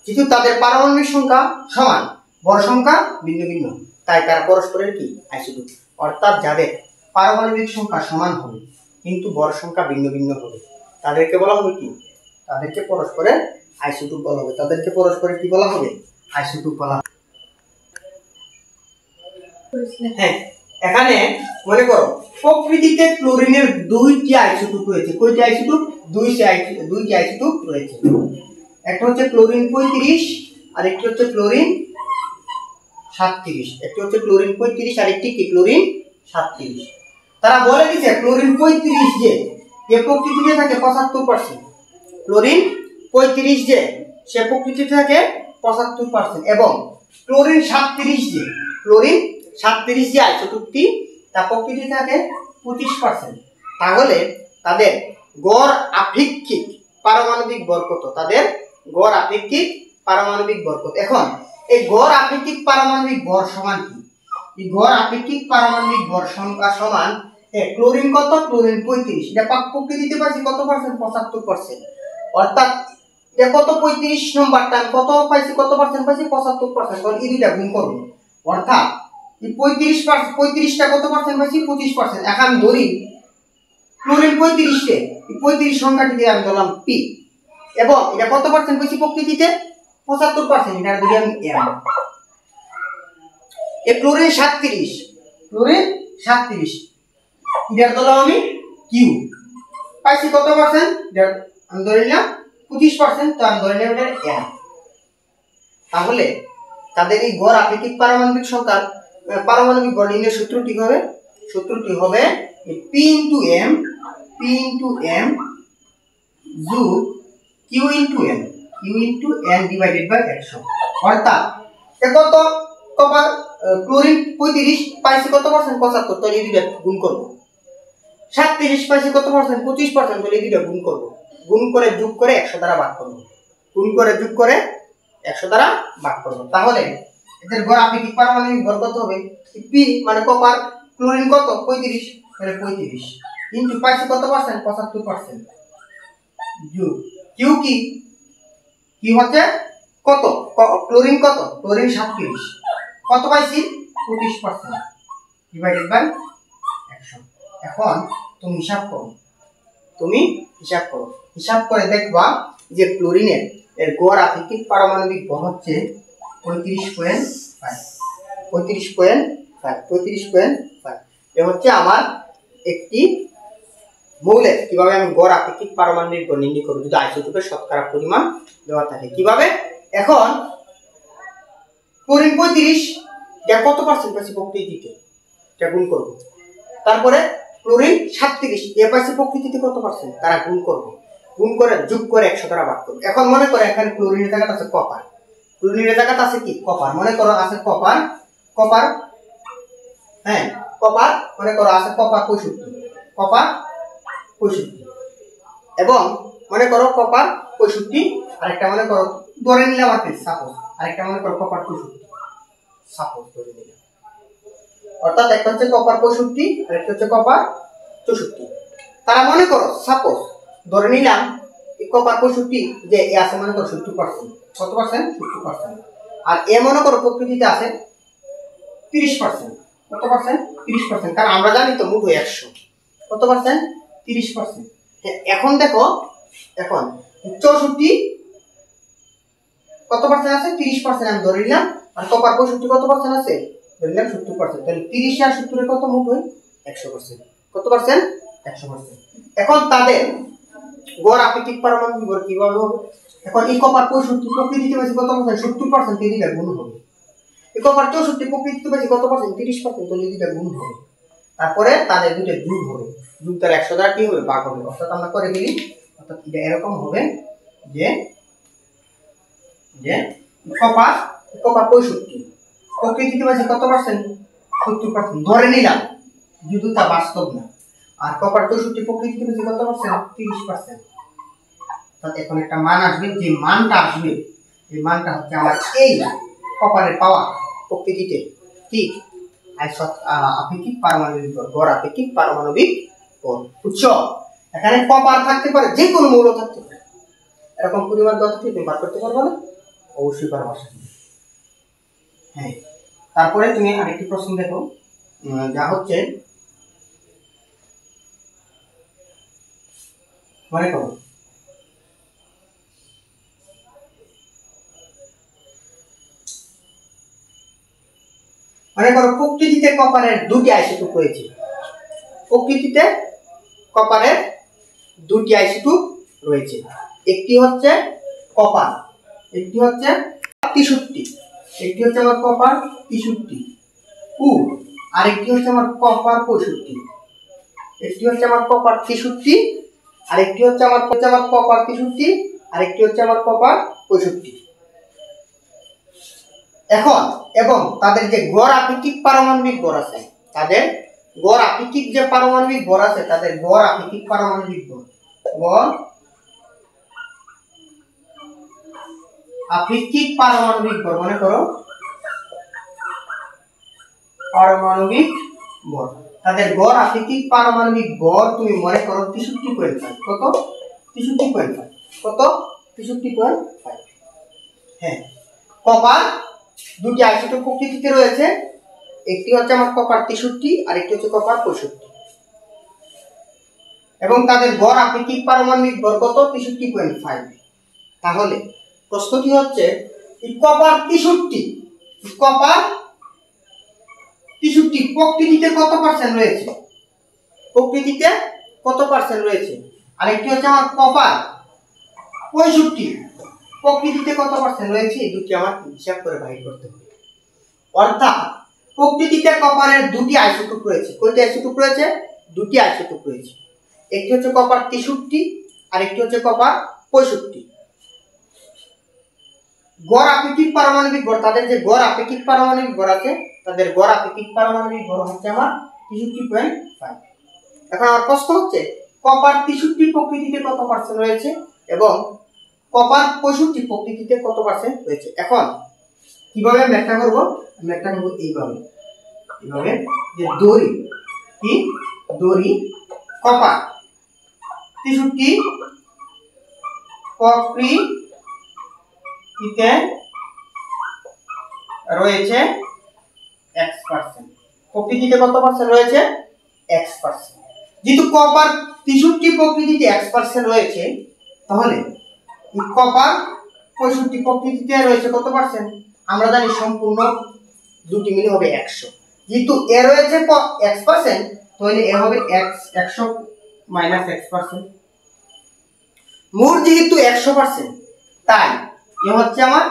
কিন্তু তাদের পারমাণবিক সংখ্যা সমান, ভর সংখ্যা ভিন্ন ভিন্ন, তাই তারা পরস্পরের কি আইসোটোপ। অর্থাৎ যাদের পারমাণবিক সংখ্যা সমান হবে কিন্তু ভর সংখ্যা ভিন্ন ভিন্ন হবে তাদেরকে বলা হবে কি? তাদেরকে পরস্পরের আইসোটোপ বলা হবে। তাদেরকে পরস্পরের কি বলা হবে? আইসোটোপ বলা হবে। হ্যাঁ, এখানে মনে করো প্রকৃতিতে ক্লোরিনের 2টি আইসোটোপ রয়েছে। কয়টি আইসোটোপ? 2টি আইসোটোপ রয়েছে। একটা হচ্ছে ক্লোরিন 35 আর একটি হচ্ছে ক্লোরিন 37। একটি হচ্ছে ক্লোরিন 35 আর একটি কি ক্লোরিন 37। তারা বলে দিয়েছে ক্লোরিন 35 যে প্রকৃতিতে থাকে 75%, ক্লোরিন 35 যে সে প্রকৃতিতে থাকে 75%, এবং ক্লোরিন 37 যে আইসোটোপটি তা প্রকৃতিতে থাকে 25%। তাহলে তাদের গড় আপেক্ষিক পারমাণবিক ভর কত? তাদের গড় আপেক্ষিক পারমাণবিক ভর কত? এখন এই গড় আপেক্ষিক পারমাণবিক ভর সমান কি? এই গড় আপেক্ষিক পারমাণবিক ভর সংখ্যা সমান ক্লোরিন কত? ক্লোরিন 35। এটা প্রকৃতিতে পাইছি কত পার্সেন্ট? 75%। অর্থাৎ এটা কত? 35 নম্বর টাইম কত পাইছি? কত পার্সেন্ট পাইছি? 75%। তাহলে এই দুইটা গুণ করব। অর্থাৎ এই 35টা কত পার্সেন্ট পাইছি? 25%। এখন ধরি ক্লোরিন 35 তে এই 35 সংখ্যাটিকে আমি ধরলাম পি, এবং এটা কত পার্সেন্ট পাইছি প্রকৃতিতে? 75%। এটা ধরি আমি এম। এই ক্লোরিন 37 এটার ধরলাম আমি কিউ, পাইছি কত পার্সেন্ট? আমি ধরে নিলাম 25%, তো আমি ধরে নিলাম এটা এম। তাহলে তাদের এই গড় আপেক্ষিক পারমাণবিক সংখ্যার পারমাণবিক ভর নির্ণয়ের সূত্রটি হবে P into M যোগ Q into N divided by 100। অর্থাৎ কত? কপার ক্লোরিন 35 পাইছি কত পার্সেন্ট? 75। তাহলে এই দুইটা গুণ করব। 37 পাইছি কত পার্সেন্ট? 25%। তাহলে এই দুইটা গুণ করব। গুণ করে যোগ করে 100 দ্বারা ভাগ করব। গুণ করে যোগ করে 100 দ্বারা ভাগ করব। তাহলে এদের গড় আপেক্ষিক পারমাণবিক ভর কত হবে? P মানে কপার, ক্লোরিন কত? 35, তাহলে 35 ইনটু পাইছি কত পার্সেন্ট? 75%। যোগ কিউ কি? কি হচ্ছে কত? ক্লোরিন কত? ক্লোরিন 37 কত পাইছি? 25% ডিভাইডেড বাই 100। এখন তুমি হিসাব করো। হিসাব করে দেখবা যে ক্লোরিনের এর গড় আপেক্ষিক পারমাণবিক ভর হচ্ছে 35.5। এ হচ্ছে আমার একটি মৌলের কিভাবে আমি গড় আপেক্ষিক পারমাণবিক ভর নির্ণয় করব যদি আইসোটোপের শতকরা পরিমাণ দেওয়া থাকে। কিভাবে? এখন ক্লোরিন 35 এটা কত পার্সেন্ট পাইছে প্রকৃতিতে, এটা গুণ করব। তারপরে ক্লোরিন 37 এ পাইছে প্রকৃতিতে কত পার্সেন্ট, তারা গুণ করব। গুণ করে যোগ করে 100 দ্বারা ভাগ করব। এখন মনে করো এখানে ক্লোরিনের জায়গাতে আছে কপার, ক্লোরিনের জায়গাতে আছে কি কপার, মনে করো আছে কপার, কপার হ্যাঁ কপার মনে করো আছে কপার 65, কপার 65 এবং মনে করো কপার 65 আরেকটা মনে করো ধরে নিলাম আর কি সাপোজ, আরেকটা মনে করো কপার 65 সাপোজ ধরে নিলাম। অর্থাৎ একটা হচ্ছে কপার 65 আর একটা হচ্ছে কপার 64। তারা মনে করো সাপোজ ধরে নিলাম এই কপার 65 যে এ আছে মনে করো 70%, কত পার্সেন্ট 70%, আর এ মনে করো প্রকৃতিতে আছে 30%, কত পার্সেন্ট 30%, কারণ আমরা জানি তো মোট 100, কত পার্সেন্ট 30%। এখন দেখো এখন 64 কত পার্সেন্ট আছে 30% আমি ধরে নিলাম, আর কপার 65 কত পার্সেন্ট আছে ধরে নিলাম 70%, তাহলে 30 আর 70 এর কত মোট হয় 100%, কত পার্সেন্ট 100%। এখন তাদের গড় আপেক্ষিক পারমাণবিক ভর কিভাবে হবে, এখন এই কপার 65 প্রকৃতিতে পাইছে কত পার্সেন্ট 70%, এই দুইটা গুণ হবে। এই কপার 64 প্রকৃতিতে পাইছে কত পার্সেন্ট 30%, তাহলে এই দুইটা গুণ হবে। তারপরে তাদের দুইটা যোগ হবে, যোগ তার 100 দ্বারা কি হবে ভাগ হবে। অর্থাৎ আমরা করে ফেলি, অর্থাৎ এটা এরকম হবে যে যে কপার 65 প্রকৃতিতে পাইছে কত পার্সেন্ট 70% ধরে নিলাম, যদি তা বাস্তব না, আর কপার 64 প্রকৃতিতে পাইছে কত পার্সেন্ট 30%। অর্থাৎ এখন একটা মান আসবে, যে মানটা আসবে এই মানটা হচ্ছে আমার এই কপারের পাওয়া প্রকৃতিতে ঠিক আপেক্ষিক পারমাণবিক ভর, গড় আপেক্ষিক পারমাণবিক ভর। বুঝছো, এখানে কপার থাকতে পারে, যে কোনো মৌল থাকতে পারে, এরকম পরিমাণ দর থেকে তুমি বার করতে পারবে না, অবশ্যই পারবে। হ্যাঁ, তারপরে তুমি আরেকটি প্রশ্ন দেখো, যা হচ্ছে মনে করো প্রকৃতিতে কপারের দুটি আইসোটোপ রয়েছে, প্রকৃতিতে কপারের দুটি আইসোটোপ রয়েছে, একটি হচ্ছে কপার, একটি হচ্ছে 63, একটি হচ্ছে আমার কপার 63 আর একটি হচ্ছে আমার কপার 65, একটি হচ্ছে আমার কপার 63 আর একটি হচ্ছে আমার কপার 63 আর একটি হচ্ছে আমার কপার 65। এখন এবং তাদের যে গড় আপেক্ষিক পারমাণবিক ভর আছে, তাদের গড় আপেক্ষিক যে পারমাণবিক ভর আছে, তাদের গড় আপেক্ষিক পারমাণবিক ভর, গড় আপেক্ষিক পারমাণবিক ভর মনে করো পারমাণবিক ভর, তাদের গড় আপেক্ষিক পারমাণবিক ভর তুমি মনে করো 63.5, কত 63.5, কত 63.5। হ্যাঁ, কপার দুটি আইসোটোপ প্রকৃতিতে রয়েছে, একটি হচ্ছে আমার কপার 63 আর একটি হচ্ছে কপার 65 এবং তাদের গড় আপেক্ষিক পারমাণবিক ভর কত 63.5। তাহলে প্রশ্নটি হচ্ছে এই কপার 63 প্রকৃতিতে কত পার্সেন্ট রয়েছে, প্রকৃতিতে কত পার্সেন্ট রয়েছে, আর একটি হচ্ছে আমার কপার 65 প্রকৃতিতে কত পার্সেন্ট রয়েছে, এই দুটি আমার হিসাব করে বাইর করতে হবে। অর্থাৎ প্রকৃতিতে কপারের দুটি আইসোটোপ রয়েছে, কয়টি আইসোটোপ রয়েছে, দুটি আইসোটোপ রয়েছে, একটি হচ্ছে কপার 63 আর একটি হচ্ছে কপার 65। গড় আপেক্ষিক পারমাণবিক ভর, তাদের যে গড় আপেক্ষিক পারমাণবিক ভর আছে, তাদের গড় আপেক্ষিক পারমাণবিক ভর হচ্ছে আমার 63.5। এখন আমার প্রশ্ন হচ্ছে কপার 63 প্রকৃতিতে কত পার্সেন্ট রয়েছে এবং কপার 65 প্রকৃতিতে কত পার্সেন্ট রয়েছে। এখন কিভাবে ব্যাখ্যা করব, ব্যাখ্যা করব এইভাবে, এইভাবে যে দড়ি কি দড়ি কপার 63 প্রকৃতিতে রয়েছে x%, প্রকৃতিতে কত পার্সেন্ট রয়েছে x%। যেহেতু কপার 63 প্রকৃতিতে x% রয়েছে, তাহলে কপার 65 প্রকৃতিতে রয়েছে কত পার্সেন্ট, আমরা জানি সম্পূর্ণ দুটি মিলে হবে 100। যেহেতু এ রয়েছে x%, তাহলে এ হবে x100 - x%। মোট যেহেতু 100%, তাই এ হচ্ছে আমার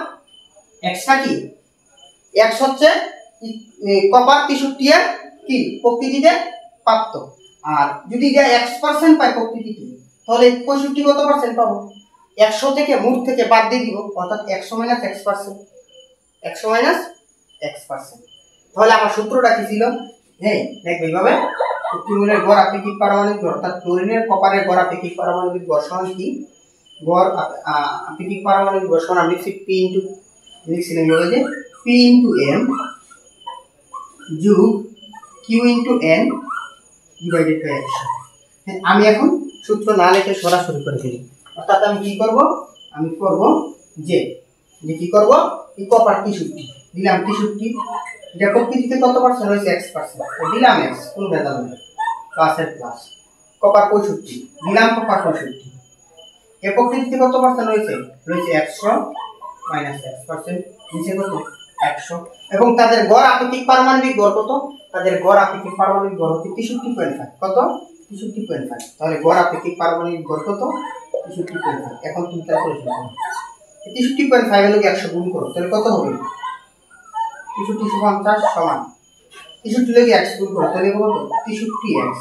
এক্সটা কি x হচ্ছে কপার 63 এর কি প্রকৃতিতে প্রাপ্ত। আর যদি এটা x% পাই প্রকৃতিতে, তাহলে 65 কত পার্সেন্ট পাবো? 100 থেকে মূল থেকে বাদ দিয়ে দিব, অর্থাৎ 100 - x%, 100 - x%। তাহলে আমার সূত্রটা কি ছিল? হ্যাঁ দেখবে এইভাবে, অক্টিমূলের গড় আপেক্ষিক পারমাণবিক ভর অর্থাৎ ক্লোরিনের কপারের গড় আপেক্ষিক পারমাণবিক ভর সমান কি? গড় আপেক্ষিক পারমাণবিক ভর সমান লিখছি p ইনটু, লিখছিলাম এইভাবে যে p ইনটু m যোগ q into n divided by 100। আমি এখন সূত্র না লিখে সরাসরি করে দিই, অর্থাৎ আমি কি করব? আমি করব যে কি করব, এই কপার 63 দিলাম, 63 এটা প্রকৃতিতে কত পার্সেন্ট হয়েছে? x%, দিলাম x, কোন ভেজাল নেই, প্লাসের প্লাস। কপার 65 দিলাম, কপার 65 এর প্রকৃতিতে কত পার্সেন্ট হয়েছে? 100 - x%, নিচে কত? 100। এবং তাদের গড় আপেক্ষিক পারমাণবিক ভর কত? তাদের গড় আপেক্ষিক পারমাণবিক ভর হচ্ছে 63.5। কত? 63.5। তাহলে গড় আপেক্ষিক পারমাণবিক ভর কত? 63.5। এখন তুমি ক্যালকুলেশন করো, 63.5 এর লগে 100 গুণ করো, তাহলে কত হবে? 6350 সমান 63 লগে 100 গুণ করো, তাহলে কত? 63x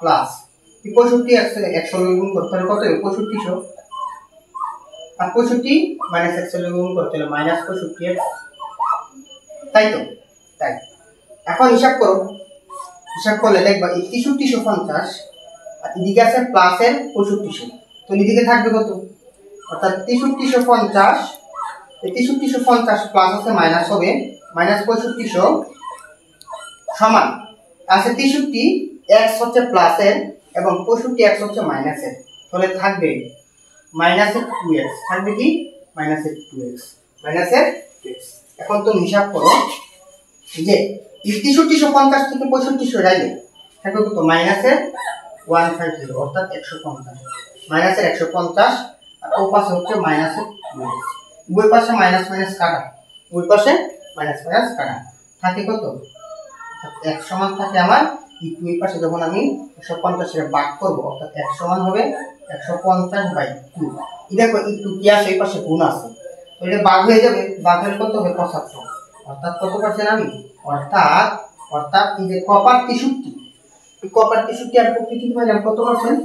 প্লাস 65x 100 লগে গুণ করো, তাহলে কত হবে? 6500। আর 65 - 100 লগে গুণ করো, তাহলে -65x, তাই তো? তাই। এখন হিসাব করো, হিসাব করলে দেখবা এই 6350 আর এদিকে আছে প্লাসের 6500, তো এদিকে থাকবে কত? অর্থাৎ 6350, এই 6350 প্লাস আছে মাইনাস হবে -6500 সমান আছে 63 x হচ্ছে প্লাসের এবং 65 x হচ্ছে মাইনাসের, তাহলে থাকবে -2x, থাকবে কি? -2x, -2x। এখন তুমি হিসাব করো যে 6350 থেকে 6500 যাইলে থাকবে কত? -150 অর্থাৎ 150, মাইনাসের 150 আর ও পাশে হচ্ছে -2x, ওই পাশে মাইনাস মাইনাস কাটা, ওই পাশে মাইনাস মাইনাস কাটা, থাকে কত? 1 সমান থাকে আমার এই পাশে যখন আমি 150 এর ভাগ করব, অর্থাৎ 1 সমান হবে 150/2। এই দেখো একটু কি আছে, এই পাশে গুণ আছে, তো এটা ভাগ হয়ে যাবে, ভাগ হলে কত হবে? 75। অর্থাৎ কত পার্সেন্ট আমি? অর্থাৎ এই যে কপার 63, এই কপার 63 আর প্রকৃতিতে পাইলাম কত পার্সেন্ট?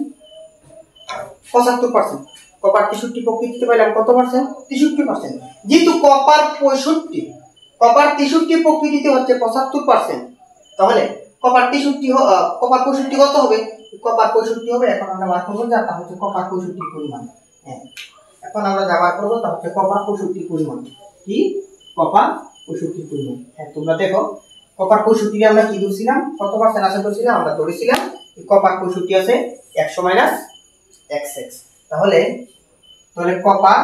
75%। কপার 63 প্রকৃতিতে পাইলাম কত পার্সেন্ট? 63%। যেহেতু কপার 65, কপার 63 প্রকৃতিতে হচ্ছে 75%, তাহলে কপার 65 কত হবে? কপার 65 হবে। এখন আমরা বার করব যা, তা হচ্ছে কপার 65 পরিমাণ। হ্যাঁ, এখন আমরা যা বার করব তা হচ্ছে কপার 65 পরিমাণ। কি? কপার 65 পরিমাণ। হ্যাঁ, তোমরা দেখো কপার 65 আমরা কি ধরছিলাম? কত পার্সেন্ট আছে ধরছিলাম? আমরা ধরেছিলাম কপার 65 আছে 100 - xx। তাহলে কপার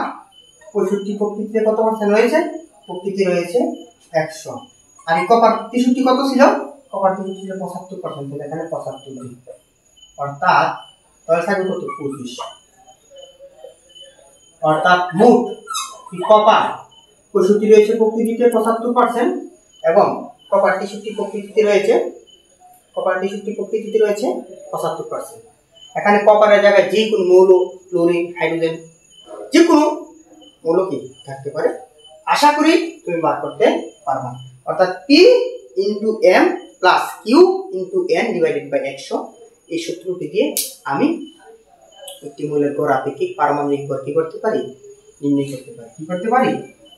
65 প্রকৃতিতে কত পার্সেন্ট রয়েছে? প্রকৃতি রয়েছে 100। আর এই কপার 63 কত ছিল? কপার 63 ছিল 75%, এখানে 75 দিই, অর্থাৎ তাহলে থাকবে কত? 25। অর্থাৎ মোট কপার 65 রয়েছে প্রকৃতিতে 75% এবং কপার 63 প্রকৃতিতে রয়েছে 75%। এখানে কপারের জায়গায় যে কোনো মৌল, ক্লোরিন, হাইড্রোজেন, যে কোনো মৌল কি থাকতে পারে, আশা করি তুমি বার করতে পারবা। অর্থাৎ p into m plus q into n divided by 100, এই সূত্রটি দিয়ে আমি একটি মৌলের গড় আপেক্ষিক পারমাণবিক ভর কি করতে পারি? নির্ণয় করতে পারি। কি করতে পারি?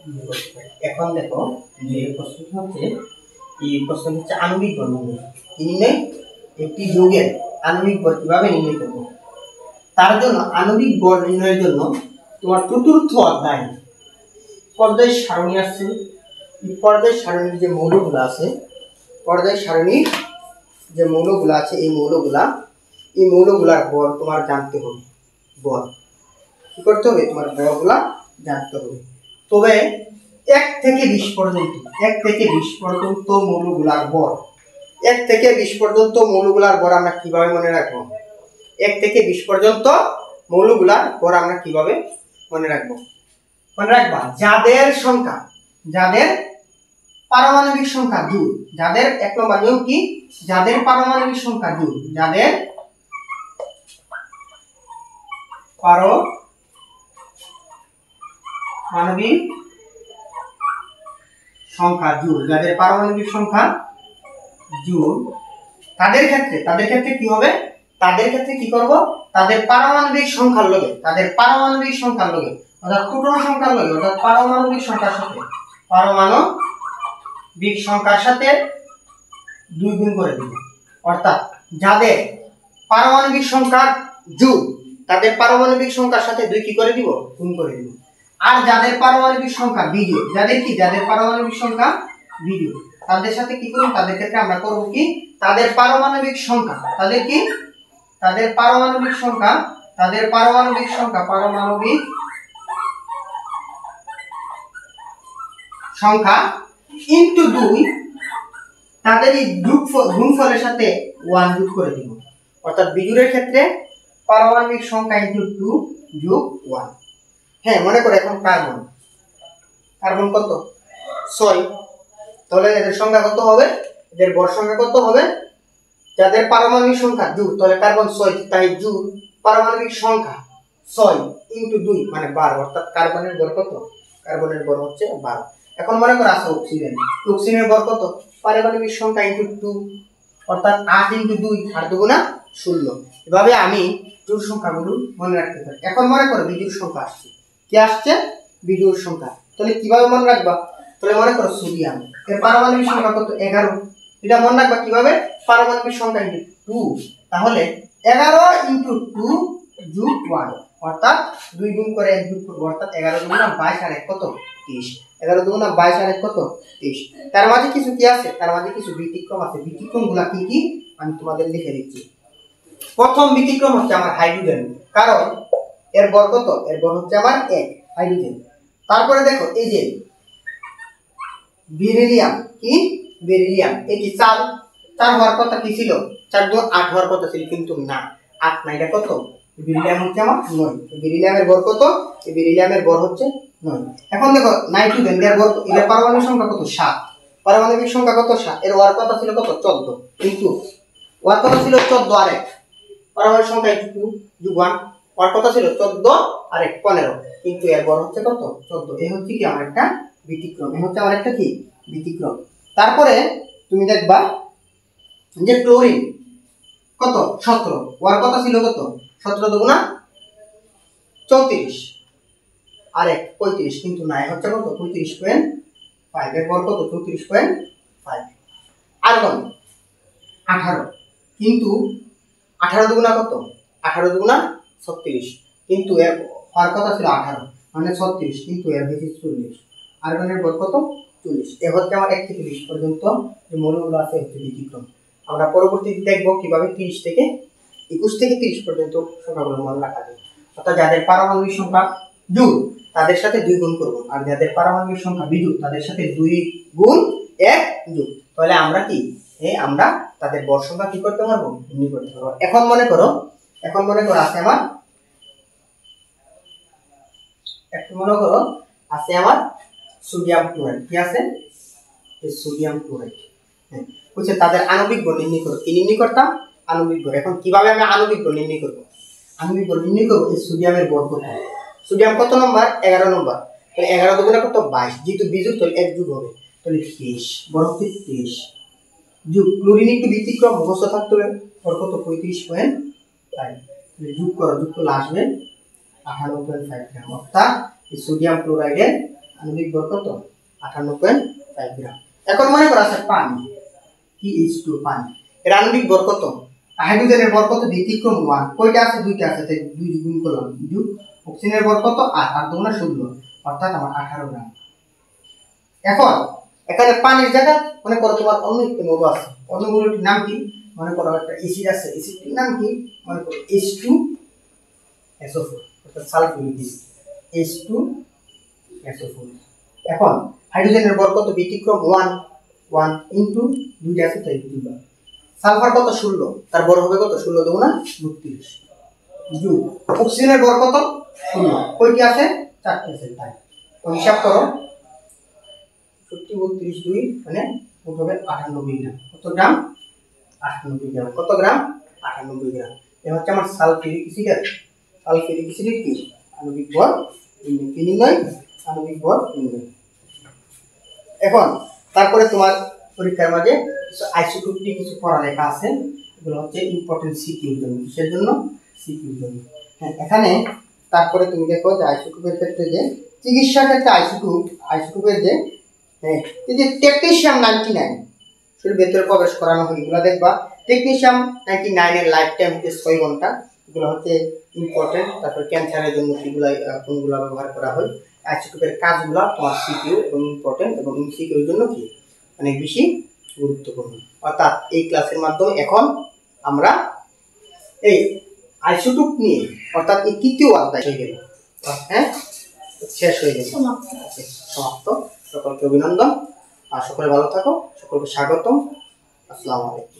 নির্ণয় করতে পারি। এখন দেখো যে প্রশ্নটি হচ্ছে, এই প্রশ্নটি হচ্ছে আণবিক ভর নির্ণয়। কি নির্ণয়? একটি যৌগের আণবিক ভর কিভাবে নির্ণয় করব? তার জন্য আণবিক ভর নির্ণয়ের জন্য তোমার চতুর্থ অধ্যায় পর্যায় সারণী আছে। এই পর্যায় সারণীর যে মৌলগুলো আছে, পর্যায় সারণীর যে মৌলগুলো আছে, এই মৌলগুলার ভর তোমার জানতে হবে। ভর কি করতে হবে? তোমার ভরগুলা জানতে হবে। তবে 1 থেকে 20 পর্যন্ত মৌলগুলার ভর, 1 থেকে 20 পর্যন্ত মৌলগুলার ভর আমরা কিভাবে মনে রাখবো? 1 থেকে 20 পর্যন্ত মৌলগুলার ভর আমরা কিভাবে মনে রাখবো? মনে রাখবা যাদের পারমাণবিক সংখ্যা জুল, যাদের 1 নম্বর নিয়ম কি? যাদের পারমাণবিক সংখ্যা জুল, যাদের পারমাণবিক সংখ্যা জুল, যাদের পারমাণবিক সংখ্যা জুল, তাদের ক্ষেত্রে কি হবে, তাদের ক্ষেত্রে কি করব, তাদের পারমাণবিক সংখ্যার লগে অর্থাৎ প্রোটন সংখ্যার লগে অর্থাৎ পারমাণবিক সংখ্যার সাথে 2 গুণ করে দিব। অর্থাৎ যাদের পারমাণবিক সংখ্যা জুল, তাদের পারমাণবিক সংখ্যার সাথে 2 কি করে দিব, গুণ করে দিব। আর যাদের পারমাণবিক সংখ্যা বিজোড়, যাদের পারমাণবিক সংখ্যা বিজোড়, তাদের সাথে কি করব, তাদের ক্ষেত্রে আমরা করব কি, তাদের পারমাণবিক সংখ্যা ইনটু 2, তাদের এই গুণফলের সাথে 1 যোগ করে দিব। অর্থাৎ বিজোড়ের ক্ষেত্রে পারমাণবিক সংখ্যা ইনটু 2 যোগ 1। হ্যাঁ, মনে করে এখন কার্বন কত 6, তাহলে এদের সংখ্যা কত হবে, এদের ভর সংখ্যা কত হবে, যাদের পারমাণবিক সংখ্যা জুল, তাহলে কার্বন 6, তাই জুল পারমাণবিক সংখ্যা 6 ইনটু 2 মানে 12, অর্থাৎ কার্বনের ভর কত, কার্বনের ভর হচ্ছে 12। এখন মনে করো আছে অক্সিজেনের ভর কত, পারমাণবিক সংখ্যা ইনটু 2 অর্থাৎ 8 ইনটু 2 8 দুগুণা 16। এভাবে আমি জোড় সংখ্যাগুলো মনে রাখতে পারি। এখন মনে করো বিজোড় সংখ্যা আসছে, কি আসছে, বিজোড় সংখ্যা। তাহলে কিভাবে মনে রাখবা, তাহলে মনে করো সোডিয়াম, এর পারমাণবিক সংখ্যা কত 11, এটা মনে রাখবা কিভাবে, পারমাণবিক সংখ্যা ইনটু 2, তাহলে 11 ইনটু 2 যোগ 1 অর্থাৎ 2 গুণ করে 1 যোগ করব, অর্থাৎ 11 দুগুণা 22 আর 1 কত 23, 11 দুগুণা 22 আর 1 কত 23। তার মাঝে কিছু কি আছে, তার মাঝে কিছু ব্যতিক্রম আছে। ব্যতিক্রমগুলো কি কি আমি তোমাদের লিখে দিচ্ছি। প্রথম ব্যতিক্রম হচ্ছে আমার হাইড্রোজেন, কারণ এর ভর কত, এর ভর হচ্ছে আমার 1 হাইড্রোজেন। তারপরে দেখো এই যে বেরিলিয়াম, কি বেরিলিয়াম, এই কি 4 হওয়ার কথা কি ছিল, 4 2 8 হওয়ার কথা ছিল, কিন্তু না 8 না, এটা কত, বেরিলিয়াম হচ্ছে আমার 9। বেরিলিয়ামের ভর কত, এই বেরিলিয়ামের ভর হচ্ছে 9। এখন দেখো নাইট্রোজেন, এর ভর, এর পারমাণবিক সংখ্যা কত 7, পারমাণবিক সংখ্যা কত 7, এর ওয়ার কথা ছিল কত 14, কিন্তু ওয়ার কথা ছিল 14 আর 1, পারমাণবিক সংখ্যা 2 যোগ 1, ওয়ার কথা ছিল 14 আর 1 15, কিন্তু এর ভর হচ্ছে কত 14। এই হচ্ছে কি আমার একটা ব্যতিক্রম, এই হচ্ছে আমার একটা কি ব্যতিক্রম। তারপরে তুমি দেখবা যে ক্লোরিন কত 17, ওয়ার কথা ছিল কত 17 দুগুণা 34 আর 1 35, কিন্তু না হচ্ছে কত 35.5, এর ভর কত 34.5। আর্গন 18, কিন্তু 18 দুগুণা কত, 18 দুগুণা 36, কিন্তু এর হওয়ার কথা ছিল 18 মানে 36, কিন্তু এর হয়েছে 40। আর্গনের ভর কত 40। এ হচ্ছে আমার 1 থেকে 20 পর্যন্ত যে মৌলগুলো আছে হচ্ছে ব্যতিক্রম। আমরা পরবর্তীতে দেখব কিভাবে 30 থেকে 21 থেকে 30 পর্যন্ত সংখ্যাগুলো মনে রাখা যায়। অর্থাৎ যাদের পারমাণবিক সংখ্যা জুল, তাদের সাথে 2 গুণ করব, আর যাদের পারমাণবিক সংখ্যা বিজোড়, তাদের সাথে 2 গুণ 1 যোগ, তাহলে আমরা কি আমরা তাদের ভর সংখ্যা কি করতে পারবো, নির্ণয় করতে পারবো। এখন মনে করো আছে আমার, সোডিয়াম ক্লোরাইড, কি আছে সোডিয়াম ক্লোরাইড। হ্যাঁ, বুঝছে, তাদের আণবিক ভর নির্ণয় করো, কি নির্ণয় করতাম, আণবিক ভর। এখন কিভাবে আমি আণবিক ভর নির্ণয় করব, এই সোডিয়ামের ভর কত, সোডিয়াম কত নম্বর 11 নম্বর, তাহলে 11 দুগুণা কত 22, যেহেতু বিজোড় তাহলে 1 যোগ হবে, তাহলে 23, ভর হচ্ছে 23 যোগ। ক্লোরিন একটু ব্যতিক্রম মুখস্থ থাকতে হবে, ভর কত 35.5, যোগ করলে আসবে 58.5 গ্রাম। অর্থাৎ এই সোডিয়াম ক্লোরাইডের আণবিক ভর কত 58.5 গ্রাম। এখন মনে করা আছে পানি, কি H2 পানি, এর আণবিক ভর কত, হাইড্রোজেনের ভর কত ব্যতিক্রম 1, কয়টা আছে, 2টা আছে, তাই 2 গুণ করলাম যোগ। অক্সিজেনের ভর কত 8 আর 2 না 16, অর্থাৎ আমার 18 গ্রাম। এখন এখানে পানির জায়গা মনে করো তোমার অন্য একটি মৌল আছে, অন্য মৌলটির নাম কি, মনে করো একটা অ্যাসিড আছে, অ্যাসিডটির নাম কি, মনে করো H2SO4, অর্থাৎ সালফিউরিক অ্যাসিড H2SO4। এখন হাইড্রোজেনের ভর কত ব্যতিক্রম 1 ইনটু 2টা আছে তাই 2 বার। সালফার কত 16, তার ভর হবে কত 16 দুগুণা 32 যোগ। অক্সিজেনের ভর কত 16, কয়টি আছে 4টি আছে, তাই তো হিসাব করো 32 2 মানে কত হবে 98 গ্রাম। কত গ্রাম 98 গ্রাম, কত গ্রাম 98 গ্রাম। এই হচ্ছে আমার সালফিউরিক অ্যাসিডের কি আণবিক ভর নির্ণয়, আণবিক ভর নির্ণয়। এখন তারপরে তোমার পরীক্ষার মাঝে আইসোটোপ নিয়ে কিছু পড়ালেখা আছে, এগুলো হচ্ছে ইম্পর্টেন্ট সিকিউর জন্য। কিসের জন্য? সিকিউর জন্য। হ্যাঁ, এখানে তারপরে তুমি দেখো যে আইসোটোপের ক্ষেত্রে যে চিকিৎসা ক্ষেত্রে আইসোটোপের যে এই যে টেকনিশিয়াম 99 সেটা ভেতরে প্রবেশ করানো হয়, এগুলো দেখবা। টেকনিশিয়াম 99 এর লাইফ টাইম হচ্ছে 6 ঘন্টা, এগুলো হচ্ছে ইম্পর্টেন্ট। তারপর ক্যান্সারের জন্য কিগুলো কোনগুলো ব্যবহার করা হয়, আইসোটোপের কাজগুলো তোমার সিকিউ এবং ইম্পর্টেন্ট এবং সিকিউর জন্য কি অনেক বেশি গুরুত্বপূর্ণ। অর্থাৎ এই ক্লাসের মাধ্যমে এখন আমরা এই আইসোটোপ নিয়ে অর্থাৎ এই তৃতীয় অধ্যায় হয়ে গেল, হ্যাঁ শেষ হয়ে গেল, সমাপ্ত। সকলকে অভিনন্দন আর সকলে ভালো থাকো, সকলকে স্বাগতম। আসসালামু আলাইকুম।